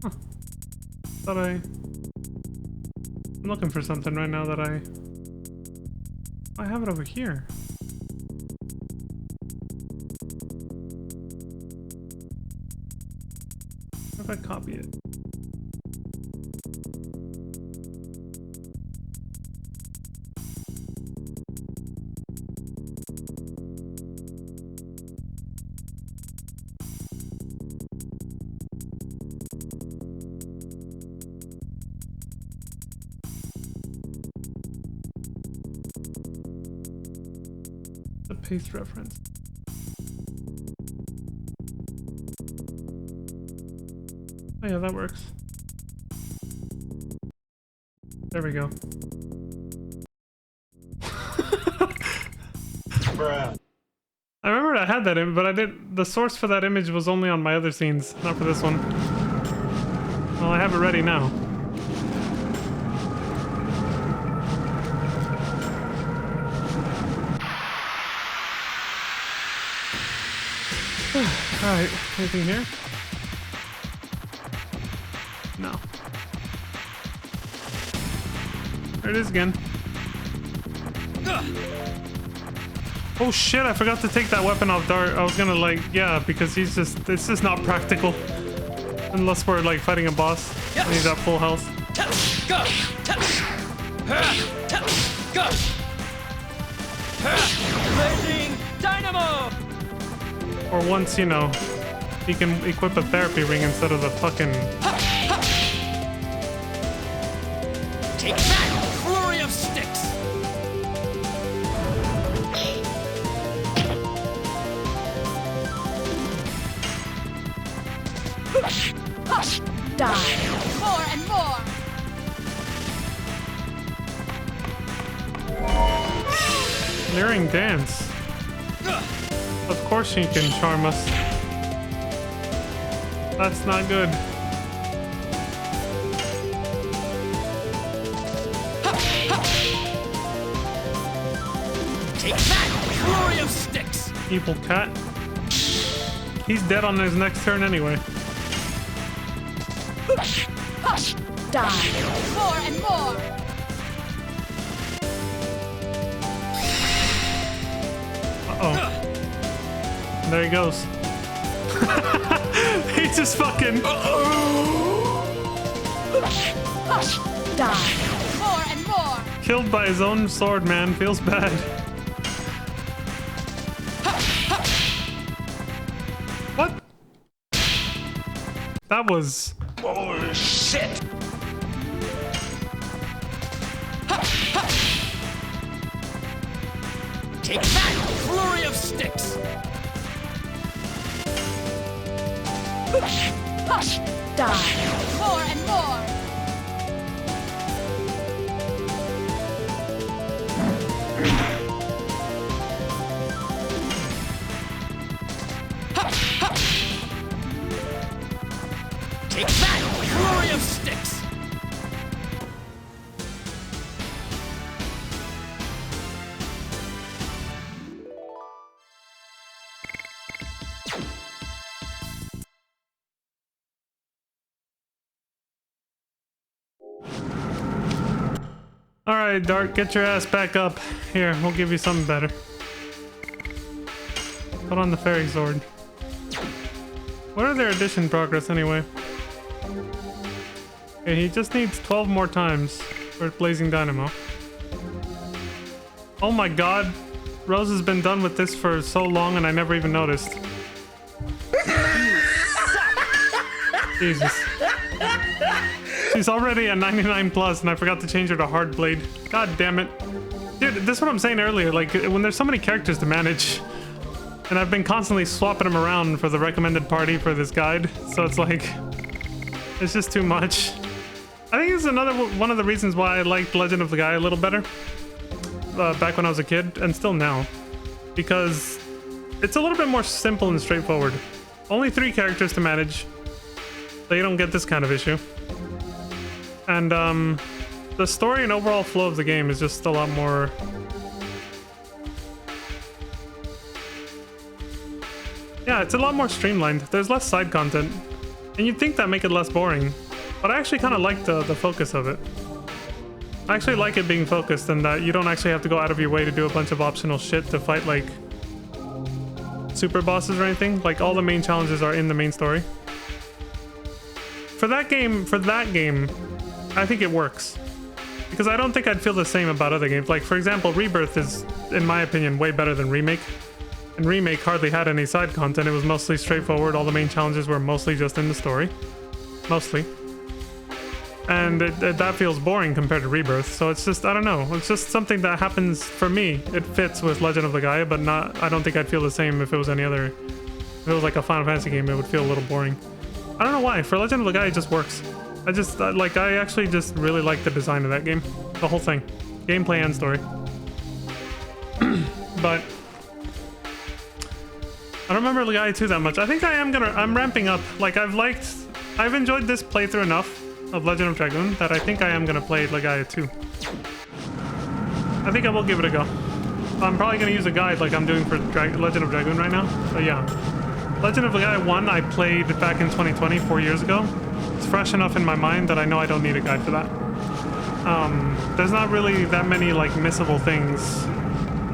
Huh. Thought I'm looking for something right now that I have it over here. What if I copy it? The paste reference. Oh yeah, that works. There we go. Bruh. I remembered I had that image, but I did. The source for that image was only on my other scenes, not for this one. Well, I have it ready now. Alright, anything here? No. There it is again. Oh shit, I forgot to take that weapon off Dart. I was gonna like, yeah, because it's just not practical. Unless we're like fighting a boss. I need that full health. Go. Go. Blazing dynamo. Or once, you know, he can equip a therapy ring instead of the fucking... Take that, flurry of sticks. Die. More and more. Leering dance. Of course he can charm us. That's not good. Take that, flurry of sticks. Evil cat. He's dead on his next turn anyway. Die. More and more. Uh-oh. There he goes. He just fucking... Die. More and more. Killed by his own sword, man. Feels bad. What? That was... Oh, shit! Take that, flurry of sticks. Die. More and more. Take that, flurry of sticks. All right, Dart, get your ass back up. Here, we'll give you something better. Put on the fairy sword. What are their addition progress anyway? Okay, he just needs 12 more times for Blazing Dynamo. Oh my god. Rose has been done with this for so long and I never even noticed. Jesus. She's already at 99 plus and I forgot to change her to hard blade. God damn it. Dude, this is what I'm saying earlier. Like, when there's so many characters to manage, and I've been constantly swapping them around for the recommended party for this guide, so it's like, it's just too much. I think it's another one of the reasons why I liked Legend of the Guy a little better back when I was a kid, and still now, because it's a little bit more simple and straightforward. Only 3 characters to manage, so you don't get this kind of issue. And the story and overall flow of the game is just a lot more... Yeah, it's a lot more streamlined. There's less side content, and you'd think that make it less boring, but I actually kind of like the focus of it. I actually like it being focused and that you don't actually have to go out of your way to do a bunch of optional shit to fight like super bosses or anything. Like, all the main challenges are in the main story. For that game, I think it works. Because I don't think I'd feel the same about other games. Like, for example, Rebirth is, in my opinion, way better than Remake. And Remake hardly had any side content. It was mostly straightforward. All the main challenges were mostly just in the story. Mostly. And that feels boring compared to Rebirth. So it's just, I don't know. It's just something that happens for me. It fits with Legend of the Gaia, but not, I don't think I'd feel the same if it was any other... If it was like a Final Fantasy game, it would feel a little boring. I don't know why. For Legend of the Gaia, it just works. I actually just really like the design of that game. The whole thing. Gameplay and story. But... I don't remember Legaia 2 that much. I think I'm ramping up. Like, I've enjoyed this playthrough enough of Legend of Dragoon that I think I am gonna play Legaia 2. I think I will give it a go. I'm probably gonna use a guide like I'm doing for Legend of Dragoon right now. But yeah. Legend of Legaia 1 I played back in 2020, 4 years ago. It's fresh enough in my mind that I know I don't need a guide for that. There's not really that many like missable things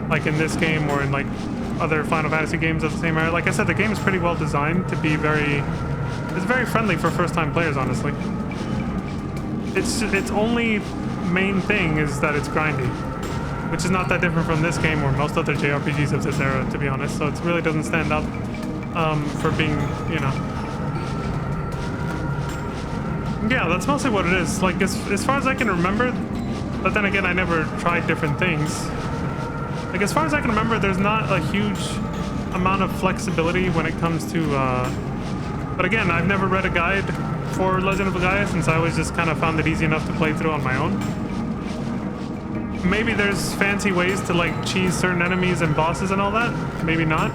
like in this game or in like other Final Fantasy games of the same era. Like I said, the game is pretty well designed to be it's very friendly for first-time players, honestly. Its only main thing is that it's grindy, which is not that different from this game or most other JRPGs of this era, to be honest. So it really doesn't stand up for being, you know. Yeah, that's mostly what it is. Like, as far as I can remember, but then again, I never tried different things. Like, as far as I can remember, there's not a huge amount of flexibility when it comes to, but again, I've never read a guide for Legend of the Gaia since I always just kind of found it easy enough to play through on my own. Maybe there's fancy ways to, like, cheese certain enemies and bosses and all that. Maybe not.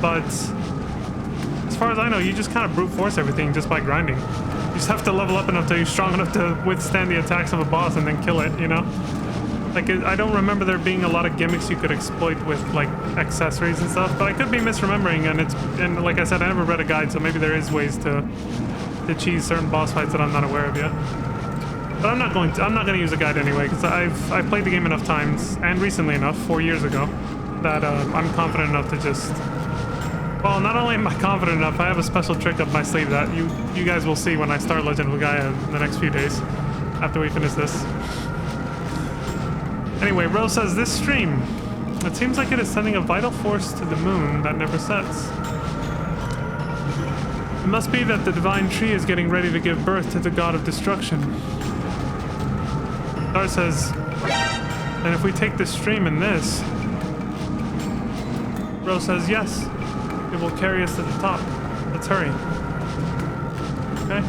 But as far as I know, you just kind of brute force everything just by grinding. You just have to level up enough till you're strong enough to withstand the attacks of a boss and then kill it, you know? Like, I don't remember there being a lot of gimmicks you could exploit with, like, accessories and stuff, but I could be misremembering, and like I said, I never read a guide, so maybe there is ways to cheese certain boss fights that I'm not aware of yet. But I'm not gonna use a guide anyway, because I've played the game enough times, and recently enough, 4 years ago, that I'm confident enough to just... Well, not only am I confident enough, I have a special trick up my sleeve that you guys will see when I start Legend of Gaia in the next few days, after we finish this. Anyway, Rose says, this stream, it seems like it is sending a vital force to the moon that never sets. It must be that the divine tree is getting ready to give birth to the god of destruction. Dar says, and if we take this stream in this... Rose says, yes, it will carry us to the top. Let's hurry. Okay?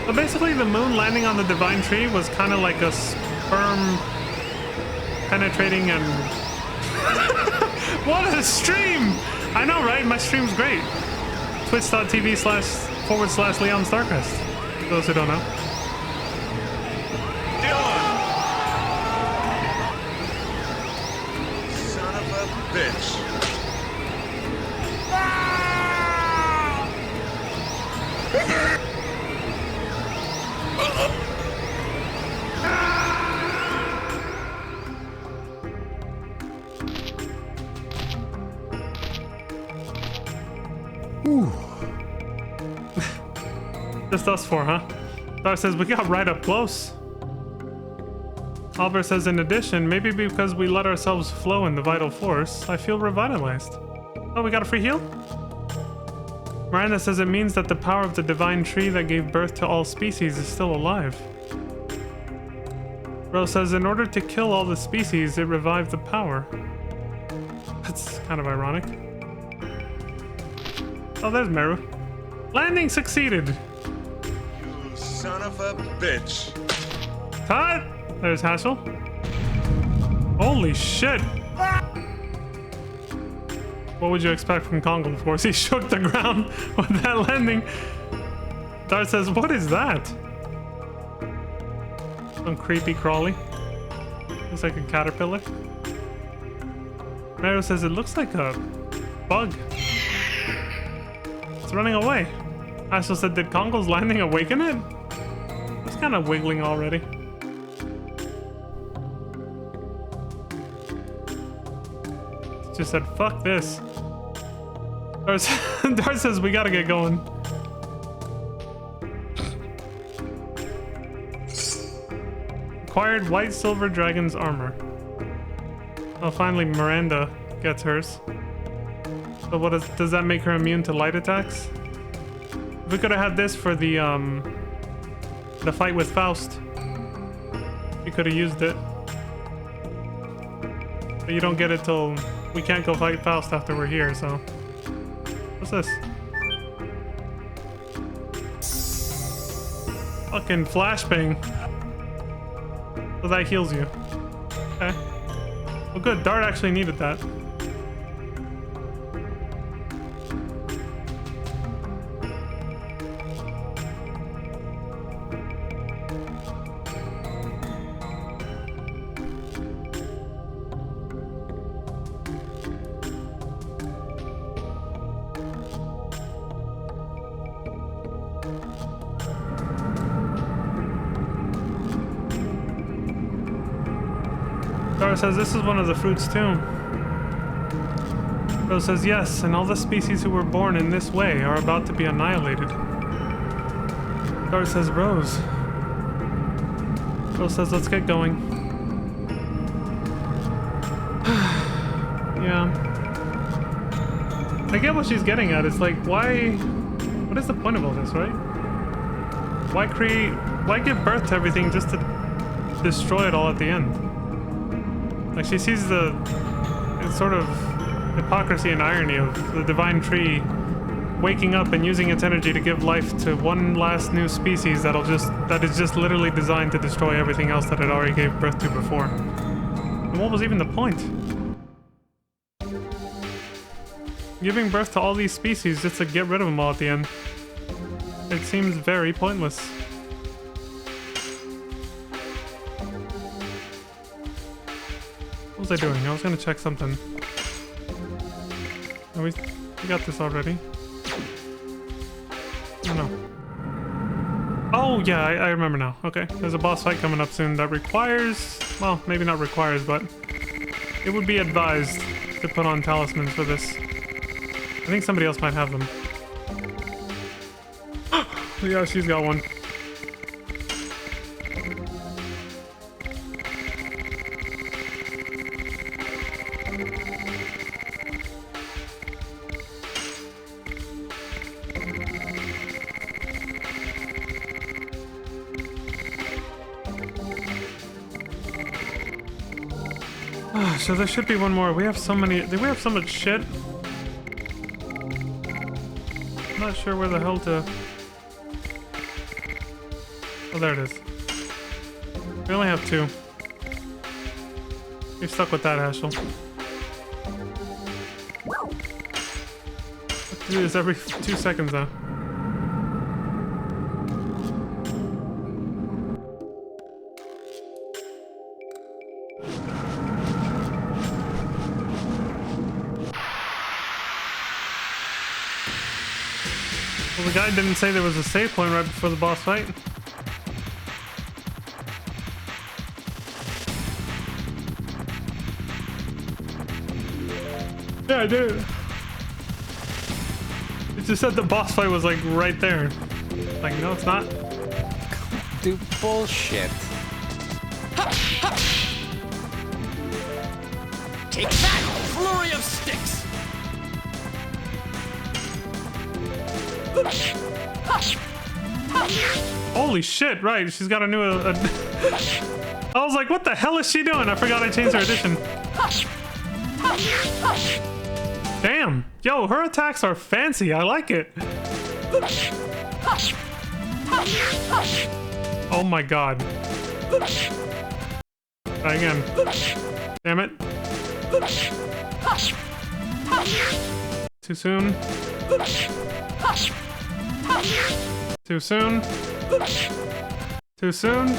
So basically, the moon landing on the divine tree was kind of like a sperm penetrating and... What a stream! I know, right? My stream's great. Twitch.tv//Leon Starcrest. For those who don't know. Son of a bitch. Just us four, huh? Dar says we got right up close. Albert says, in addition, maybe because we let ourselves flow in the vital force, I feel revitalized. Oh, we got a free heal? Miranda says it means that the power of the divine tree that gave birth to all species is still alive. Rose says, in order to kill all the species, it revived the power. That's kind of ironic. Oh, there's Meru. Landing succeeded! You son of a bitch. Cut! There's Hassel. Holy shit! What would you expect from Kongo, of course? He shook the ground with that landing. Dart says, what is that? Some creepy crawly. Looks like a caterpillar. Meru says, it looks like a bug. It's running away. Hassel said, did Kongo's landing awaken it? It's kind of wiggling already. Just said, fuck this. Dart says, we gotta get going. Acquired white silver dragon's armor. Oh, finally Miranda gets hers. So what does that make her immune to light attacks? We could have had this for the fight with Faust. We could have used it. But you don't get it till we can't go fight Faust after we're here, so. What's this? Fucking flashbang. So that heals you. Okay. Well, good. Dart actually needed that. Dara says this is one of the fruits too. Rose says yes, and all the species who were born in this way are about to be annihilated. Dara says Rose. Rose says let's get going. Yeah. I get what she's getting at. It's like, why... What is the point of all this, right? Why give birth to everything just to destroy it all at the end? Like, she sees the sort of hypocrisy and irony of the divine tree waking up and using its energy to give life to one last new species that is just literally designed to destroy everything else that it already gave birth to before. And what was even the point? Giving birth to all these species just to get rid of them all at the end. It seems very pointless. What was I doing? I was gonna check something. Oh, we got this already. Oh no. Oh yeah, I remember now. Okay, there's a boss fight coming up soon that requires... Well, maybe not requires, but... It would be advised to put on talismans for this. I think somebody else might have them. Yeah, she's got one. So there should be one more. We have so many... We have so much shit. I'm not sure where the hell to... Oh, there it is. We only have two. You're stuck with that, Haschel. Have to do this every 2 seconds, though. guy didn't say there was a save point right before the boss fight. Yeah, I did. It just said the boss fight was like right there. Like, no, it's not. Dude, bullshit. Take that! Flurry of sticks! Holy shit, right. She's got a new... I was like, what the hell is she doing? I forgot I changed her edition. Damn. Yo, her attacks are fancy. I like it. Oh my god. Try again. Damn it. Too soon. Too soon. Too soon.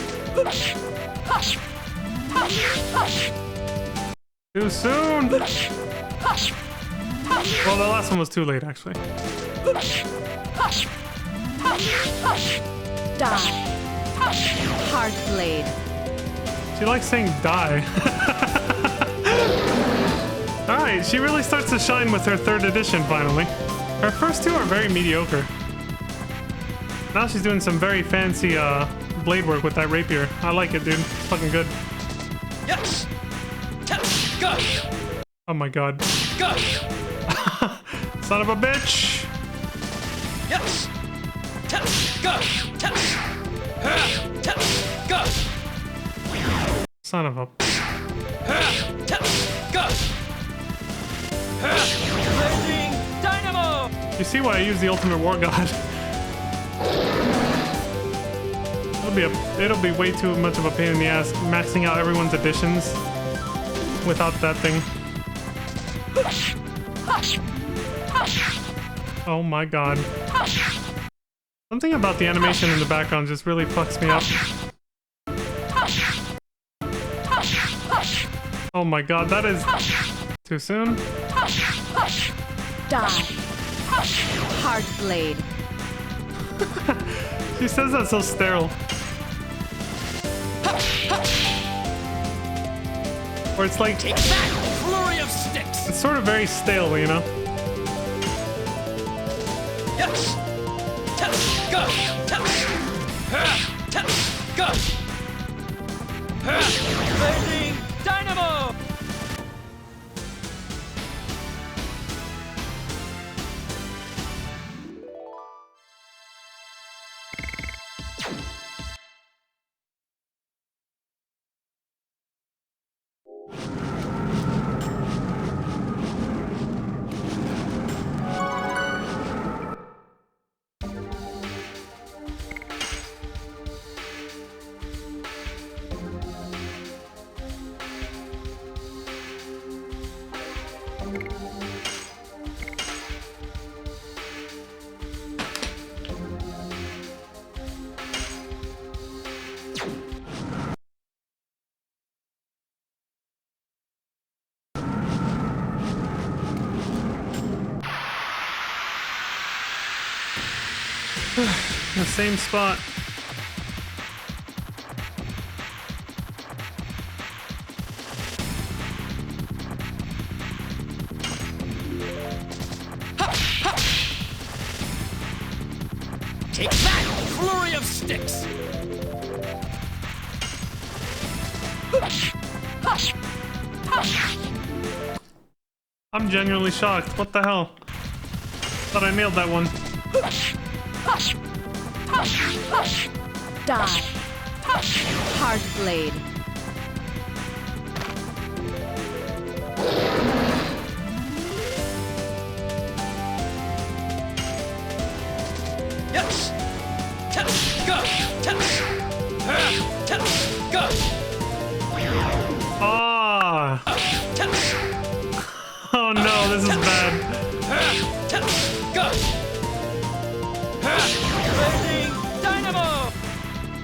Too soon. Well, the last one was too late, actually. Die. Hard blade. She likes saying die. Alright, she really starts to shine with her 3rd edition, finally. Her first 2 are very mediocre. Now she's doing some very fancy blade work with that rapier. I like it, dude. It's fucking good. Yes! Go! Oh my god. Go! Son of a bitch! Yes! Go! Go! Son of a... Go! Blazing Dynamo! You see why I use the Ultimate War God? It'll be way too much of a pain in the ass maxing out everyone's additions without that thing. Oh my god. Something about the animation in the background just really fucks me up. Oh my god, that is... Too soon? Die. Hard blade. She says that so sterile. Or it's like... Take that! Flurry of sticks! It's sort of very stale, you know? Yes! Go! Go! Blazing Dynamo! The same spot. Take that! Flurry of sticks! I'm genuinely shocked. What the hell? Thought I nailed that one. Die. Hard blade. Yes! Go! Go! Ah! Oh no, this is bad. Go! Blazing Dynamo!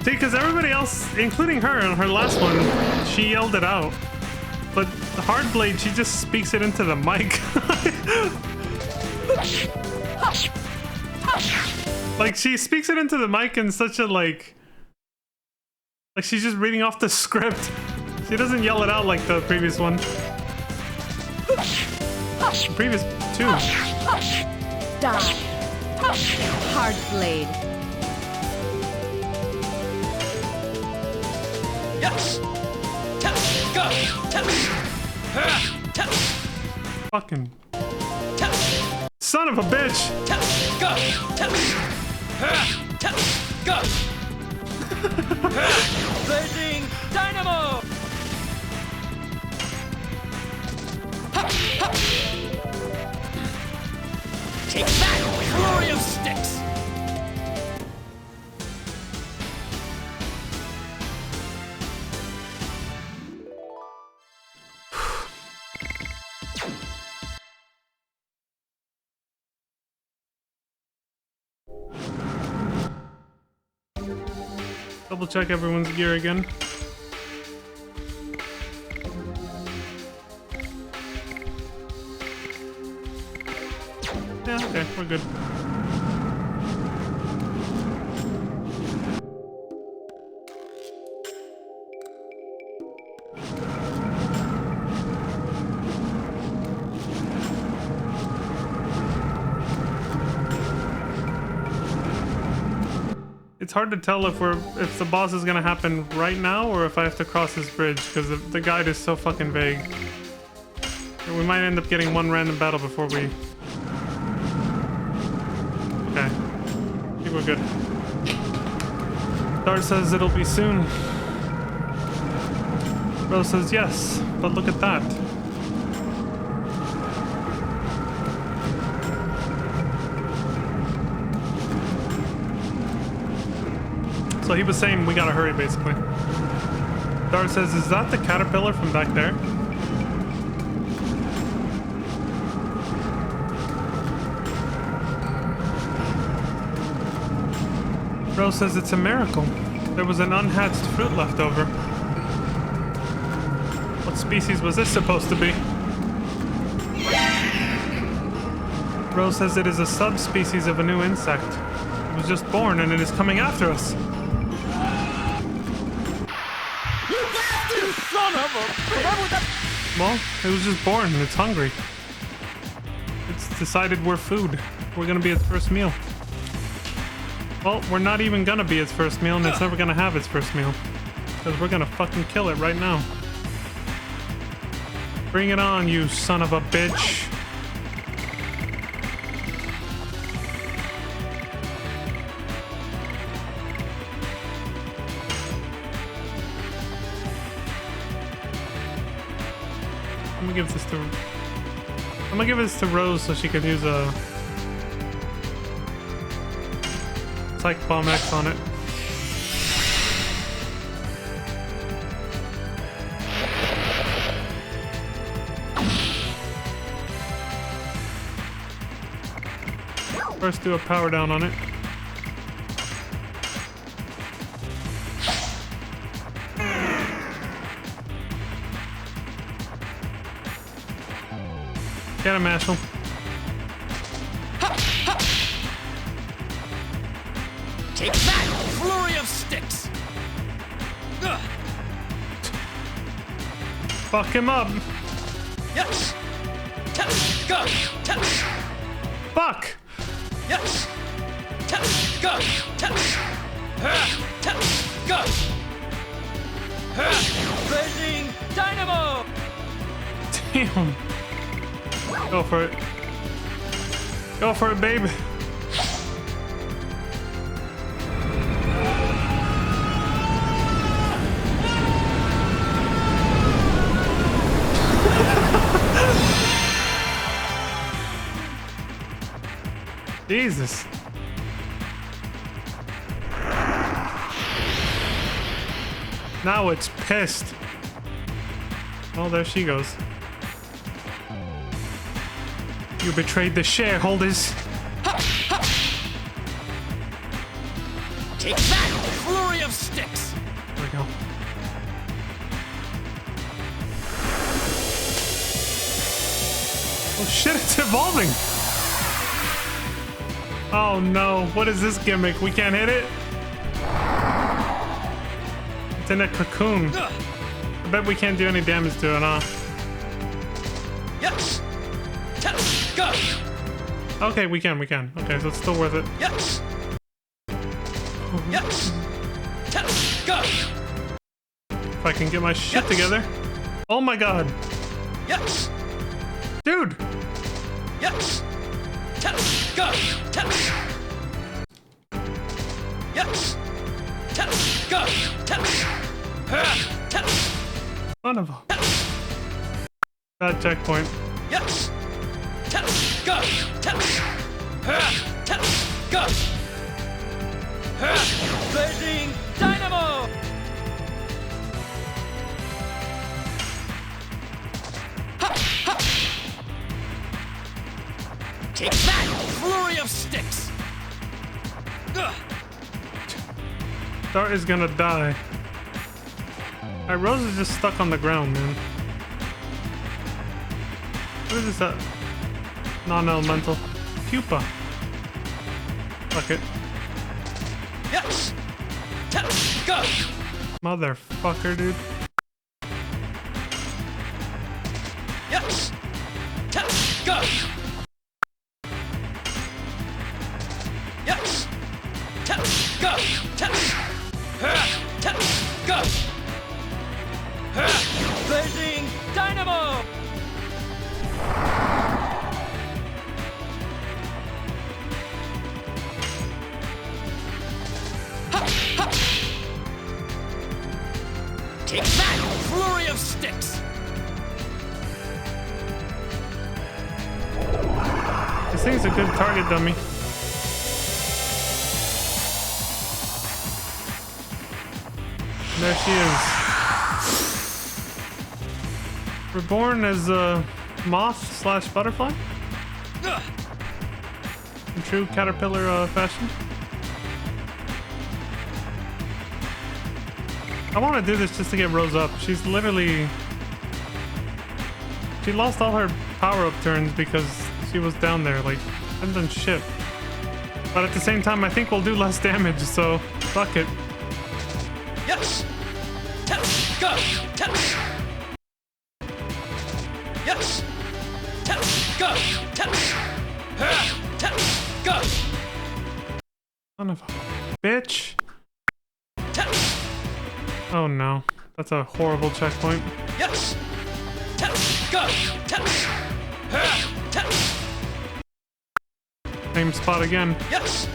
See, because everybody else, including her in her last one, she yelled it out. But Hardblade, she just speaks it into the mic. Like, she speaks it into the mic in such a, like she's just reading off the script. She doesn't yell it out like the previous one. The previous two. Die. Hard blade. Yes. Go. Fucking son of a bitch. Go. Blazing dynamo. Take that, flurry of sticks. Double check everyone's gear again. Yeah, okay, we're good. It's hard to tell if the boss is gonna happen right now or if I have to cross this bridge because the guide is so fucking vague. And we might end up getting one random battle before we. Okay, I think we're good. Dart says it'll be soon. Rose says yes, but look at that. So he was saying we gotta hurry, basically. Dart says, is that the caterpillar from back there? Rose says it's a miracle. There was an unhatched fruit left over. What species was this supposed to be? Rose says it is a subspecies of a new insect. It was just born and it is coming after us. Well, it was just born and it's hungry. It's decided we're food. We're gonna be its first meal. Well, we're not even gonna be its first meal and it's never gonna have its first meal. Because we're gonna fucking kill it right now. Bring it on, you son of a bitch. I'm gonna give this to Rose so she can use a Psych Bomb X on it. First do a power down on it. Get him, Ashel. Take that, flurry of sticks. Fuck him up. Yes. Go. Fuck. Yes. Go. Go. Blazing dynamo. Damn. Go for it. Go for it, babe. Jesus. Now it's pissed. Oh, there she goes. You betrayed the shareholders. Take that, flurry of sticks. There we go. Oh shit, it's evolving. Oh no, what is this gimmick? We can't hit it? It's in a cocoon. I bet we can't do any damage to it, huh? Yes. Go. Okay, we can. Okay, so it's still worth it. Yes. Yes. Go. If I can get my shit together. Oh my god. Yes. Dude! Yes. Go. Yes. Go. Son of a... Bad checkpoint. Yes. Go. Go. Blazing Dynamo. Take that! Flurry of sticks! Dart is gonna die. Alright, Rose is just stuck on the ground, man. What is that? Non-elemental. Pupa. Fuck it. Yes! Go! Motherfucker, dude. Yes! Go! Yes! Go! Go! Blazing Dynamo! Take that! Flurry of sticks! This thing's a good target dummy. There she is. Reborn as a moth slash butterfly? In true caterpillar fashion. I want to do this just to get Rose up. She's literally... She lost all her power-up turns because she was down there. Like, hasn't done shit. But at the same time, I think we'll do less damage, so fuck it. Yes! Go! Yes! Go! Go! Son of a bitch. Oh no. That's a horrible checkpoint. Yes! Go! Same spot again. Yes!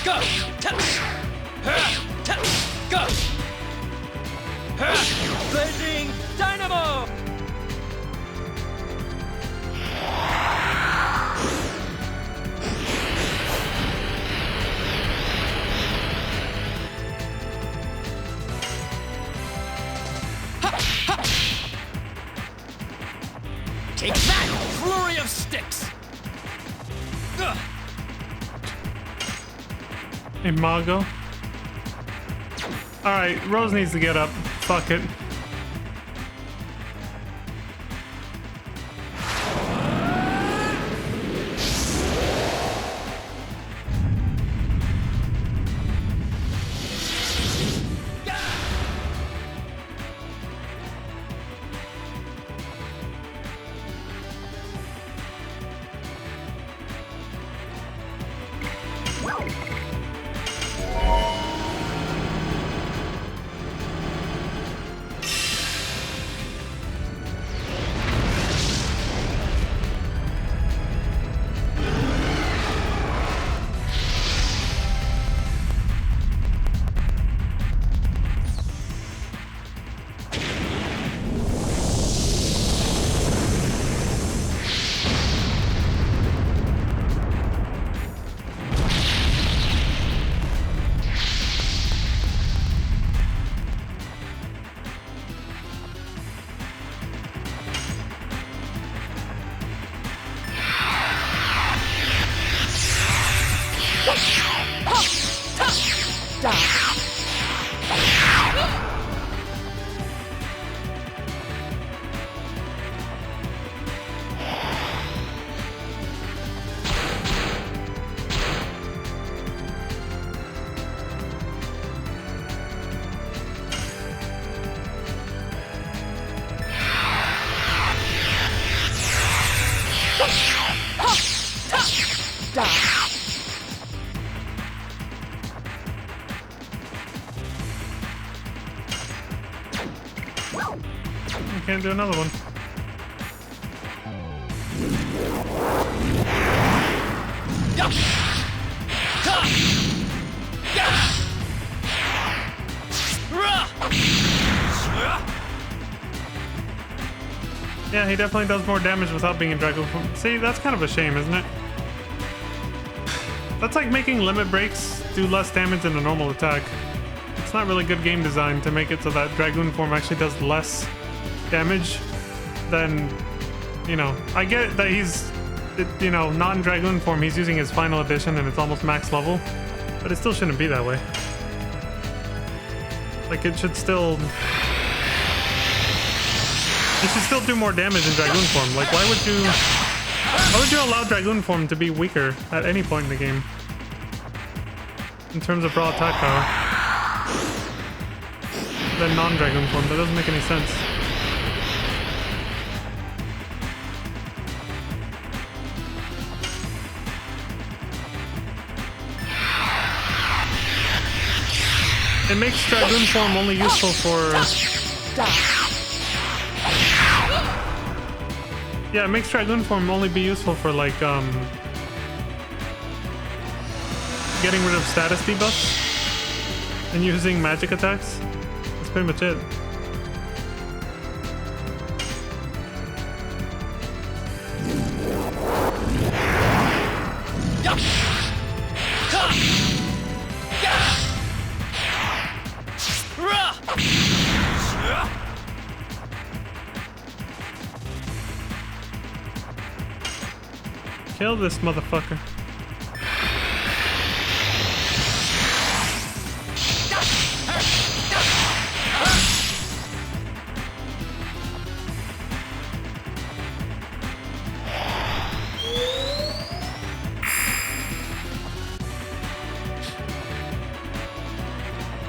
Go! Go! Blazing Dynamo! Take that! Flurry of sticks! Imago. Alright, Rose needs to get up. Fuck it. I can't do another one. Yeah, he definitely does more damage without being in Dragoon form. See, that's kind of a shame, isn't it? That's like making limit breaks do less damage than a normal attack. It's not really good game design to make it so that Dragoon form actually does less damage than, you know, I get that he's, you know, not in Dragoon form, he's using his final edition and it's almost max level, but it still shouldn't be that way. Like, it should still do more damage in Dragoon form. Like, why would you allow Dragoon form to be weaker at any point in the game? In terms of raw attack power. Than non-Dragoon form, that doesn't make any sense. It makes Dragoon form only useful for... Yeah, it makes Dragoon form only be useful for, like, getting rid of status debuffs and using magic attacks. That's pretty much it. Kill this motherfucker.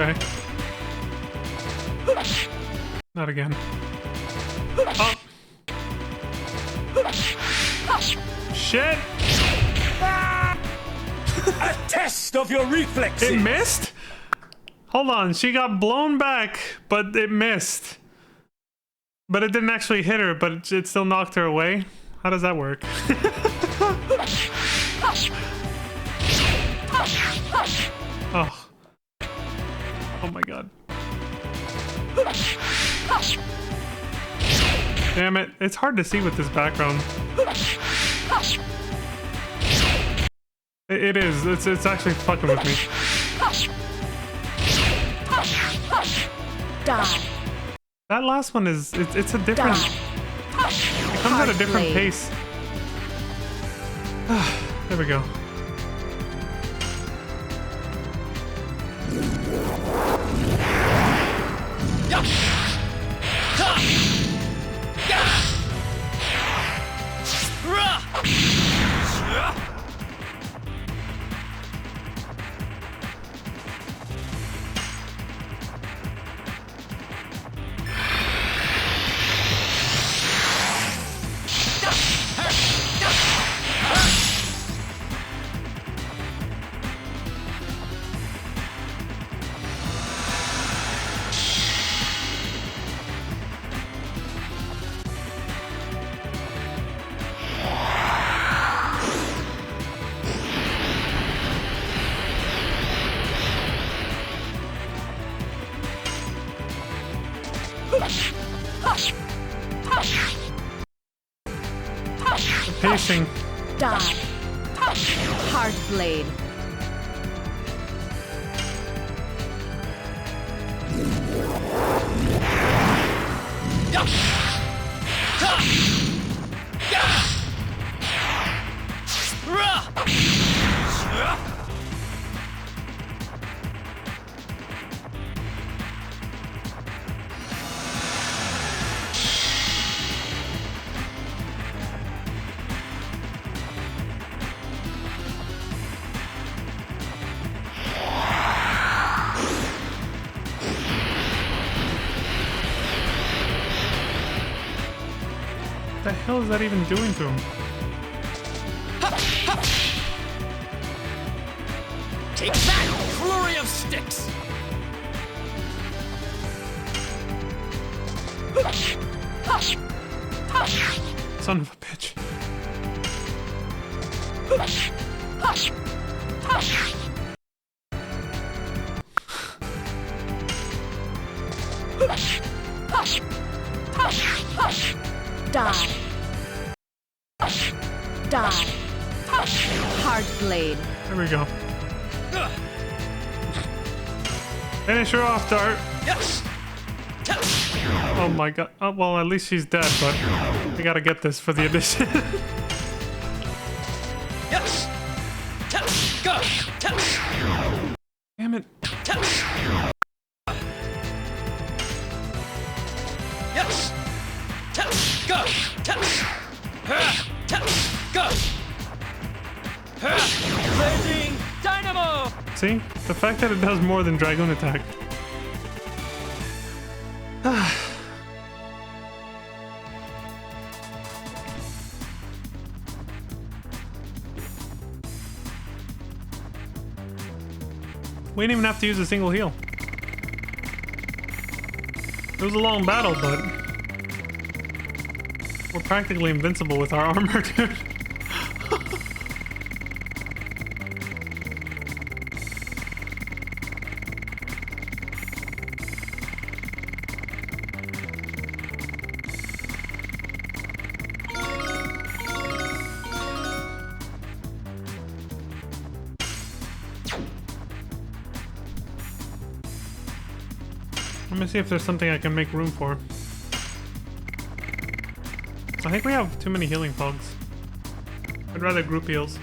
Okay. Not again. Oh. Shit! A test of your reflexes. It missed? Hold on, she got blown back, but it missed. But it didn't actually hit her, but it still knocked her away. How does that work? Oh. Oh my god. Damn it. It's hard to see with this background. It is. It's actually fucking with me. Die. That last one is... It's a different... It comes at a different pace. There we go. The pacing. Die. Hard blade. What the hell is that even doing to him? Take that, flurry of sticks! Son of a bitch. Die. Die. Hard blade. There we go. Finish her off, Dart. Yes. Oh my god. Oh, well, at least she's dead, but we gotta get this for the edition. Yes. Go. Damn it. Yes. Go. Go. Blazing dynamo. See? The fact that it does more than Dragoon attack. We didn't even have to use a single heal. It was a long battle, but we're practically invincible with our armor, dude. Let me see if there's something I can make room for. I think we have too many healing fogs. I'd rather group heals.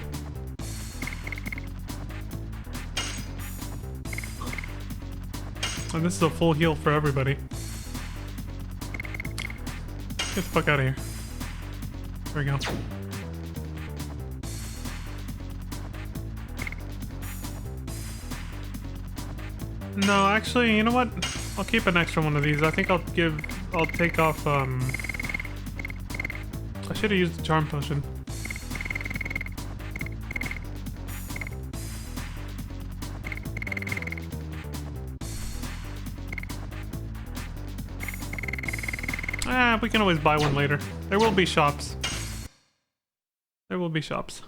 And this is a full heal for everybody. Get the fuck out of here. There we go. No, actually, you know what? I'll keep an extra one of these. I think I'll take off, I should have used the charm potion. We can always buy one later. There will be shops. There will be shops.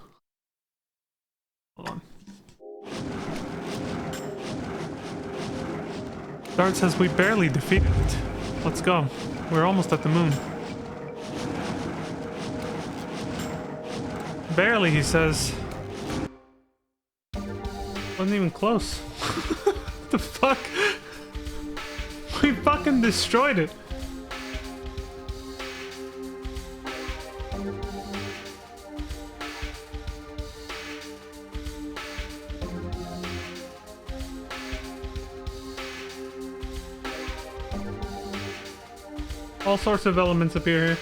Hold on. Dart says we barely defeated it. Let's go. We're almost at the moon. Barely, he says. Wasn't even close. What the fuck? We fucking destroyed it. All sorts of elements appear here.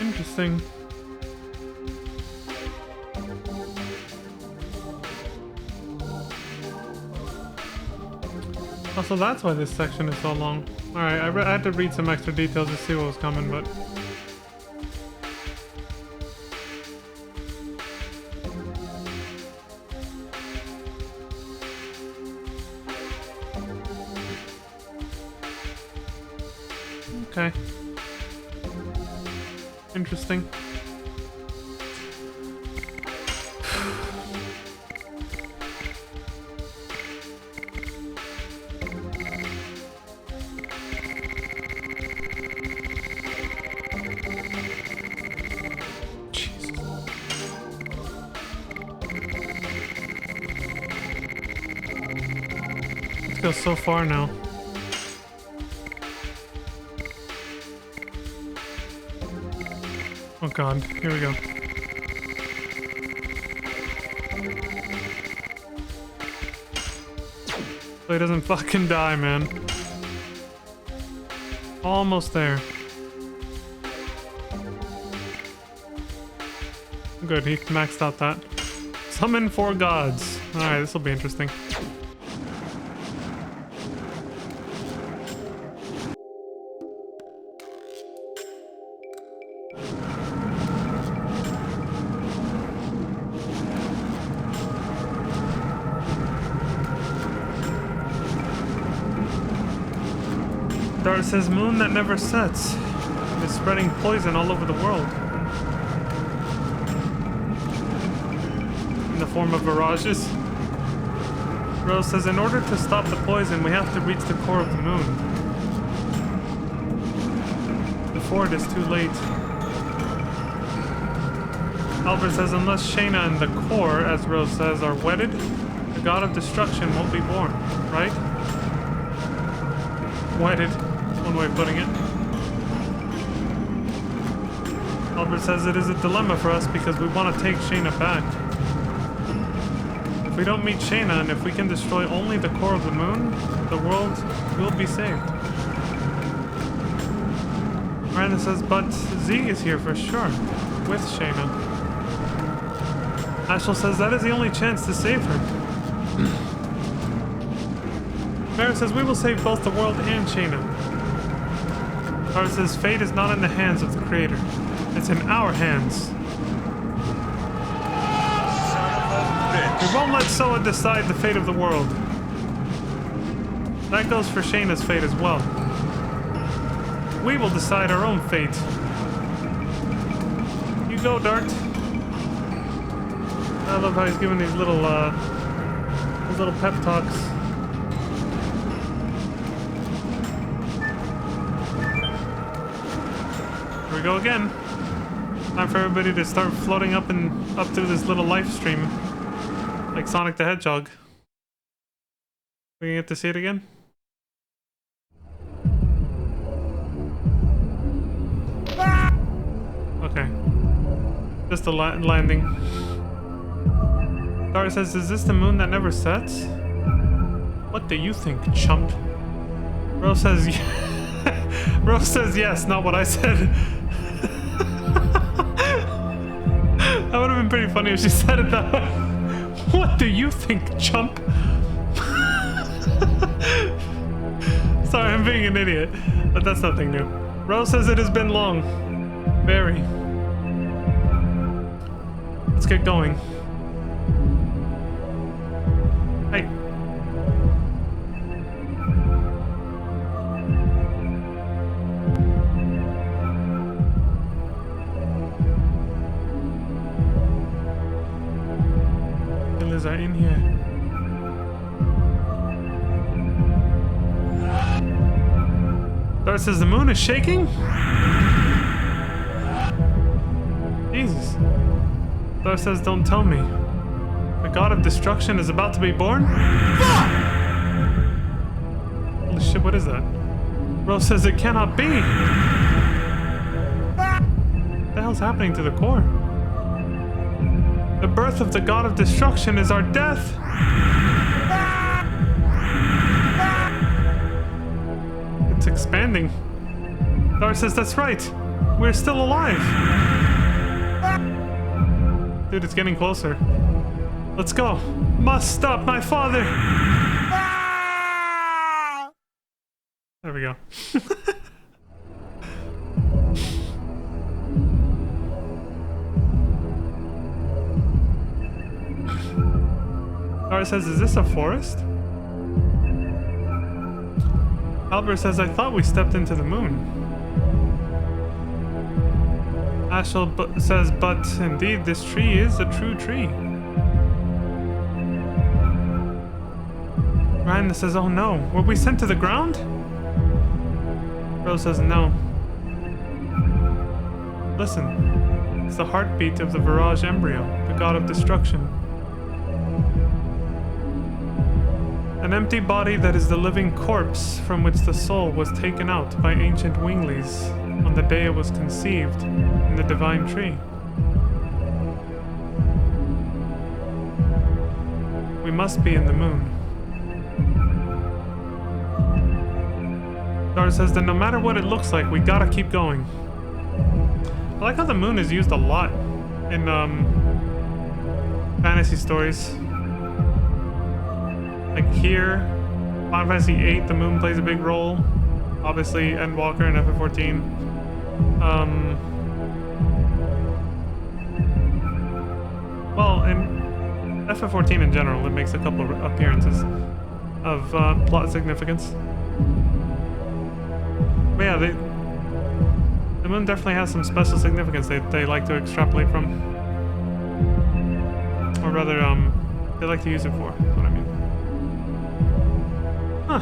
Interesting. Oh, so that's why this section is so long. Alright, I had to read some extra details to see what was coming, but... Interesting. Go so far now. Oh god, here we go. So he doesn't fucking die, man. Almost there. Good, he maxed out that. Summon 4 gods. Alright, this will be interesting. Dart says, moon that never sets is spreading poison all over the world. In the form of mirages. Rose says, in order to stop the poison, we have to reach the core of the moon. Before it is too late. Albert says, unless Shayna and the core, as Rose says, are wedded, the god of destruction won't be born, right? Wedded. One way of putting it. Albert says it is a dilemma for us because we want to take Shayna back. If we don't meet Shayna and if we can destroy only the core of the moon, the world will be saved. Miranda says, but Z is here for sure, with Shayna. Ashel says that is the only chance to save her. Mara says we will save both the world and Shayna. Tara says fate is not in the hands of the creator. It's in our hands. We won't let Soa decide the fate of the world. That goes for Shayna's fate as well. We will decide our own fate. You go, Dart. I love how he's giving these little pep talks. Here we go again. Time for everybody to start floating up through this little life stream, like Sonic the Hedgehog. We can get to see it again. Okay, just a landing. Dara says, "Is this the moon that never sets?" What do you think, chump? Rose says, Rose says yes, not what I said. That would have been pretty funny if she said it that way. What do you think, chump? Sorry, I'm being an idiot, but that's nothing new. Rose says it has been long. Very. Let's get going. Hey. Killers are in here. Dart says the moon is shaking? Jesus. Dart says don't tell me. The god of destruction is about to be born? Holy shit, what is that? Rose says it cannot be. What the hell's happening to the core? The birth of the god of destruction is our death. It's expanding. Dart says that's right. We're still alive. Dude, it's getting closer. Let's go. Must stop my father. There we go. Dara says, is this a forest? Albert says, I thought we stepped into the moon. Ashel says, but indeed, this tree is a true tree. Ryan says, oh no, were we sent to the ground? Rose says, no. Listen, it's the heartbeat of the Virage embryo, the god of destruction. An empty body that is the living corpse from which the soul was taken out by ancient winglies on the day it was conceived in the divine tree. We must be in the moon. Dara says that no matter what it looks like, we gotta keep going. I like how the moon is used a lot in fantasy stories. Like here, Final Fantasy VIII, the moon plays a big role. Obviously, Endwalker and FF14. Well, in FF14 in general, it makes a couple of appearances of plot significance. But yeah, the moon definitely has some special significance they like to extrapolate from. Or rather, they like to use it for, is what I mean. Huh.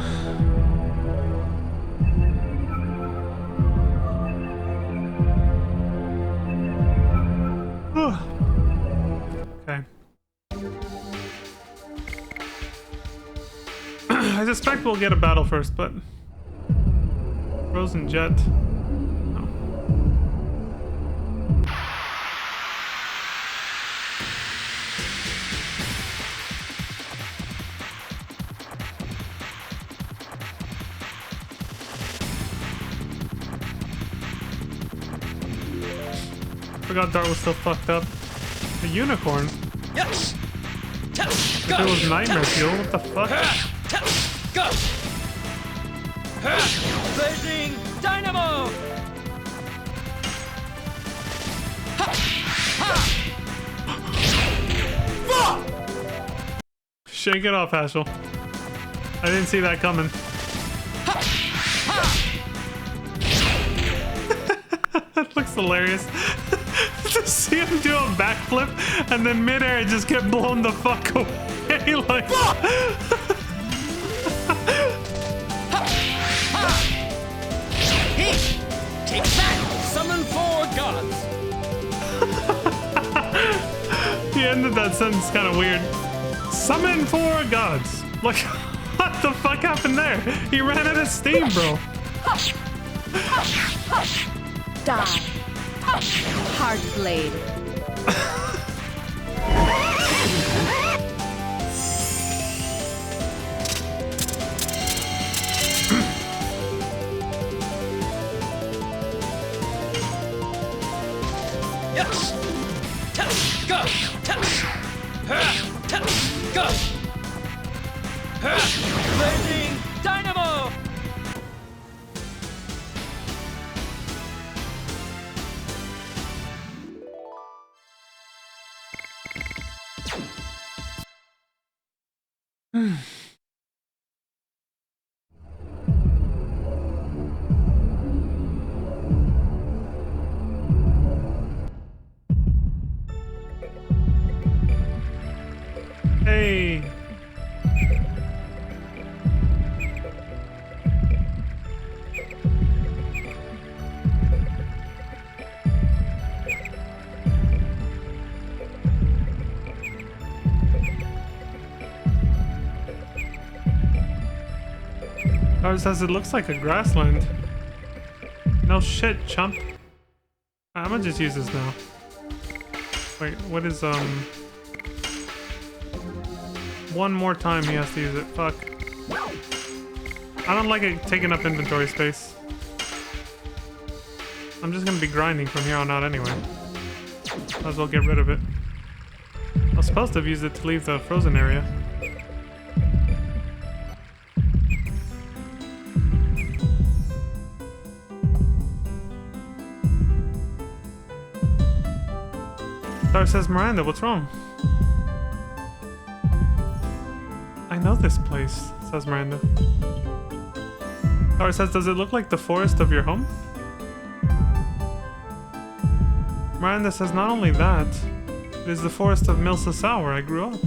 Okay. I suspect we'll get a battle first, but Frozen Jet. No. Forgot Dart was still fucked up. A unicorn? Yes. If it was Nightmare Fuel, what the fuck? Go. Blazing Dynamo. Shake it off, Ashel. I didn't see that coming. That looks hilarious. To see him do a backflip and then midair it just get blown the fuck away like Take that! Summon 4 gods! He ended that sentence kind of weird. Summon 4 gods. Like, what the fuck happened there? He ran out of steam, bro. Die. Hard blade. Yes! Go! Go! Blazing Dynamo! Hey. Ours says it looks like a grassland. No shit, chump. I'm gonna just use this now. Wait, what is one more time he has to use it. Fuck. I don't like it taking up inventory space. I'm just gonna be grinding from here on out anyway. Might as well get rid of it. I was supposed to have used it to leave the frozen area. Star says, Miranda, what's wrong? I know this place, says Miranda. Star says, does it look like the forest of your home? Miranda says not only that, it is the forest of Milsasau where I grew up.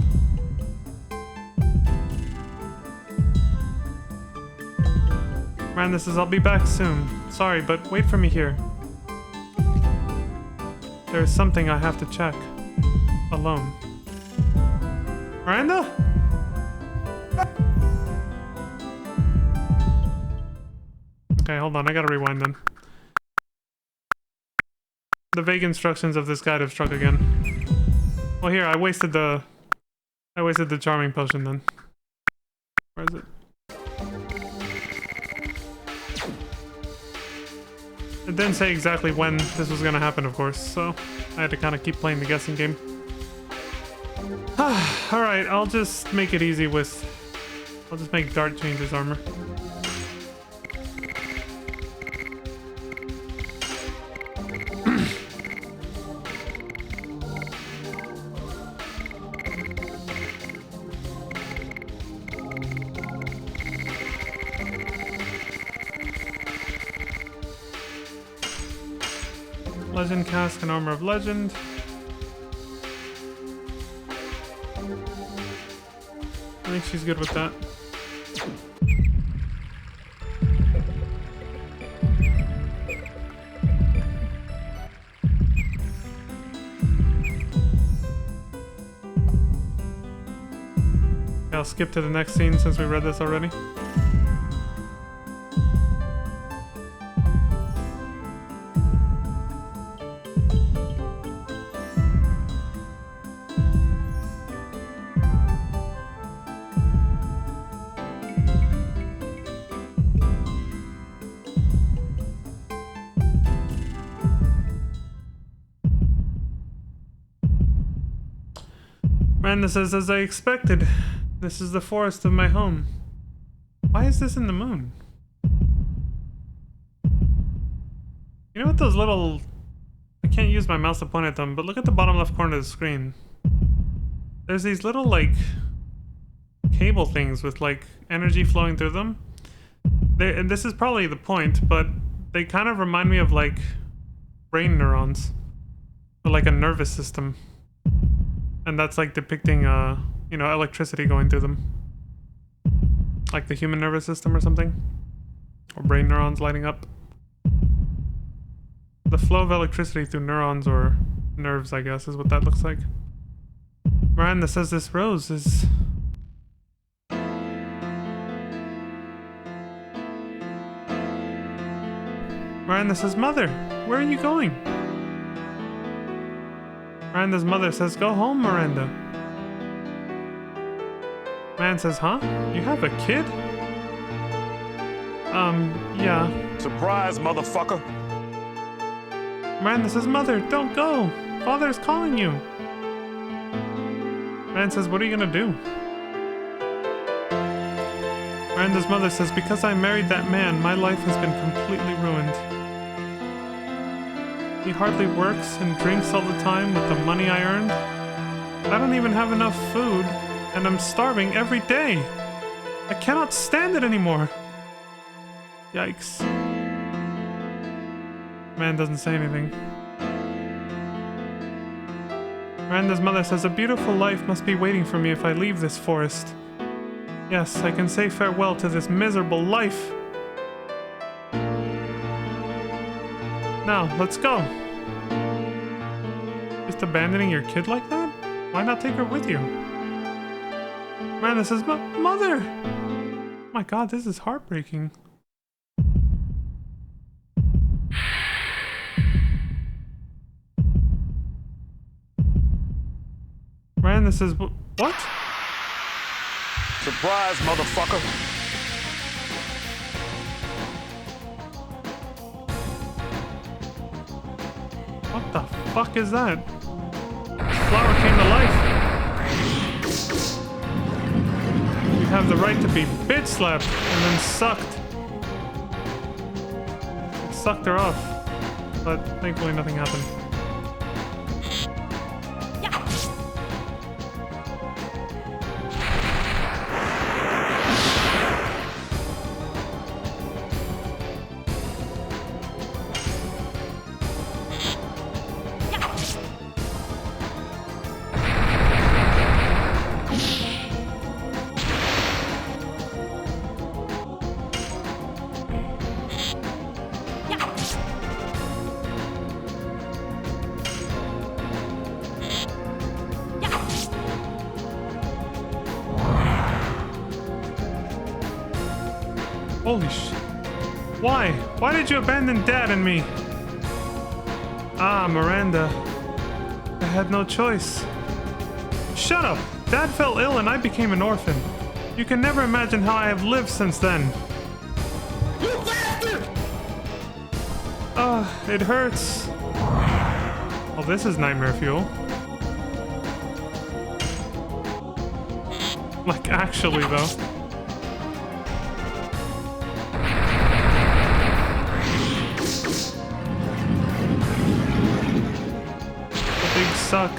Miranda says, I'll be back soon. Sorry, but wait for me here. There is something I have to check. Alone. Miranda? Okay, hold on. I gotta rewind then. The vague instructions of this guide have struck again. Well, here, I wasted the charming potion then. Where is it? It didn't say exactly when this was gonna happen, of course, so I had to kind of keep playing the guessing game. Alright, I'll just make it easy with... I'll just make Dart change his armor. Legend cask and armor of legend. I think she's good with that. I'll skip to the next scene since we read this already. Miranda says, as I expected, this is the forest of my home. Why is this in the moon? You know what those little... I can't use my mouse to point at them, but look at the bottom left corner of the screen. There's these little, like, cable things with, like, energy flowing through them. And this is probably the point, but they kind of remind me of, like, brain neurons. Or, like, a nervous system. And that's like depicting, you know, electricity going through them. Like the human nervous system or something. Or brain neurons lighting up. The flow of electricity through neurons or nerves, I guess, is what that looks like. Miranda says this rose is... Miranda says, Mother, where are you going? Miranda's mother says, go home, Miranda. Man says, huh? You have a kid? Yeah. Surprise, motherfucker. Miranda says, Mother, don't go. Father's calling you. Man says, what are you gonna do? Miranda's mother says, because I married that man, my life has been completely ruined. He hardly works and drinks all the time with the money I earned. I don't even have enough food, and I'm starving every day. I cannot stand it anymore. Yikes. Man doesn't say anything. Miranda's mother says, a beautiful life must be waiting for me if I leave this forest. Yes, I can say farewell to this miserable life. Now, let's go. Just abandoning your kid like that? Why not take her with you? Miranda says, Mother! Oh my god, this is heartbreaking. Miranda says, what? Surprise, motherfucker. What the fuck is that? Flower came to life. You have the right to be bitch slapped and then sucked. It sucked her off, but thankfully nothing happened. Holy shit. Why? Why did you abandon Dad and me? Ah, Miranda. I had no choice. Shut up! Dad fell ill and I became an orphan. You can never imagine how I have lived since then. You bastard! It hurts. Well, this is nightmare fuel. Like, actually, though. The big suck.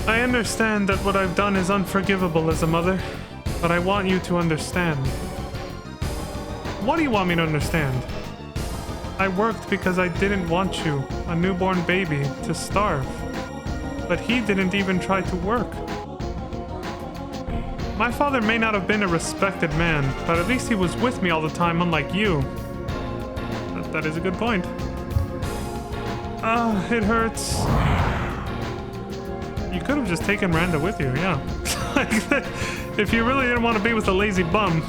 I understand that what I've done is unforgivable as a mother, but I want you to understand. What do you want me to understand? I worked because I didn't want you, a newborn baby, to starve. But he didn't even try to work. My father may not have been a respected man, but at least he was with me all the time, unlike you. That is a good point. It hurts. You could have just taken Miranda with you, yeah. If you really didn't want to be with a lazy bum,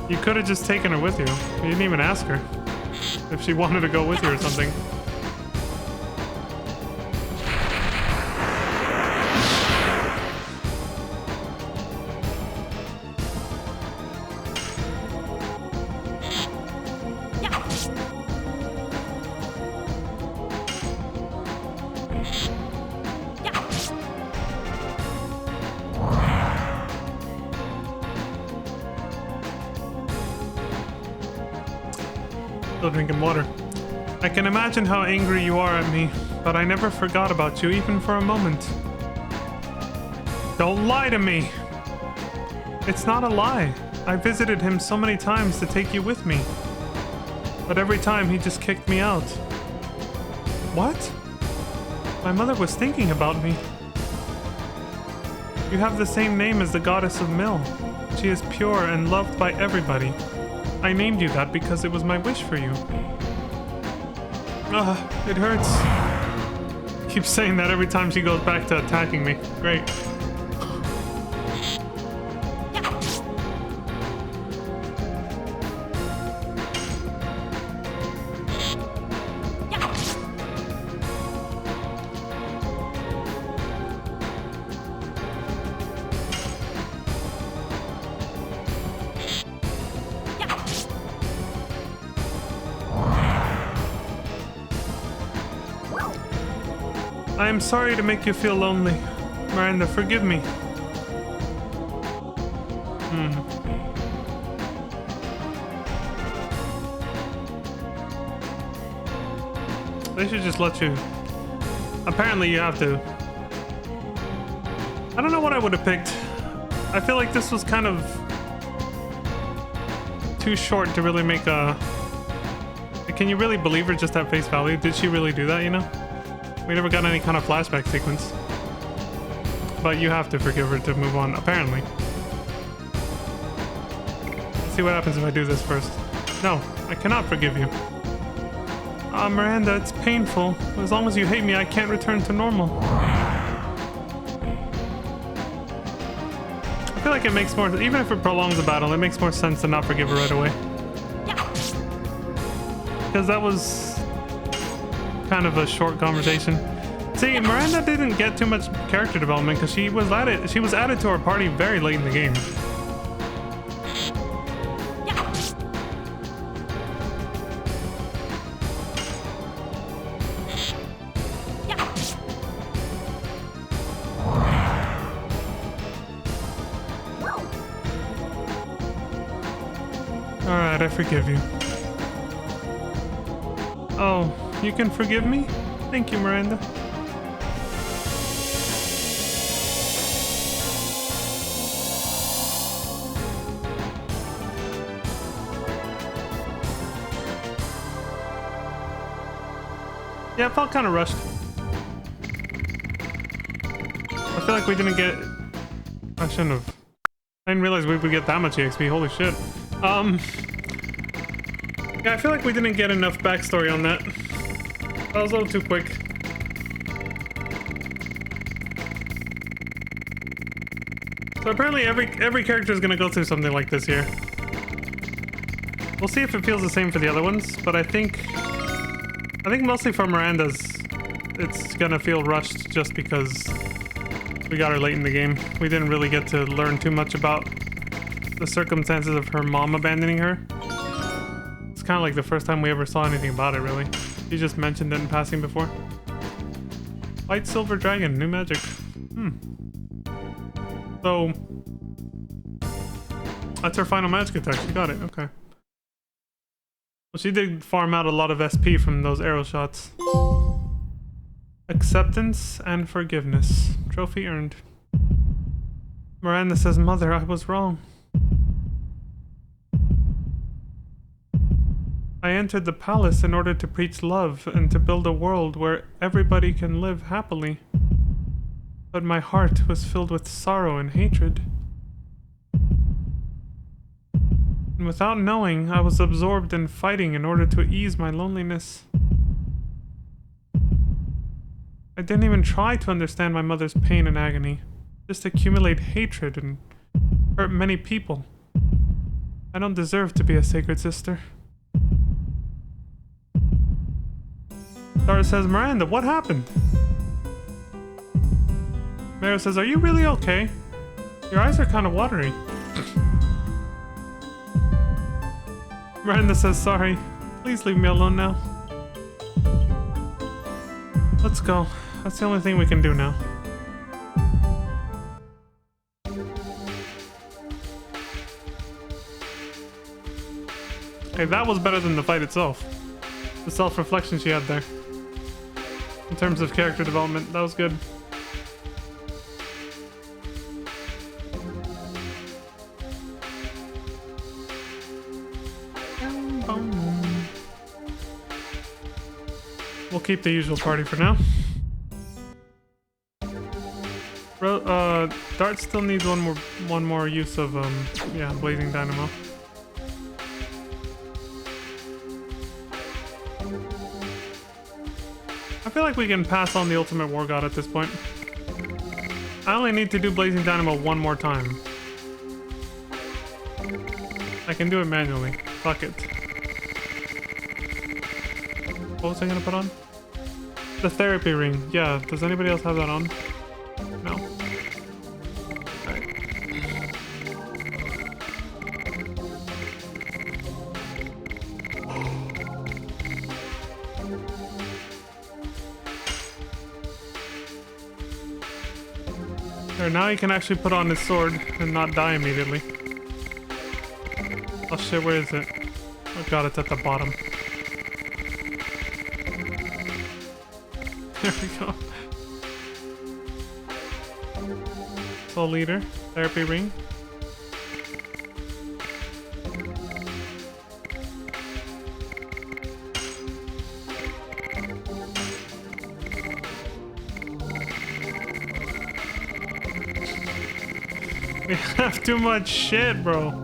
you could have just taken her with you. You didn't even ask her if she wanted to go with you or something. Still drinking water. I can imagine how angry you are at me, but I never forgot about you even for a moment. Don't lie to me! It's not a lie. I visited him so many times to take you with me. But every time he just kicked me out. What? My mother was thinking about me. You have the same name as the goddess of Mill. She is pure and loved by everybody. I named you that because it was my wish for you. It hurts. Keeps saying that every time she goes back to attacking me. Great. I am sorry to make you feel lonely. Miranda, forgive me. They should just let you... Apparently you have to. I don't know what I would have picked. I feel like this was kind of too short to really make a... Can you really believe her just at face value? Did she really do that, you know? We never got any kind of flashback sequence. But you have to forgive her to move on, apparently. Let's see what happens if I do this first. No, I cannot forgive you. Miranda, it's painful. As long as you hate me, I can't return to normal. I feel like it makes more... Even if it prolongs the battle, it makes more sense to not forgive her right away. Because that was... kind of a short conversation. See, Miranda didn't get too much character development because she was added to our party very late in the game. Alright, I forgive you. Oh, you can forgive me? Thank you, Miranda. Yeah, it felt kind of rushed. I feel like we didn't get... I shouldn't have. I didn't realize we would get that much EXP. Holy shit. Yeah, Yeah, I feel like we didn't get enough backstory on that. That was a little too quick. So apparently every character is gonna go through something like this here. We'll see if it feels the same for the other ones, but I think mostly for Miranda's, it's gonna feel rushed just because we got her late in the game. We didn't really get to learn too much about the circumstances of her mom abandoning her. It's kind of like the first time we ever saw anything about it, really. She just mentioned it in passing before. White Silver Dragon, new magic. So that's her final magic attack. She got it. Okay. Well, she did farm out a lot of SP from those arrow shots. Acceptance and forgiveness. Trophy earned. Miranda says, "Mother, I was wrong. I entered the palace in order to preach love and to build a world where everybody can live happily. But my heart was filled with sorrow and hatred. And without knowing, I was absorbed in fighting in order to ease my loneliness. I didn't even try to understand my mother's pain and agony, just accumulate hatred and hurt many people. I don't deserve to be a sacred sister." Dara says, "Miranda, what happened?" Mara says, "Are you really okay? Your eyes are kind of watery." Miranda says, "Sorry. Please leave me alone now. Let's go. That's the only thing we can do now." Hey, that was better than the fight itself. The self-reflection she had there. In terms of character development, that was good. We'll keep the usual party for now. Dart still needs one more use of yeah, Blazing Dynamo. I feel like we can pass on the Ultimate War God at this point. I only need to do Blazing Dynamo one more time. I can do it manually. Fuck it. What was I gonna put on? The Therapy Ring. Yeah, does anybody else have that on? No. Alright. There, now he can actually put on his sword and not die immediately. Oh shit, where is it? Oh god, it's at the bottom. There we go. Soul Leader, Therapy Ring. We have too much shit, bro.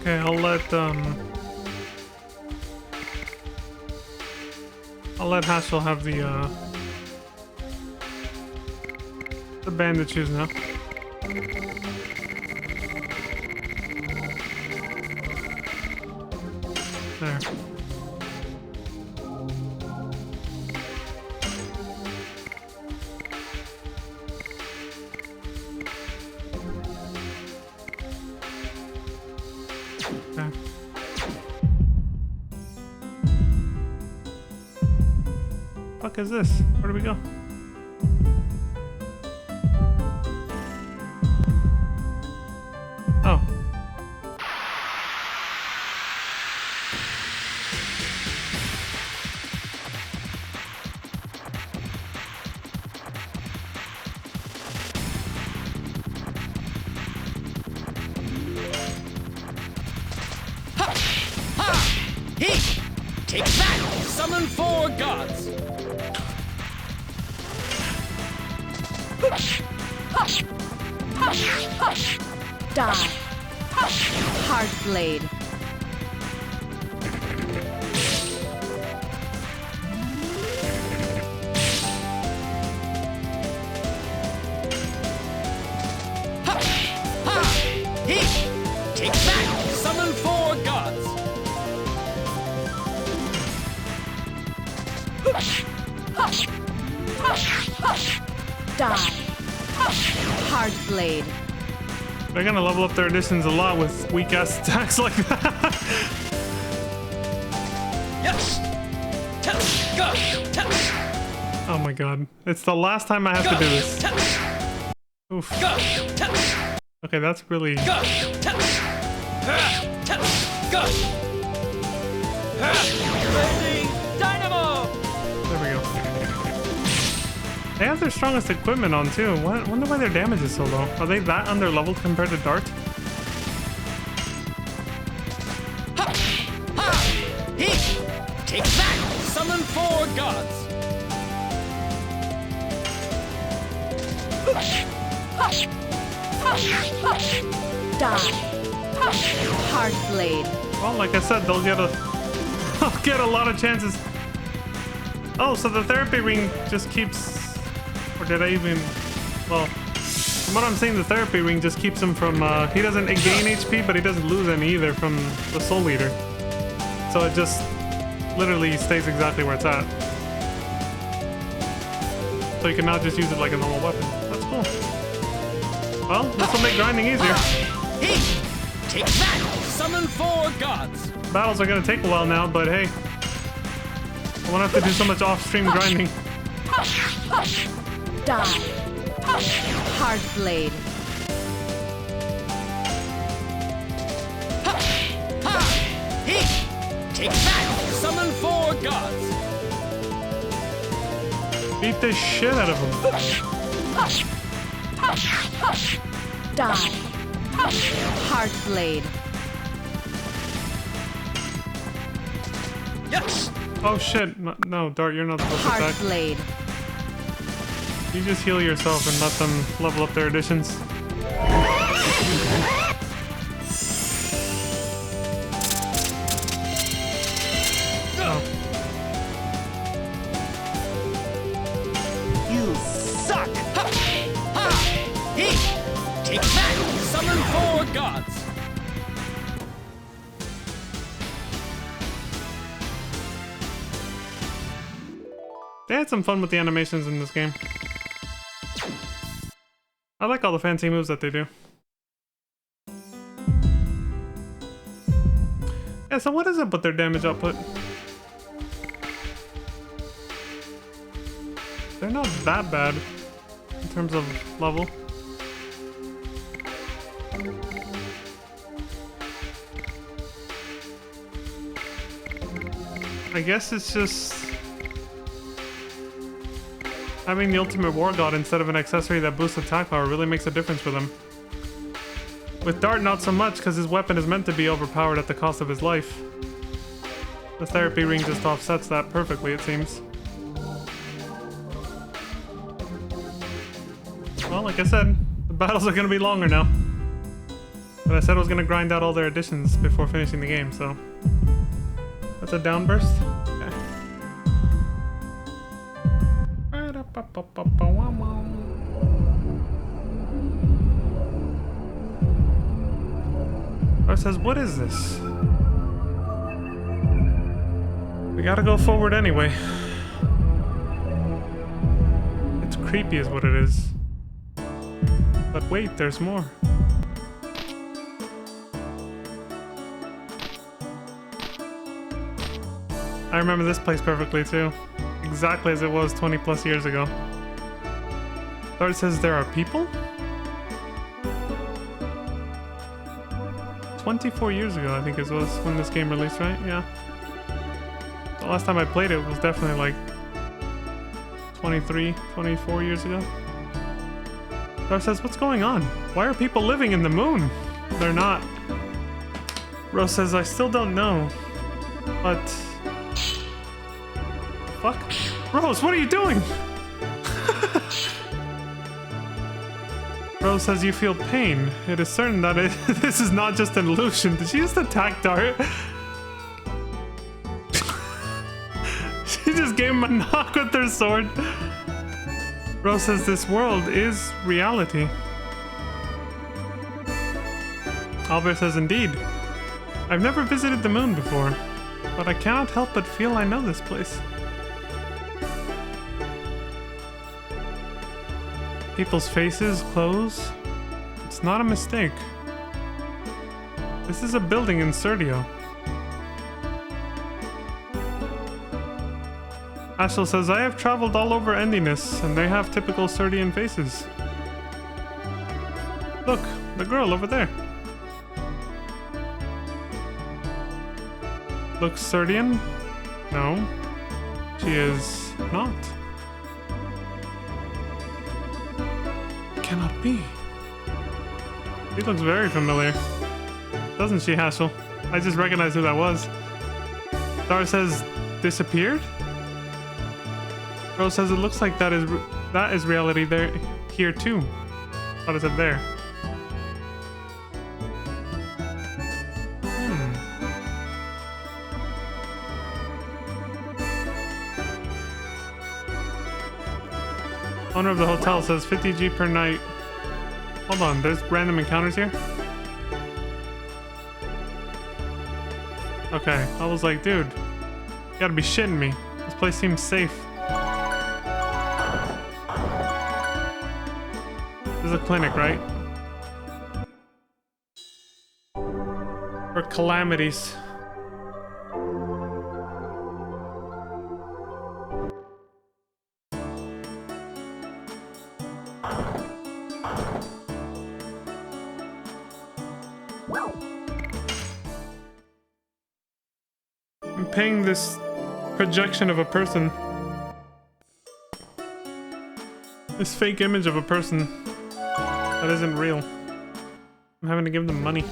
Okay, I'll let Hassel have the bandages now. There. Okay. Fuck is this? Where do we go? Oh. Summon 4 gods. Die. Hard blade. Take that! Summon 4 gods. Die. Hard blade. They're gonna level up their additions a lot with weak ass attacks like that. Yes. Go. Oh my god. It's the last time I have to do this. Oof. Okay, that's really... Go. Dynamo. There we go. They have their strongest equipment on too. Wonder why their damage is so low. Are they that under leveled compared to Dart? Take that! Summon 4 gods. Die. Hard blade. Well, like I said, they'll get a... I'll get a lot of chances. Oh, so the therapy ring just keeps... Or did I even... Well, from what I'm saying, the therapy ring just keeps him from... he doesn't gain HP, but he doesn't lose any either from the Soul Eater. So it just literally stays exactly where it's at. So you can now just use it like a normal weapon. That's cool. Well, this will make grinding easier. Take that! Summon 4 gods. Battles are gonna take a while now, but hey. I won't have to do so much off-stream grinding. Die. Hard blade. Take that! Summon 4 gods. Beat the shit out of him. Die. Hard blade. Yes. Oh shit. No, Dart, you're not supposed to Hard attack. blade. You just heal yourself and let them level up their additions. Oh. You suck. Take that! Summon 4 gods. They had some fun with the animations in this game. I like all the fancy moves that they do. Yeah, so what is up with their damage output? They're not that bad in terms of level. I guess it's just having the Ultimate War God instead of an accessory that boosts attack power really makes a difference for them. With Dart, not so much, because his weapon is meant to be overpowered at the cost of his life. The therapy ring just offsets that perfectly, it seems. Well, like I said, the battles are going to be longer now. But I said I was going to grind out all their additions before finishing the game, so... That's a downburst? Okay. Or says, what is this? We gotta go forward anyway. It's creepy is what it is. But wait, there's more. I remember this place perfectly too. Exactly as it was 20 plus years ago. Dart says there are people? 24 years ago I think it was when this game released, right? Yeah. The last time I played it was definitely like 23, 24 years ago. Dart says, what's going on? Why are people living in the moon? They're not. Rose says, I still don't know. But fuck? Rose, what are you doing? Rose says you feel pain. It is certain that this is not just an illusion. Did she just attack Dart? She just gave him a knock with her sword. Rose says this world is reality. Albert says indeed. I've never visited the moon before, but I cannot help but feel I know this place. People's faces, clothes. It's not a mistake. This is a building in Serdio. Ashel says, I have traveled all over Endiness, and they have typical Serdian faces. Look, the girl over there. Looks Serdian? No, she is not. Cannot be. She looks very familiar. Doesn't she, Hassel? I just recognized who that was. Dara says, disappeared? Rose says it looks like that is reality there here too. What is it there? Owner of the hotel says 50 G per night. Hold on, there's random encounters here? Okay, I was like, dude, you gotta be shitting me. This place seems safe. This is a clinic, right? For calamities. I'm paying this projection of a person. This fake image of a person that isn't real. I'm having to give them money.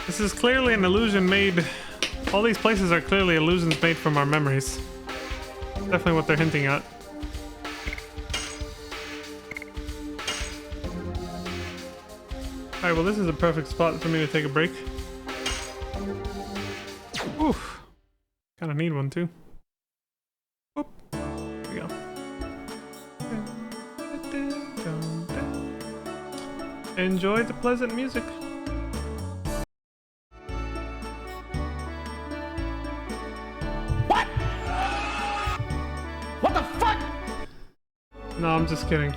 This is clearly an illusion made. All these places are clearly illusions made from our memories. Definitely what they're hinting at. Alright, well this is a perfect spot for me to take a break. Oof. Kinda need one too. Oop. There we go. Enjoy the pleasant music. What? What the fuck? No, I'm just kidding.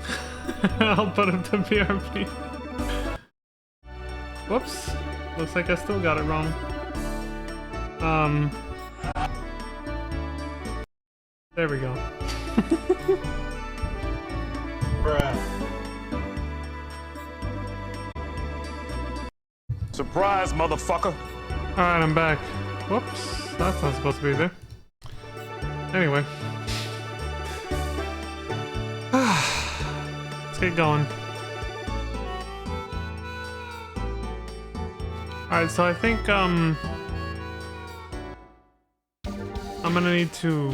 I'll put it to BRB. Whoops. Looks like I still got it wrong. There we go. Bruh. Surprise, motherfucker. Alright, I'm back. Whoops. That's not supposed to be there. Anyway. Let's get going. Alright, so I think, I'm gonna need to...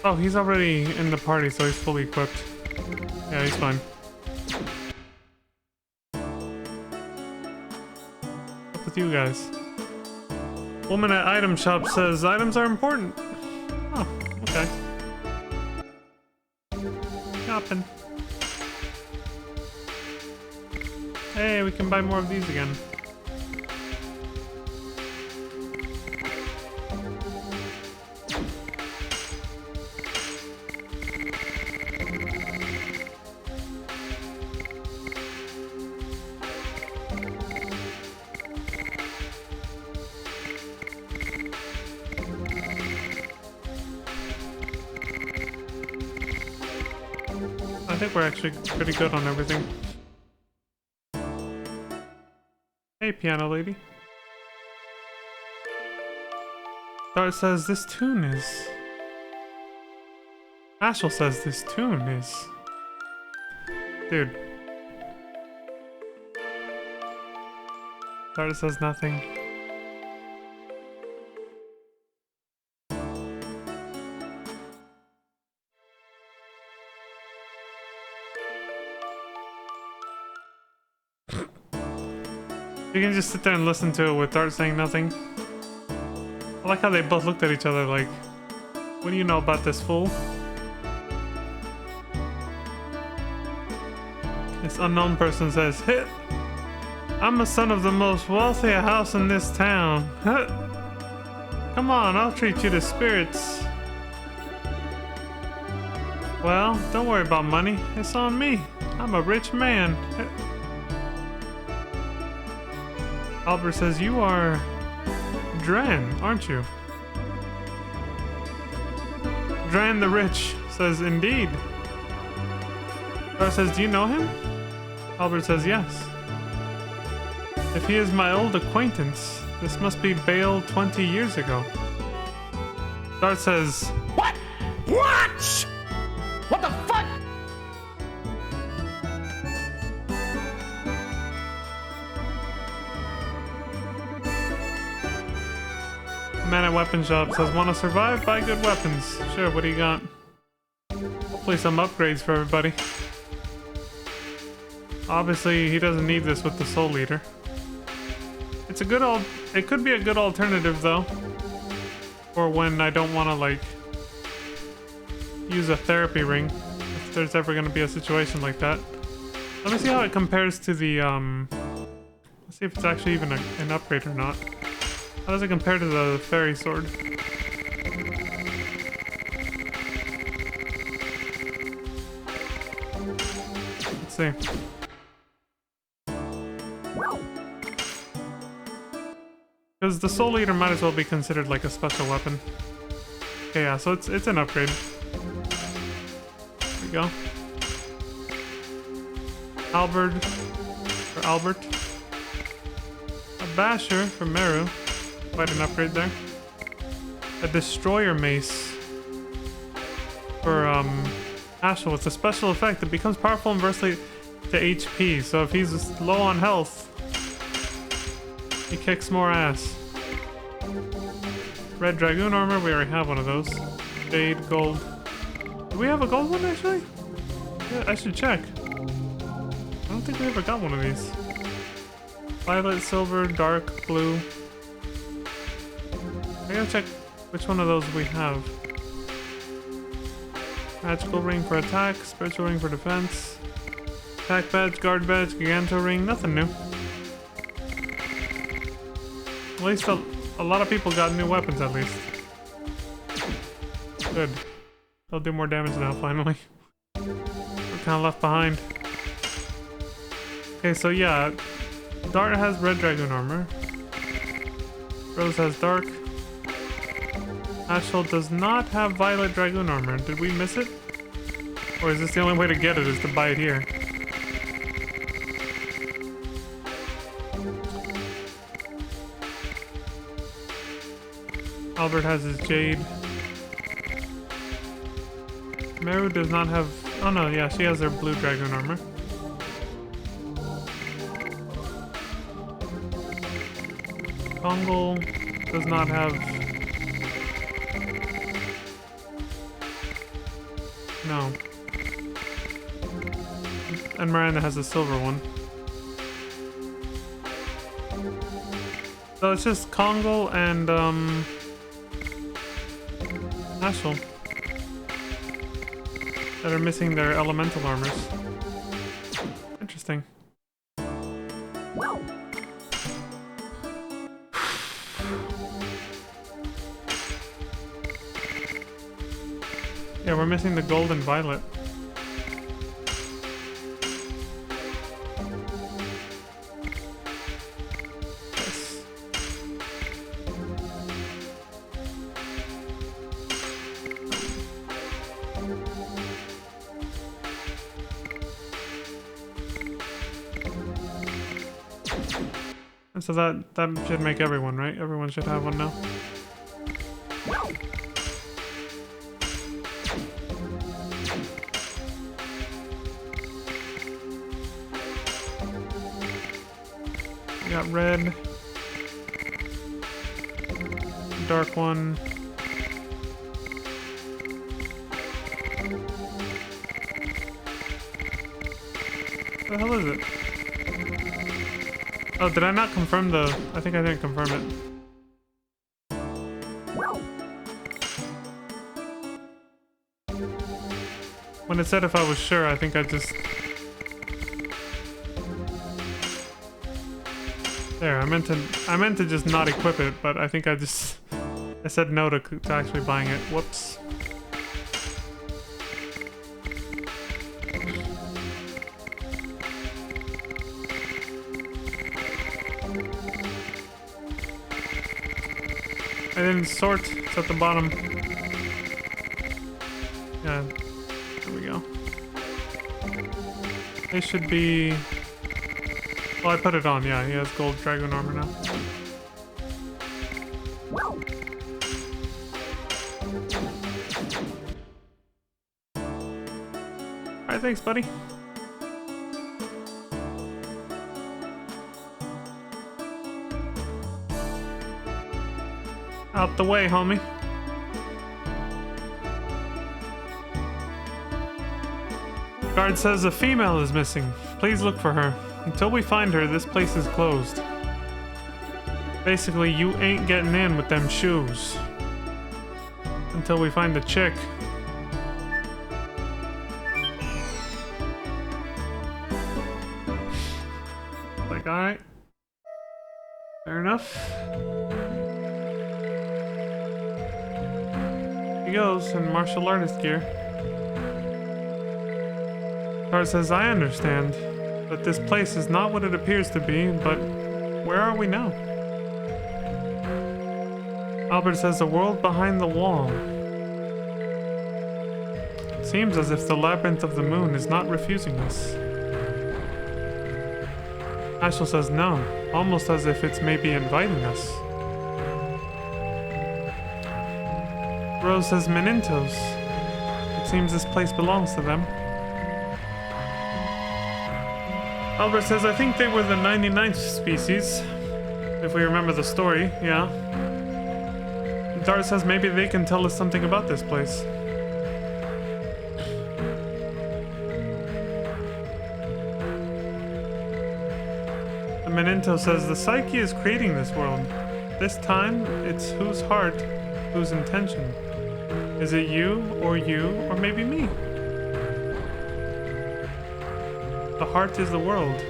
Oh, he's already in the party, so he's fully equipped. Yeah, he's fine. What's with you guys? Woman at item shop says items are important. Oh, okay. Shopping. Hey, we can buy more of these again. I think we're actually pretty good on everything. Hey, piano lady. Dart says this tune is... Ashel says this tune is... Dude. Dart says nothing. You can just sit there and listen to it with Dart saying nothing. I like how they both looked at each other like, what do you know about this fool? This unknown person says, "Hit! I'm a son of the most wealthy house in this town. Hit! Come on, I'll treat you to spirits." Well, don't worry about money. It's on me. I'm a rich man. Hit. Albert says, "You are Dran, aren't you?" Dran the Rich says, "Indeed." Dart says, "Do you know him?" Albert says, "Yes." "If he is my old acquaintance, this must be Bale 20 years ago." Dart says, What? What? What the fuck? Man at weapon shop says, "Want to survive? Buy good weapons." Sure, what do you got? Hopefully some upgrades for everybody. Obviously, he doesn't need this with the Soul Eater. It's a good it could be a good alternative though. For when I don't want to like use a therapy ring. If there's ever going to be a situation like that. Let me see how it compares to the let's see if it's actually even an upgrade or not. How does it compare to the fairy sword? Let's see. Because the Soul Eater might as well be considered like a special weapon. Okay, yeah, so it's an upgrade. There we go. Albert. A Basher for Meru. Quite an upgrade there. A Destroyer Mace for Ashel with a special effect that becomes powerful inversely to HP. So if he's low on health, he kicks more ass. Red Dragoon armor, we already have one of those. Jade, gold. Do we have a gold one actually? Yeah, I should check. I don't think we ever got one of these. Violet, silver, dark, blue. I gotta check which one of those we have. Magical ring for attack, spiritual ring for defense. Attack badge, guard badge, Giganto ring, nothing new. At least a lot of people got new weapons at least. Good. They'll do more damage now finally. We're kinda left behind. Okay, so yeah. Dart has red dragoon armor. Rose has dark. Ashel does not have violet dragoon armor. Did we miss it? Or is this the only way to get it, is to buy it here? Albert has his jade. Meru does not have... Oh no, yeah, she has her blue dragoon armor. Kongol does not have... No. And Miranda has a silver one. So it's just Kongol and Ashel that are missing their elemental armors. Interesting. Yeah, we're missing the gold and violet. Yes. And so that should make everyone, right? Everyone should have one now. We got red, dark one. What the hell is it? Oh, did I not confirm the... I think I didn't confirm it. When it said if I was sure, I think I just... There, I meant to just not equip it, but I think I just... I said no to actually buying it. Whoops. I didn't sort. It's at the bottom. Yeah. There we go. They should be... Well, I put it on. Yeah, he has gold Dragoon armor now. Alright, thanks, buddy. Out the way, homie. Guard says a female is missing. Please look for her. Until we find her, this place is closed. Basically, you ain't getting in with them shoes. Until we find the chick. Like, alright. Fair enough. He goes in martial artist gear. Guard says, I understand that this place is not what it appears to be, but where are we now? Albert says, the world behind the wall. It seems as if the labyrinth of the moon is not refusing us. Ashel says, no, almost as if it's maybe inviting us. Rose says, Menintos. It seems this place belongs to them. Albert says, I think they were the 99th species. If we remember the story, yeah. Dart says maybe they can tell us something about this place. The Meninto says, the psyche is creating this world. This time, it's whose heart, whose intention. Is it you, or maybe me? The heart is the world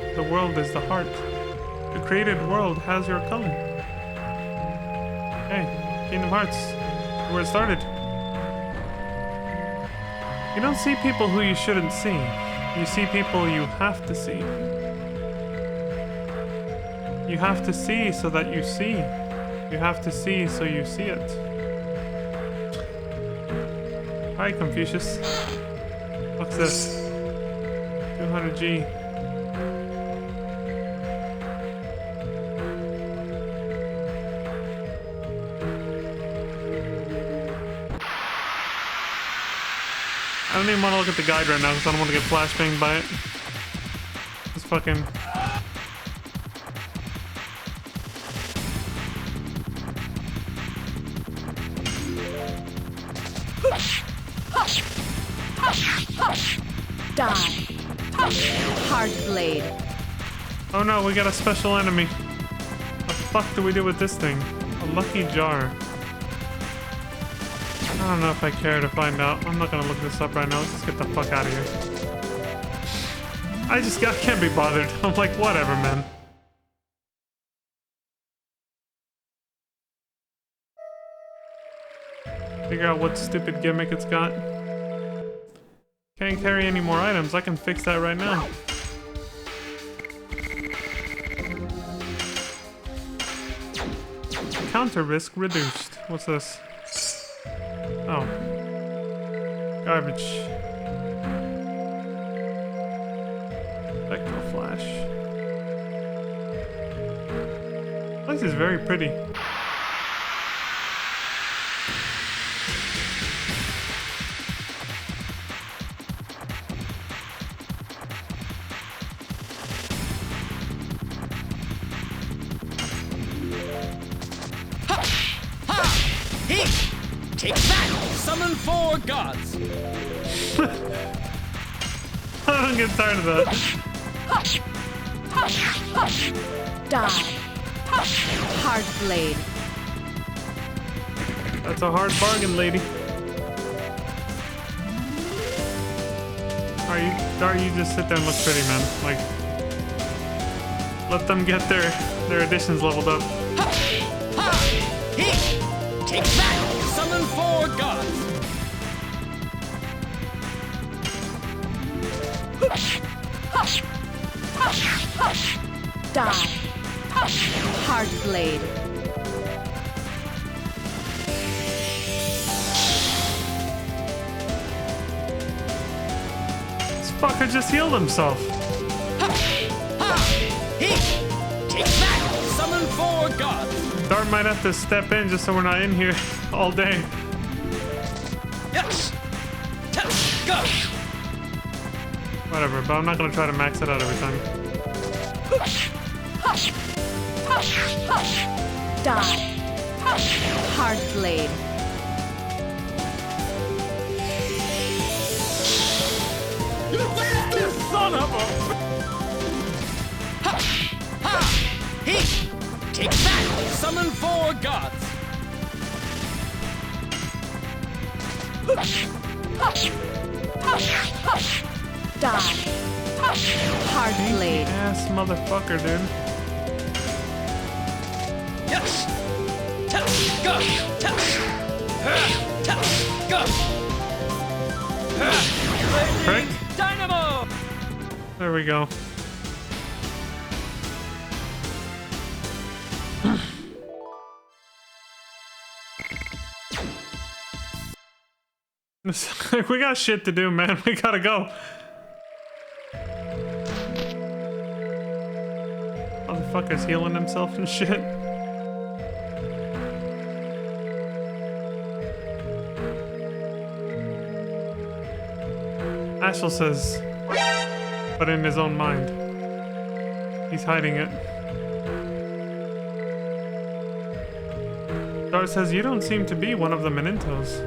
is the heart. The created world has your color. Hey, Kingdom Hearts, where it started. You don't see people who you shouldn't see. You see people you have to see. You have to see so that you see. You have to see so you see it. Hi, Confucius. What's this? 200G. I don't even want to look at the guide right now because I don't want to get flashbanged by it. It's fucking... Die. Hard blade. Oh no, we got a special enemy. What the fuck do we do with this thing? A lucky jar. I don't know if I care to find out. I'm not gonna look this up right now. Let's just get the fuck out of here. I can't be bothered. I'm like, whatever, man. Figure out what stupid gimmick it's got. Can't carry any more items. I can fix that right now. Counter risk reduced. What's this? Oh. Garbage. Spectral flash. This is very pretty. Take that! Summon 4 gods! I don't get tired of that. Die. Hard blade. That's a hard bargain, lady. You just sit there and look pretty, man. Like, let them get their additions leveled up. Take that! Summon 4 gods! Die. Hard blade. This fucker just healed himself. Take that! Summon 4 gods! Dart might have to step in just so we're not in here all day. Yes! Go! Whatever, but I'm not gonna try to max it out every time. Die. Hard blade. You bastard son of a... Take that! Summon 4 gods! Die. Hard blade. Ass motherfucker, dude. Yes! Go! Go! Prick. Dynamo! There we go. We got shit to do, man. We gotta go. Motherfucker's healing himself and shit. Ashel says, but in his own mind. He's hiding it. Dart says, you don't seem to be one of the Menintos.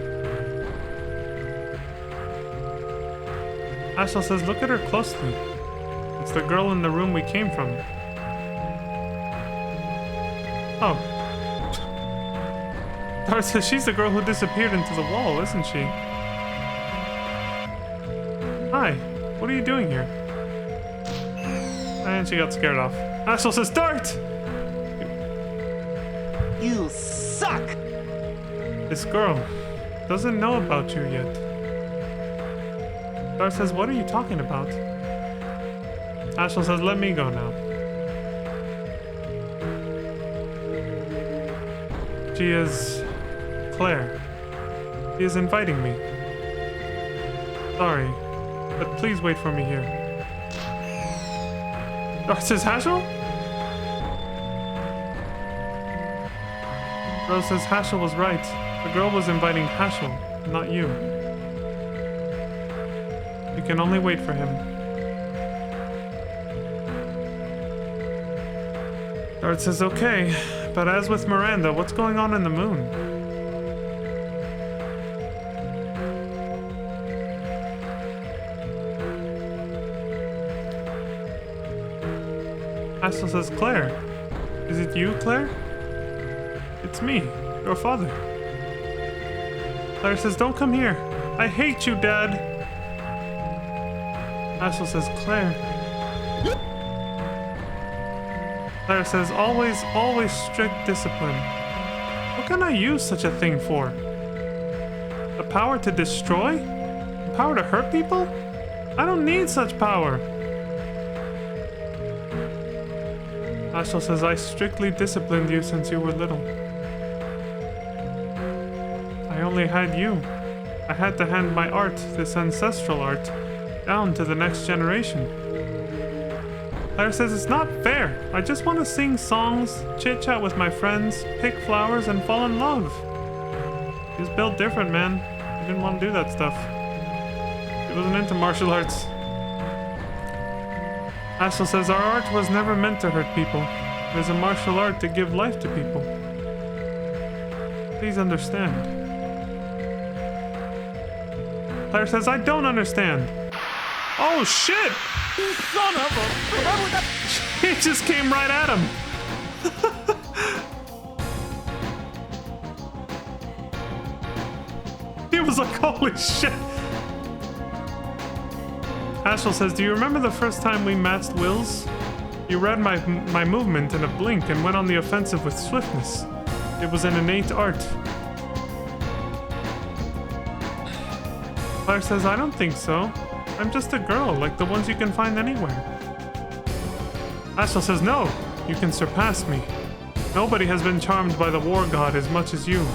Ashel says, look at her closely. It's the girl in the room we came from. Oh. Dart says, she's the girl who disappeared into the wall, isn't she? Hi, what are you doing here? And she got scared off. Ashel says, Dart! You suck! This girl doesn't know about you yet. Dart says, what are you talking about? Ashel says, let me go now. She is Claire. She is inviting me. Sorry, but please wait for me here. Dart says, Hashel? Rose says Hashel was right. The girl was inviting Hashel, not you. You can only wait for him. Dart says, okay, but as with Miranda, what's going on in the moon? Ashel says, Claire. Is it you, Claire? It's me, your father. Claire says, don't come here. I hate you, Dad. Ashel says, Claire. Claire says, always strict discipline. What can I use such a thing for? The power to destroy? The power to hurt people? I don't need such power. Ashel says, I strictly disciplined you since you were little. I only had you. I had to hand my art, this ancestral art, down to the next generation. Claire says, it's not fair. I just want to sing songs, chit-chat with my friends, pick flowers, and fall in love. He was built different, man. He didn't want to do that stuff. He wasn't into martial arts. Ashel says, our art was never meant to hurt people. It is a martial art to give life to people. Please understand. Claire says, I don't understand. Oh, shit! You son of a... It just came right at him. He was like, holy shit. Ashel says, do you remember the first time we matched wills? You read my movement in a blink and went on the offensive with swiftness. It was an innate art. Claire says, I don't think so. I'm just a girl, like the ones you can find anywhere. Ashel says, no, you can surpass me. Nobody has been charmed by the war god as much as you.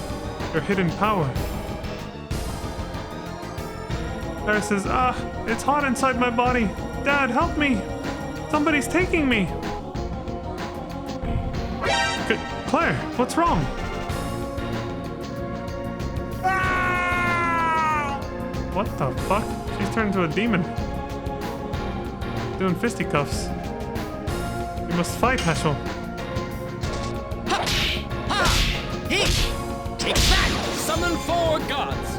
Your hidden power. Claire says, it's hot inside my body. Dad, help me. Somebody's taking me. Claire, what's wrong? What the fuck? She's turned into a demon. Doing fisticuffs. You must fight, Heschel. Take that! Summon 4 gods!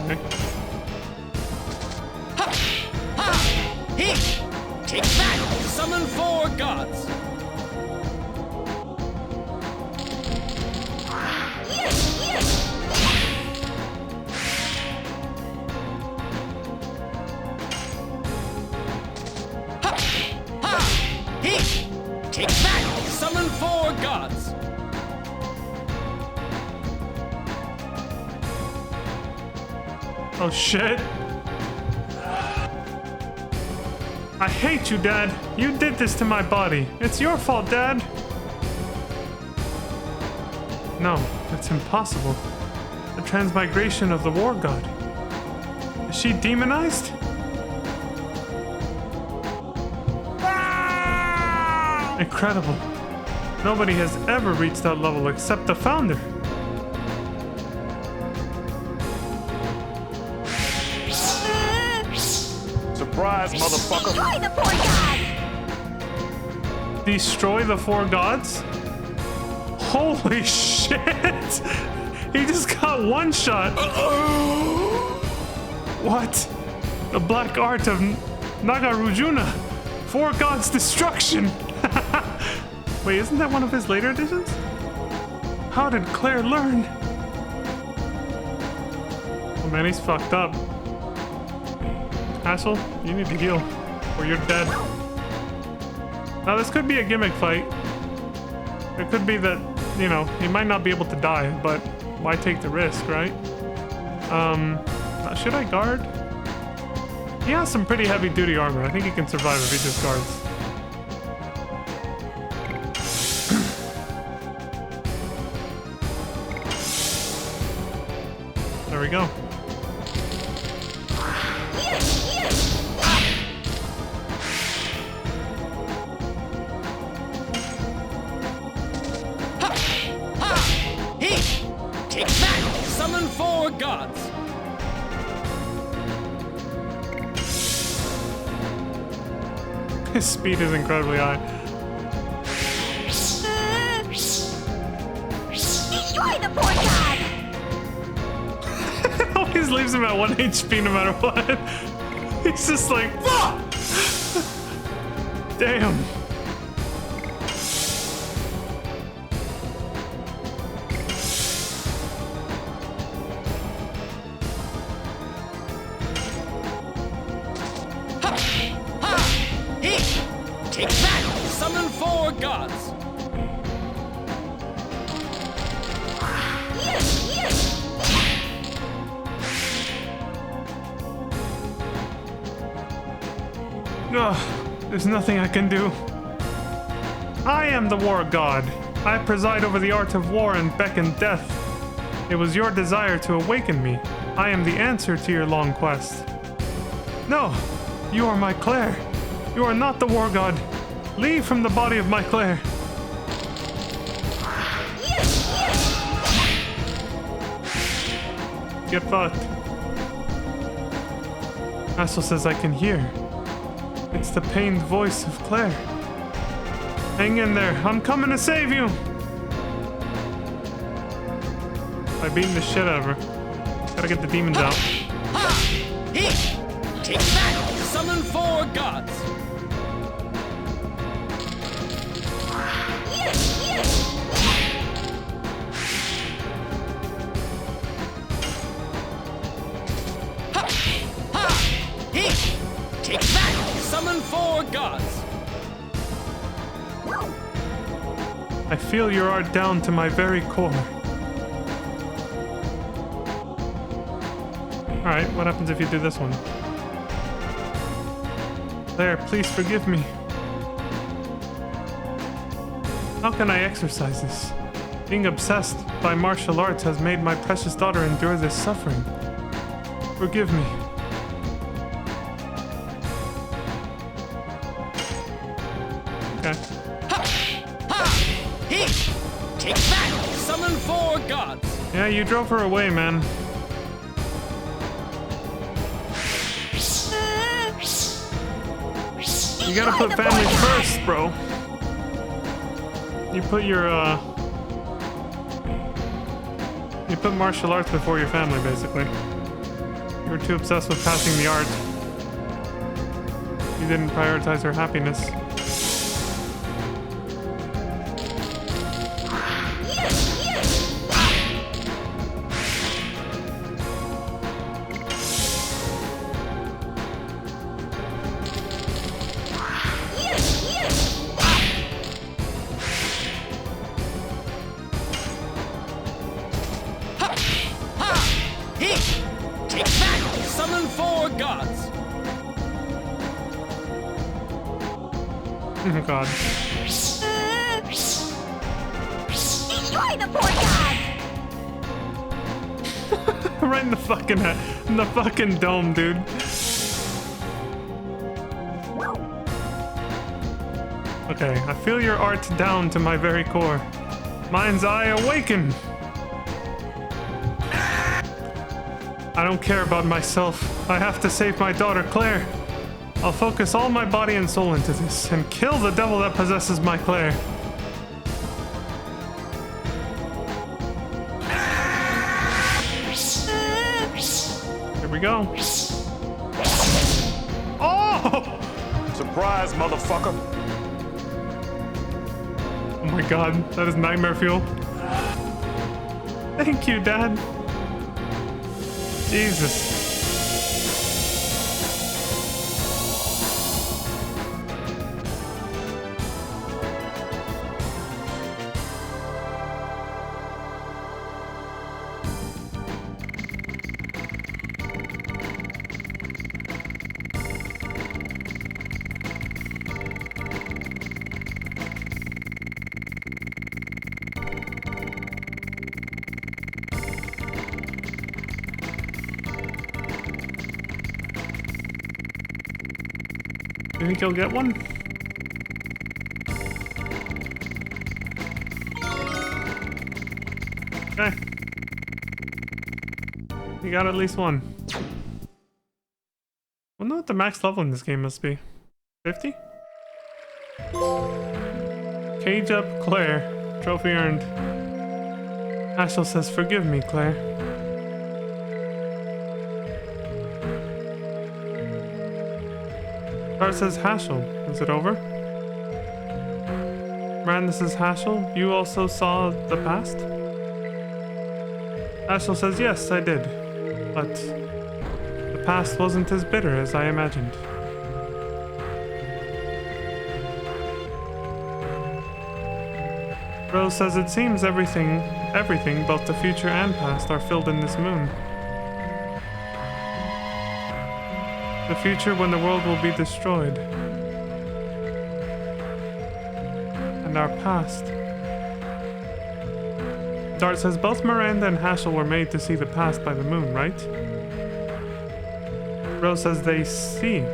Okay. Take that! Summon 4 gods! Take that! Summon 4 gods! Oh shit. I hate you, Dad. You did this to my body. It's your fault, Dad. No, it's impossible. The transmigration of the war god. Is she demonized? Incredible. Nobody has ever reached that level except the founder. Surprise, motherfucker. Destroy the 4 gods! Destroy the 4 gods? Holy shit! He just got one shot. What? The black art of Nagarjuna. 4 gods destruction. Wait, isn't that one of his later editions? How did Claire learn? Oh man, he's fucked up. Hassel, you need to heal, or you're dead. Now this could be a gimmick fight. It could be that, you know, he might not be able to die, but why take the risk, right? Should I guard? He has some pretty heavy duty armor. I think he can survive if he just guards. There we go. Take that! Summon 4 gods! His speed is incredibly high. Destroy the 4 gods! Always leaves him at 1 HP no matter what. He's just like, fuck! Damn. Take that! Summon 4 gods! Ugh, there's nothing I can do. I am the war god. I preside over the art of war and beckon death. It was your desire to awaken me. I am the answer to your long quest. No, you are my Claire. You are not the war god. Leave from the body of my Claire. Get fucked. Hassel says I can hear. It's the pained voice of Claire. Hang in there. I'm coming to save you. by beating the shit out of her. Gotta get the demons out. Here! Take that! Summon 4 gods! Here! Take that! Summon 4 gods! I feel your art down to my very core. Alright, what happens if you do this one? There, please forgive me. How can I exercise this? Being obsessed by martial arts has made my precious daughter endure this suffering. Forgive me. Okay. Here! Take that! Summon 4 gods! Yeah, you drove her away, man. You gotta put family first, bro. You put your, you put martial arts before your family, basically. You were too obsessed with passing the art. You didn't prioritize her happiness. Here! Take that! Summon 4 gods! Oh god. Destroy the poor god! Right in the fucking head. In the fucking dome, dude. Okay, I feel your art down to my very core. Mind's eye awaken! I don't care about myself. I have to save my daughter, Claire. I'll focus all my body and soul into this and kill the devil that possesses my Claire. Here we go. Oh! Surprise, motherfucker. Oh my god, that is nightmare fuel. Thank you, Dad. Jesus. You think you'll get one? Okay. You got at least one. Wonder what the max level in this game must be. 50? Cage up, Claire. Trophy earned. Ashel says, forgive me, Claire. Card says Haschel. Is it over? Miranda says Haschel. You also saw the past? Haschel says yes, I did. But the past wasn't as bitter as I imagined. Rose says it seems everything, both the future and past, are filled in this moon. The future when the world will be destroyed. And our past. Dart says both Miranda and Haschel were made to see the past by the moon, right? Rose says they see.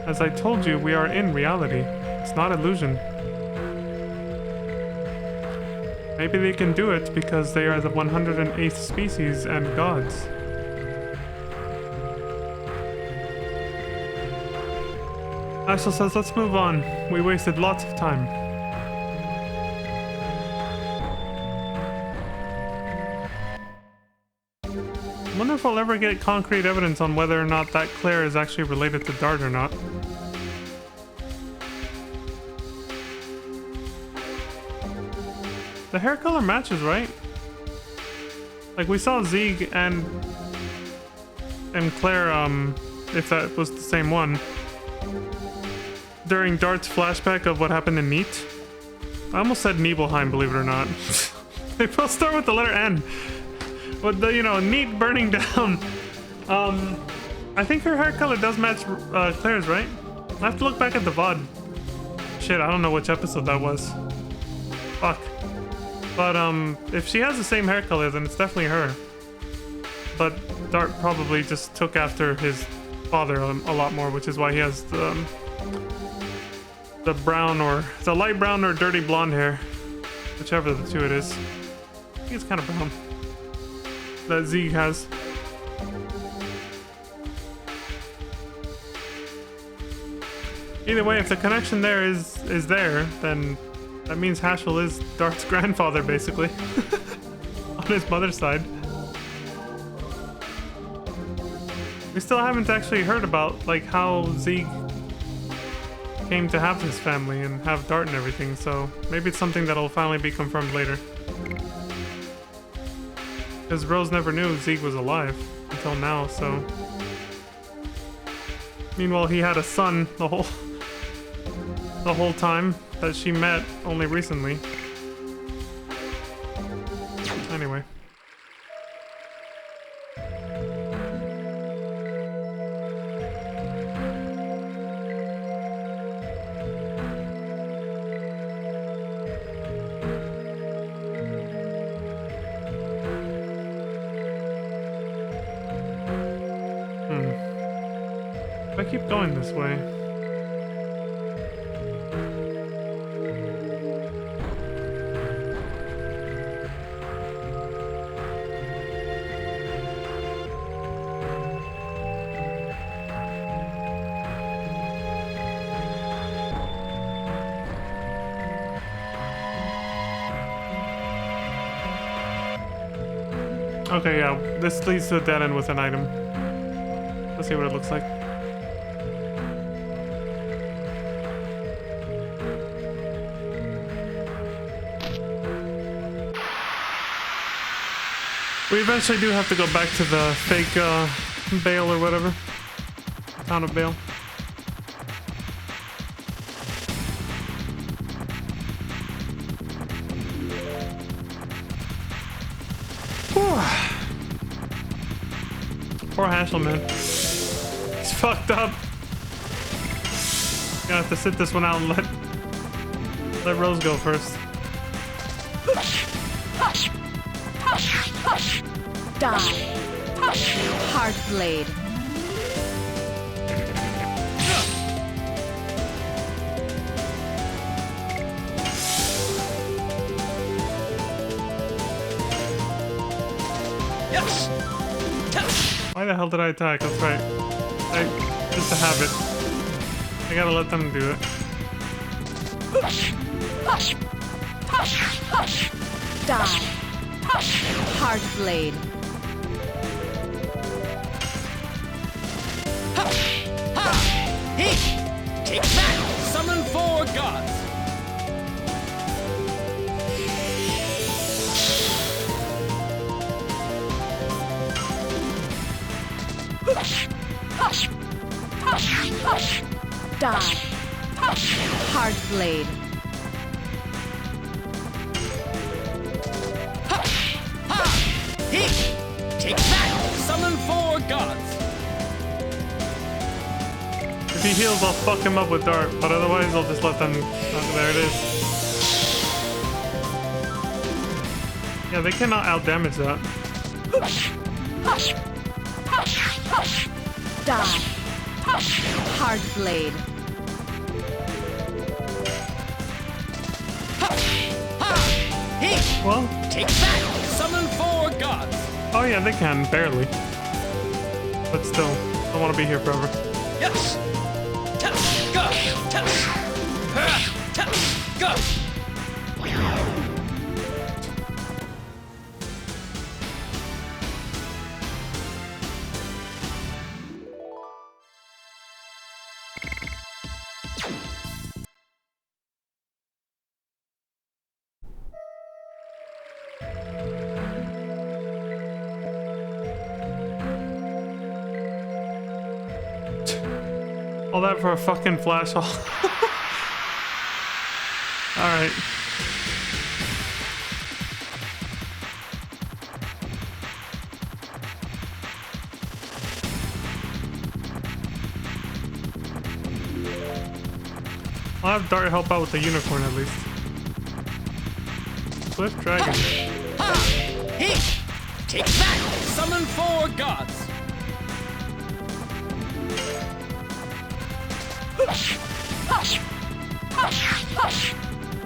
As I told you, we are in reality. It's not illusion. Maybe they can do it because they are the 108th species and gods. Axel says, let's move on. We wasted lots of time. if I'll ever get concrete evidence on whether or not that Claire is actually related to Dart or not. The hair color matches, right? Like we saw Zeeg and Claire, if that was the same one, during Dart's flashback of what happened in Neat. I almost said Nibelheim, believe it or not. They both start with the letter N. With the, you know, Neat burning down. I think her hair color does match Claire's, right? I have to look back at the VOD. Shit, I don't know which episode that was. Fuck. But if she has the same hair color, then it's definitely her. But Dart probably just took after his father a lot more, which is why he has the brown or the light brown or dirty blonde hair, whichever of the two it is. I think it's kind of brown that Zeeg has. Either way, if the connection there is there, then that means Haschel is Dart's grandfather, basically, on his mother's side. We still haven't actually heard about like how Zeeg came to have his family and have Dart and everything, so maybe it's something that'll finally be confirmed later. Because Rose never knew Zeeg was alive until now, so... Meanwhile, he had a son the whole time that she met only recently. Anyway. If I keep going this way... Okay, yeah, this leads to a dead end with an item. Let's see what it looks like. We eventually do have to go back to the fake Bale or whatever. Town of Bale. Poor Haschel, man. He's fucked up. Gonna have to sit this one out and let Rose go first. Die. Hard blade. Why the hell did I attack? That's right. Just a habit. I gotta let them do it. Die. Hard blade. Take that! Summon 4 gods! Die. Hard blade. Take that! Summon 4 gods! If he heals, I'll fuck him up with Dart, but otherwise I'll just let them... Oh, there it is. Yeah, they cannot outdamage that. Die. Hard blade. Well... Take that! Summon 4 gods! Oh yeah, they can, barely. But still, I want to be here forever. Yes! Go! Go! All that for a fucking flash hall. Alright. I'll have Dart help out with the unicorn at least. Swift Dragon. Ha! Hit! Take that! Summon 4 gods!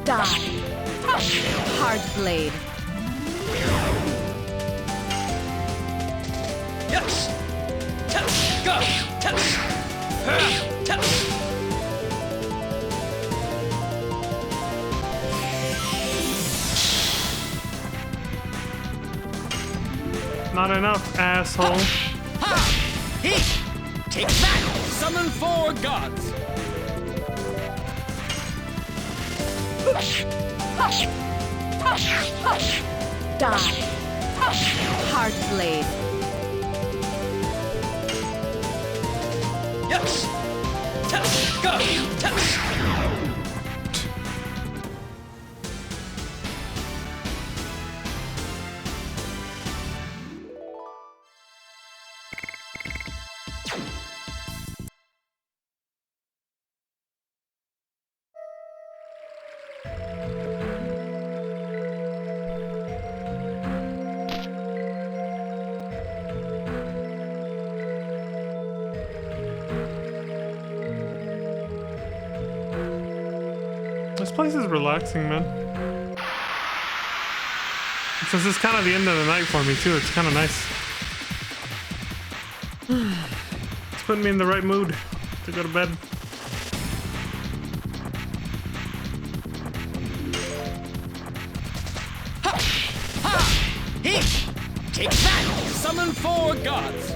Die. Hard blade. Yes! Touch! Go! Touch! Touch! Not enough, asshole. Ha! Hit! Take that! Summon 4 gods! Die. Hard blade. Yes! Touch! Go! Touch! This place is relaxing, man. Since it's kind of the end of the night for me, too, it's kind of nice. It's putting me in the right mood to go to bed. Ha! Hit! Take that! Summon 4 gods!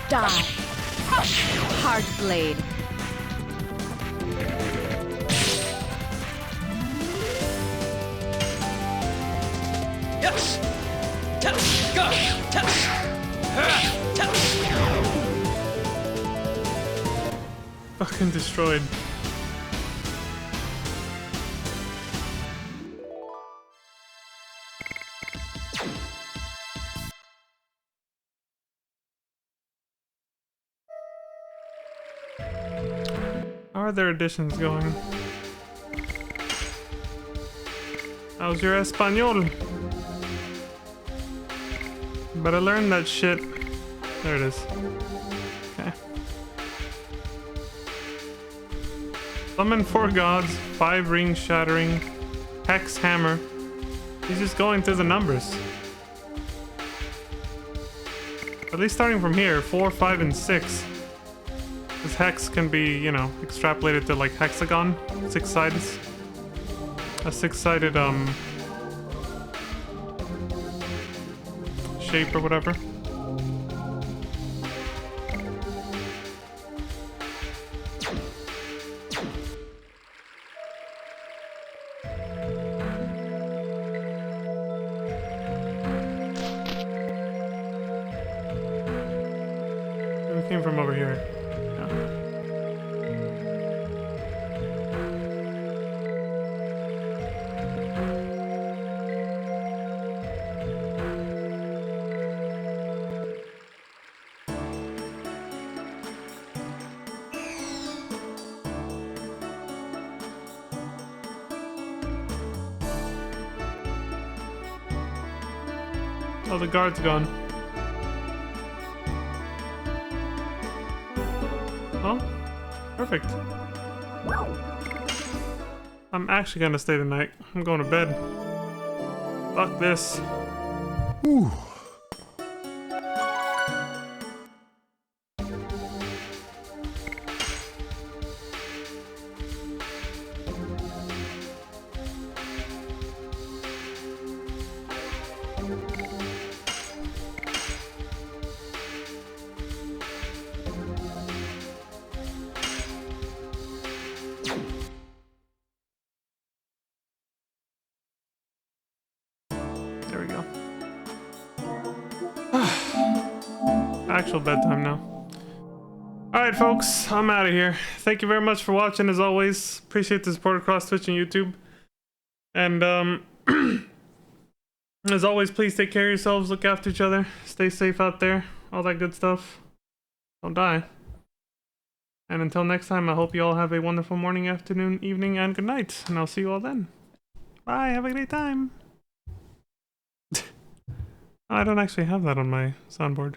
Die. Hard blade. Yes! Touch! Go! Touch! Touch! Fucking destroyed. How are their additions going? How's your Espanol? Better learn that shit. There it is. Okay. Summon 4 gods, 5 ring shattering, hex hammer. He's just going through the numbers. At least starting from here, 4, 5, and 6. This hex can be, you know, extrapolated to like hexagon, 6 sides. A 6-sided shape or whatever. We came from over here. Oh, the guard's gone. Oh, perfect. I'm actually gonna stay the night. I'm going to bed. Fuck this. Ooh. actual bedtime now. Alright, folks, I'm out of here. Thank you very much for watching, as always. Appreciate the support across Twitch and YouTube. And, as always, please take care of yourselves, look after each other, stay safe out there, all that good stuff. Don't die. And until next time, I hope you all have a wonderful morning, afternoon, evening, and good night. And I'll see you all then. Bye, have a great time. I don't actually have that on my soundboard.